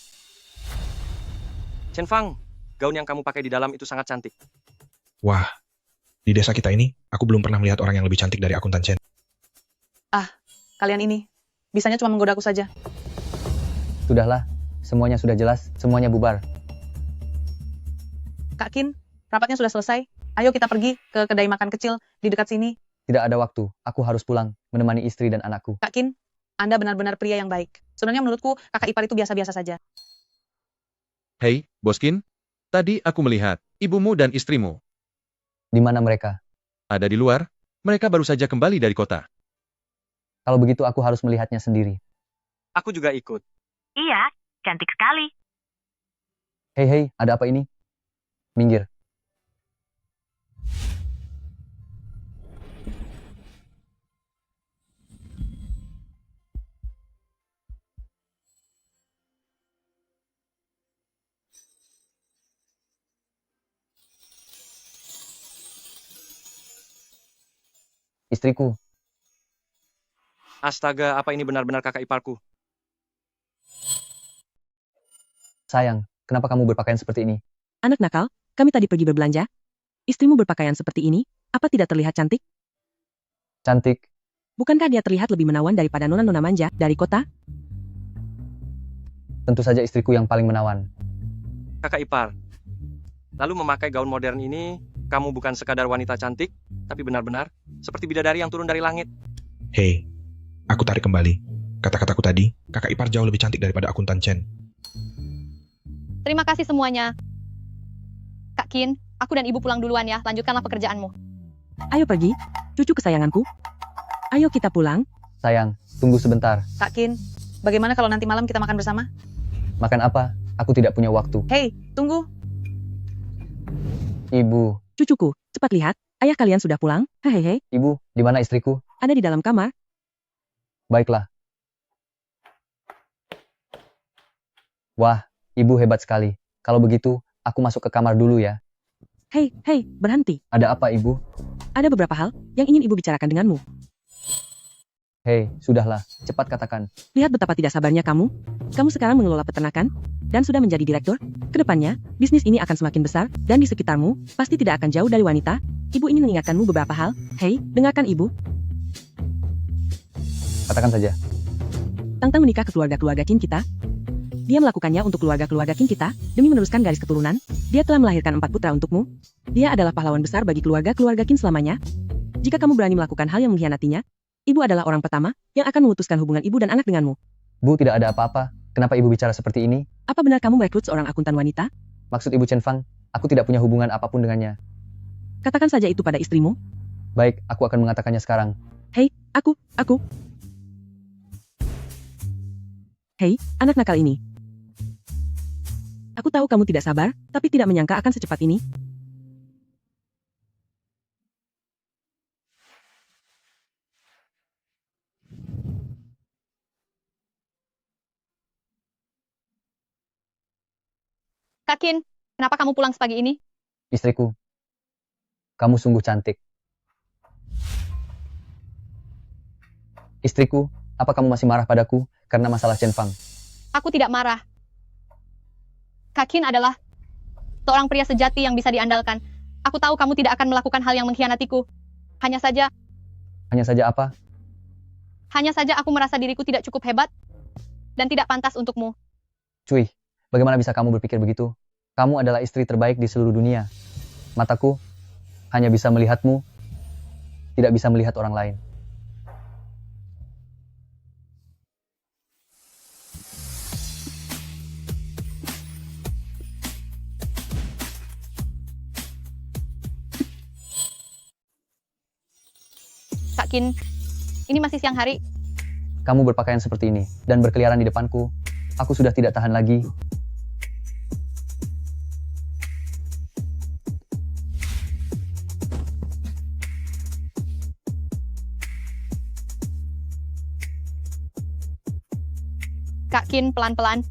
Speaker 7: Chen Fang, gaun yang kamu pakai di dalam itu sangat cantik.
Speaker 18: Wah, di desa kita ini, aku belum pernah melihat orang yang lebih cantik dari akuntan Chen.
Speaker 19: Kalian ini, bisanya cuma menggoda aku saja.
Speaker 4: Sudahlah, semuanya sudah jelas, semuanya bubar.
Speaker 19: Kak Kin, rapatnya sudah selesai. Ayo kita pergi ke kedai makan kecil di dekat sini.
Speaker 4: Tidak ada waktu, aku harus pulang, menemani istri dan anakku.
Speaker 19: Kak Kin, Anda benar-benar pria yang baik. Sebenarnya menurutku, kakak ipar itu biasa-biasa saja.
Speaker 21: Hei, Boskin. Tadi aku melihat ibumu dan istrimu.
Speaker 4: Di mana mereka?
Speaker 21: Ada di luar. Mereka baru saja kembali dari kota.
Speaker 4: Kalau begitu aku harus melihatnya sendiri.
Speaker 7: Aku juga ikut.
Speaker 11: Iya, cantik sekali.
Speaker 4: Hei, ada apa ini? Minggir. Istriku.
Speaker 7: Astaga, apa ini benar-benar kakak iparku?
Speaker 4: Sayang, kenapa kamu berpakaian seperti ini?
Speaker 16: Anak nakal, kami tadi pergi berbelanja. Istrimu berpakaian seperti ini, apa tidak terlihat cantik?
Speaker 4: Cantik.
Speaker 16: Bukankah dia terlihat lebih menawan daripada nona-nona manja dari kota?
Speaker 4: Tentu saja istriku yang paling menawan.
Speaker 7: Kakak ipar. Lalu memakai gaun modern ini, kamu bukan sekadar wanita cantik, tapi benar-benar seperti bidadari yang turun dari langit.
Speaker 18: Hei, aku tarik kembali. Kata-kataku tadi, kakak ipar jauh lebih cantik daripada akuntan Chen.
Speaker 3: Terima kasih semuanya. Kak Qin, aku dan ibu pulang duluan ya, lanjutkanlah pekerjaanmu.
Speaker 16: Ayo pergi, cucu kesayanganku. Ayo kita pulang.
Speaker 4: Sayang, tunggu sebentar.
Speaker 19: Kak Qin, bagaimana kalau nanti malam kita makan bersama?
Speaker 4: Makan apa? Aku tidak punya waktu.
Speaker 19: Hei, tunggu.
Speaker 4: Ibu.
Speaker 16: Cucuku, cepat lihat, ayah kalian sudah pulang. Hehehe.
Speaker 4: Ibu, di mana istriku?
Speaker 16: Ada di dalam kamar.
Speaker 4: Baiklah. Wah, ibu hebat sekali. Kalau begitu, aku masuk ke kamar dulu ya.
Speaker 16: Hei, berhenti.
Speaker 4: Ada apa, ibu?
Speaker 16: Ada beberapa hal yang ingin ibu bicarakan denganmu.
Speaker 4: Hei, sudahlah, cepat katakan.
Speaker 16: Lihat betapa tidak sabarnya kamu. Kamu sekarang mengelola peternakan dan sudah menjadi direktur. Kedepannya, bisnis ini akan semakin besar dan di sekitarmu pasti tidak akan jauh dari wanita. Ibu ingin mengingatkanmu beberapa hal. Hei, dengarkan ibu.
Speaker 4: Katakan saja.
Speaker 16: Tang menikah ke keluarga-keluarga Qin kita. Dia melakukannya untuk keluarga-keluarga Qin kita demi meneruskan garis keturunan. Dia telah melahirkan 4 putra untukmu. Dia adalah pahlawan besar bagi keluarga-keluarga Qin selamanya. Jika kamu berani melakukan hal yang mengkhianatinya, ibu adalah orang pertama yang akan memutuskan hubungan ibu dan anak denganmu.
Speaker 4: Bu, tidak ada apa-apa. Kenapa ibu bicara seperti ini?
Speaker 16: Apa benar kamu merekrut seorang akuntan wanita?
Speaker 4: Maksud ibu Chen Fang, aku tidak punya hubungan apapun dengannya.
Speaker 16: Katakan saja itu pada istrimu.
Speaker 4: Baik, aku akan mengatakannya sekarang.
Speaker 16: Hei, aku. Hei, anak nakal ini. Aku tahu kamu tidak sabar, tapi tidak menyangka akan secepat ini.
Speaker 3: Kak Qin, kenapa kamu pulang sepagi ini?
Speaker 4: Istriku, kamu sungguh cantik. Istriku, apa kamu masih marah padaku karena masalah Chen Fang?
Speaker 3: Aku tidak marah. Kak Qin adalah seorang pria sejati yang bisa diandalkan. Aku tahu kamu tidak akan melakukan hal yang mengkhianatiku. Hanya saja
Speaker 4: apa?
Speaker 3: Hanya saja aku merasa diriku tidak cukup hebat dan tidak pantas untukmu.
Speaker 4: Cuy, bagaimana bisa kamu berpikir begitu? Kamu adalah istri terbaik di seluruh dunia. Mataku hanya bisa melihatmu, tidak bisa melihat orang lain.
Speaker 3: Kak Qin, ini masih siang hari.
Speaker 4: Kamu berpakaian seperti ini dan berkeliaran di depanku. Aku sudah tidak tahan lagi.
Speaker 3: Kak Qin, pelan-pelan.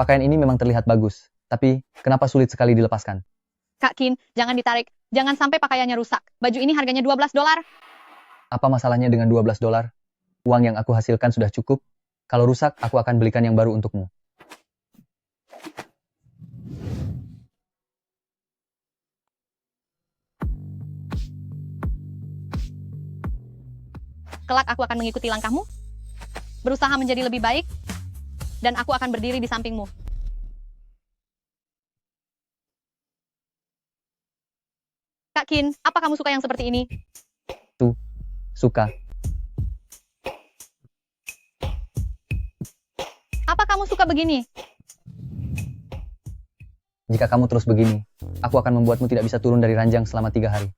Speaker 4: Pakaian ini memang terlihat bagus, tapi kenapa sulit sekali dilepaskan?
Speaker 3: Kak Qin, jangan ditarik. Jangan sampai pakaiannya rusak. Baju ini harganya $12.
Speaker 4: Apa masalahnya dengan $12? Uang yang aku hasilkan sudah cukup. Kalau rusak, aku akan belikan yang baru untukmu.
Speaker 3: Kelak aku akan mengikuti langkahmu, berusaha menjadi lebih baik, dan aku akan berdiri di sampingmu. Kak Qin, apa kamu suka yang seperti ini?
Speaker 4: Suka.
Speaker 3: Apa kamu suka begini?
Speaker 4: Jika kamu terus begini, aku akan membuatmu tidak bisa turun dari ranjang selama 3 hari.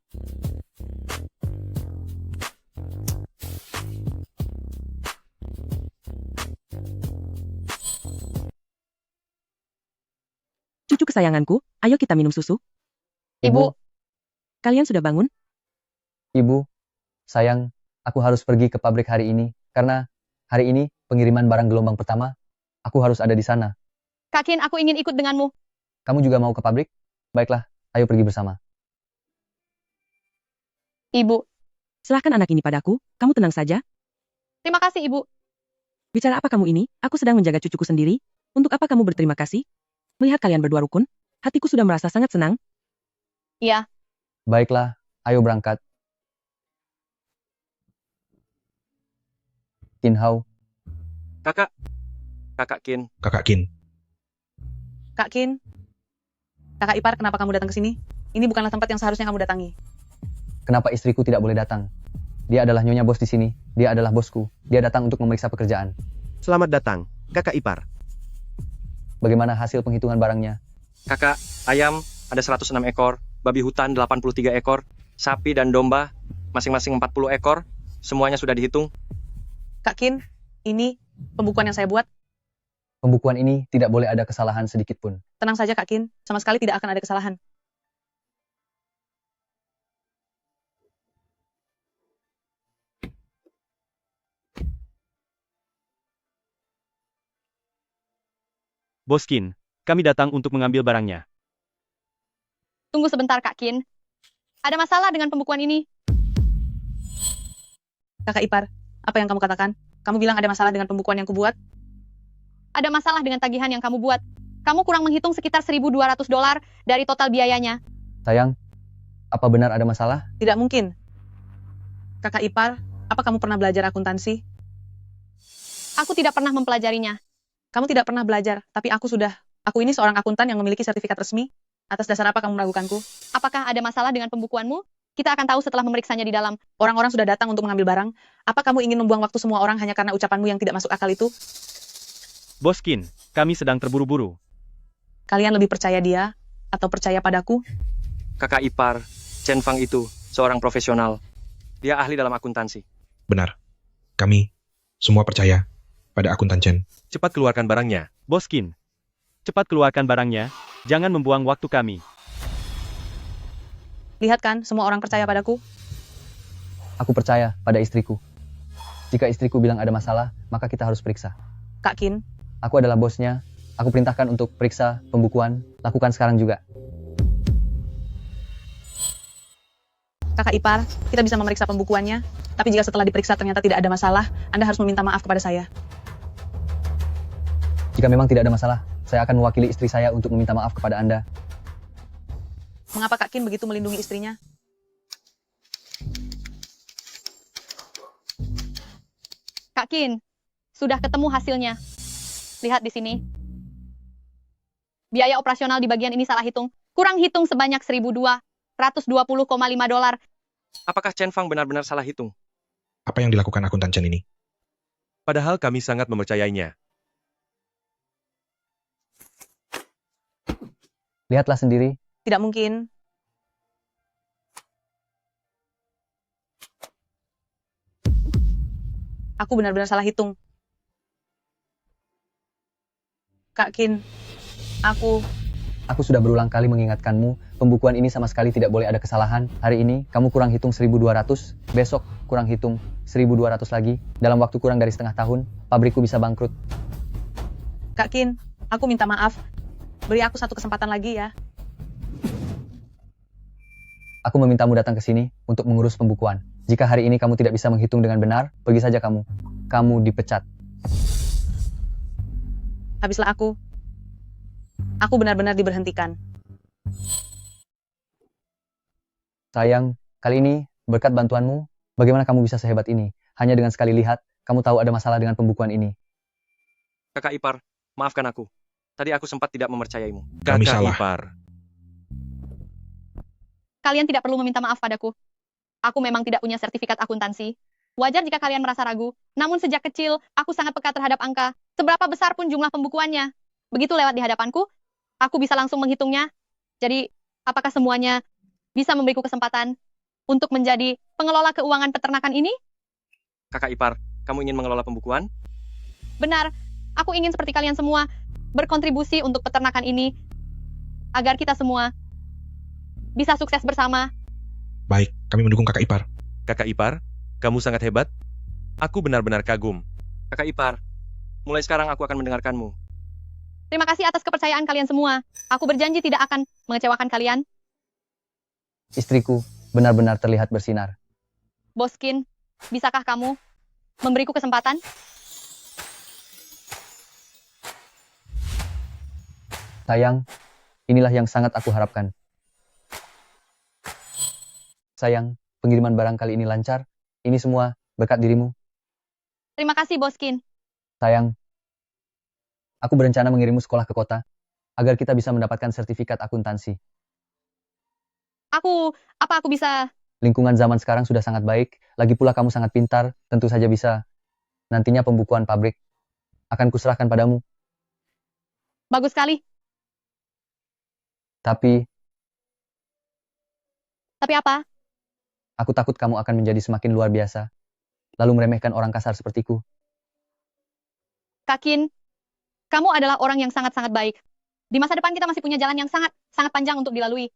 Speaker 16: Cucu kesayanganku, ayo kita minum susu.
Speaker 3: Ibu.
Speaker 16: Kalian sudah bangun?
Speaker 4: Ibu, sayang, aku harus pergi ke pabrik hari ini, karena hari ini pengiriman barang gelombang pertama, aku harus ada di sana.
Speaker 3: Kak Qin, aku ingin ikut denganmu.
Speaker 4: Kamu juga mau ke pabrik? Baiklah, ayo pergi bersama.
Speaker 3: Ibu.
Speaker 16: Serahkan anak ini padaku, kamu tenang saja.
Speaker 3: Terima kasih, Ibu.
Speaker 16: Bicara apa kamu ini? Aku sedang menjaga cucuku sendiri. Untuk apa kamu berterima kasih? Melihat kalian berdua rukun, hatiku sudah merasa sangat senang.
Speaker 3: Iya.
Speaker 4: Baiklah, ayo berangkat. Qin Hao.
Speaker 7: Kakak. Kakak Qin.
Speaker 18: Kakak Qin.
Speaker 19: Kak Qin. Kakak ipar, kenapa kamu datang ke sini? Ini bukanlah tempat yang seharusnya kamu datangi.
Speaker 4: Kenapa istriku tidak boleh datang? Dia adalah nyonya bos di sini. Dia adalah bosku. Dia datang untuk memeriksa pekerjaan.
Speaker 13: Selamat datang, kakak ipar.
Speaker 4: Bagaimana hasil penghitungan barangnya?
Speaker 7: Kakak, ayam ada 106 ekor, babi hutan 83 ekor, sapi dan domba masing-masing 40 ekor. Semuanya sudah dihitung.
Speaker 19: Kak Qin, ini pembukuan yang saya buat.
Speaker 4: Pembukuan ini tidak boleh ada kesalahan sedikit pun.
Speaker 19: Tenang saja Kak Qin, sama sekali tidak akan ada kesalahan.
Speaker 15: Bos Qin, kami datang untuk mengambil barangnya.
Speaker 3: Tunggu sebentar, Kak Qin. Ada masalah dengan pembukuan ini.
Speaker 19: Kakak ipar, apa yang kamu katakan? Kamu bilang ada masalah dengan pembukuan yang kubuat?
Speaker 3: Ada masalah dengan tagihan yang kamu buat. Kamu kurang menghitung sekitar $1.200 dari total biayanya.
Speaker 4: Sayang, apa benar ada masalah?
Speaker 19: Tidak mungkin. Kakak ipar, apa kamu pernah belajar akuntansi?
Speaker 3: Aku tidak pernah mempelajarinya.
Speaker 19: Kamu tidak pernah belajar, tapi aku sudah. Aku ini seorang akuntan yang memiliki sertifikat resmi. Atas dasar apa kamu meragukanku?
Speaker 3: Apakah ada masalah dengan pembukuanmu? Kita akan tahu setelah memeriksanya di dalam.
Speaker 19: Orang-orang sudah datang untuk mengambil barang. Apa kamu ingin membuang waktu semua orang hanya karena ucapanmu yang tidak masuk akal itu?
Speaker 15: Bos Qin, kami sedang terburu-buru.
Speaker 19: Kalian lebih percaya dia atau percaya padaku?
Speaker 7: Kakak ipar, Chen Fang itu seorang profesional. Dia ahli dalam akuntansi.
Speaker 18: Benar. Kami semua percaya pada akuntan Chen.
Speaker 15: Cepat keluarkan barangnya, Bos Qin. Cepat keluarkan barangnya, jangan membuang waktu kami.
Speaker 19: Lihat kan, semua orang percaya padaku.
Speaker 4: Aku percaya pada istriku. Jika istriku bilang ada masalah, maka kita harus periksa.
Speaker 19: Kak Qin.
Speaker 4: Aku adalah bosnya. Aku perintahkan untuk periksa pembukuan. Lakukan sekarang juga.
Speaker 19: Kakak ipar, kita bisa memeriksa pembukuannya. Tapi jika setelah diperiksa ternyata tidak ada masalah, Anda harus meminta maaf kepada saya.
Speaker 4: Jika memang tidak ada masalah, saya akan mewakili istri saya untuk meminta maaf kepada Anda.
Speaker 19: Mengapa Kak Qin begitu melindungi istrinya?
Speaker 3: Kak Qin, sudah ketemu hasilnya. Lihat di sini. Biaya operasional di bagian ini salah hitung. Kurang hitung sebanyak $1.220,5.
Speaker 7: Apakah Chen Fang benar-benar salah hitung?
Speaker 18: Apa yang dilakukan akuntan Chen ini?
Speaker 12: Padahal kami sangat mempercayainya.
Speaker 4: Lihatlah sendiri.
Speaker 19: Tidak mungkin. Aku benar-benar salah hitung. Kak Qin, aku
Speaker 4: sudah berulang kali mengingatkanmu, pembukuan ini sama sekali tidak boleh ada kesalahan. Hari ini, kamu kurang hitung 1.200, besok kurang hitung 1.200 lagi. Dalam waktu kurang dari setengah tahun, pabrikku bisa bangkrut.
Speaker 19: Kak Qin, aku minta maaf. Beri aku satu kesempatan lagi ya.
Speaker 4: Aku memintamu datang ke sini untuk mengurus pembukuan. Jika hari ini kamu tidak bisa menghitung dengan benar, pergi saja kamu. Kamu dipecat.
Speaker 19: Habislah aku. Aku benar-benar diberhentikan.
Speaker 4: Sayang, kali ini, berkat bantuanmu, bagaimana kamu bisa sehebat ini? Hanya dengan sekali lihat, kamu tahu ada masalah dengan pembukuan ini.
Speaker 7: Kakak ipar, maafkan aku. Tadi aku sempat tidak mempercayaimu.
Speaker 18: Kami salah.
Speaker 15: Ipar.
Speaker 3: Kalian tidak perlu meminta maaf padaku. Aku memang tidak punya sertifikat akuntansi. Wajar jika kalian merasa ragu. Namun sejak kecil, aku sangat peka terhadap angka. Seberapa besar pun jumlah pembukuannya. Begitu lewat di hadapanku, aku bisa langsung menghitungnya. Jadi, apakah semuanya bisa memberiku kesempatan untuk menjadi pengelola keuangan peternakan ini?
Speaker 7: Kakak ipar, kamu ingin mengelola pembukuan?
Speaker 3: Benar, aku ingin seperti kalian semua berkontribusi untuk peternakan ini agar kita semua bisa sukses bersama.
Speaker 18: Baik, kami mendukung kakak ipar.
Speaker 12: Kakak ipar, kamu sangat hebat. Aku benar-benar kagum.
Speaker 7: Kakak ipar, mulai sekarang aku akan mendengarkanmu.
Speaker 3: Terima kasih atas kepercayaan kalian semua. Aku berjanji tidak akan mengecewakan kalian.
Speaker 4: Istriku benar-benar terlihat bersinar.
Speaker 3: Boskin, bisakah kamu memberiku kesempatan?
Speaker 4: Sayang, inilah yang sangat aku harapkan. Sayang, pengiriman barang kali ini lancar. Ini semua berkat dirimu.
Speaker 3: Terima kasih, Boskin.
Speaker 4: Sayang, aku berencana mengirimmu sekolah ke kota, agar kita bisa mendapatkan sertifikat akuntansi.
Speaker 3: Apa aku bisa...
Speaker 4: Lingkungan zaman sekarang sudah sangat baik, lagi pula kamu sangat pintar, tentu saja bisa. Nantinya pembukuan pabrik akan kuserahkan padamu.
Speaker 3: Bagus sekali.
Speaker 4: Tapi
Speaker 3: apa?
Speaker 4: aku takut kamu akan menjadi semakin luar biasa, lalu meremehkan orang kasar sepertiku.
Speaker 3: Kak Qin, kamu adalah orang yang sangat-sangat baik. Di masa depan kita masih punya jalan yang sangat panjang untuk dilalui.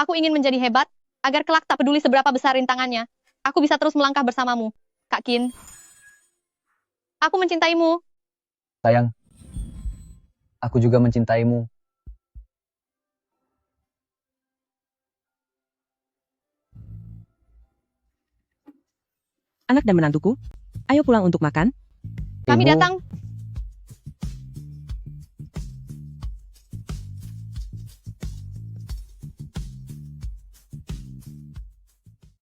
Speaker 3: Aku ingin menjadi hebat, agar kelak tak peduli seberapa besar rintangannya, aku bisa terus melangkah bersamamu. Kak Qin, aku mencintaimu.
Speaker 4: Sayang, aku juga mencintaimu.
Speaker 16: Anak dan menantuku, ayo pulang untuk makan.
Speaker 3: Kami
Speaker 4: Ibu.
Speaker 3: datang.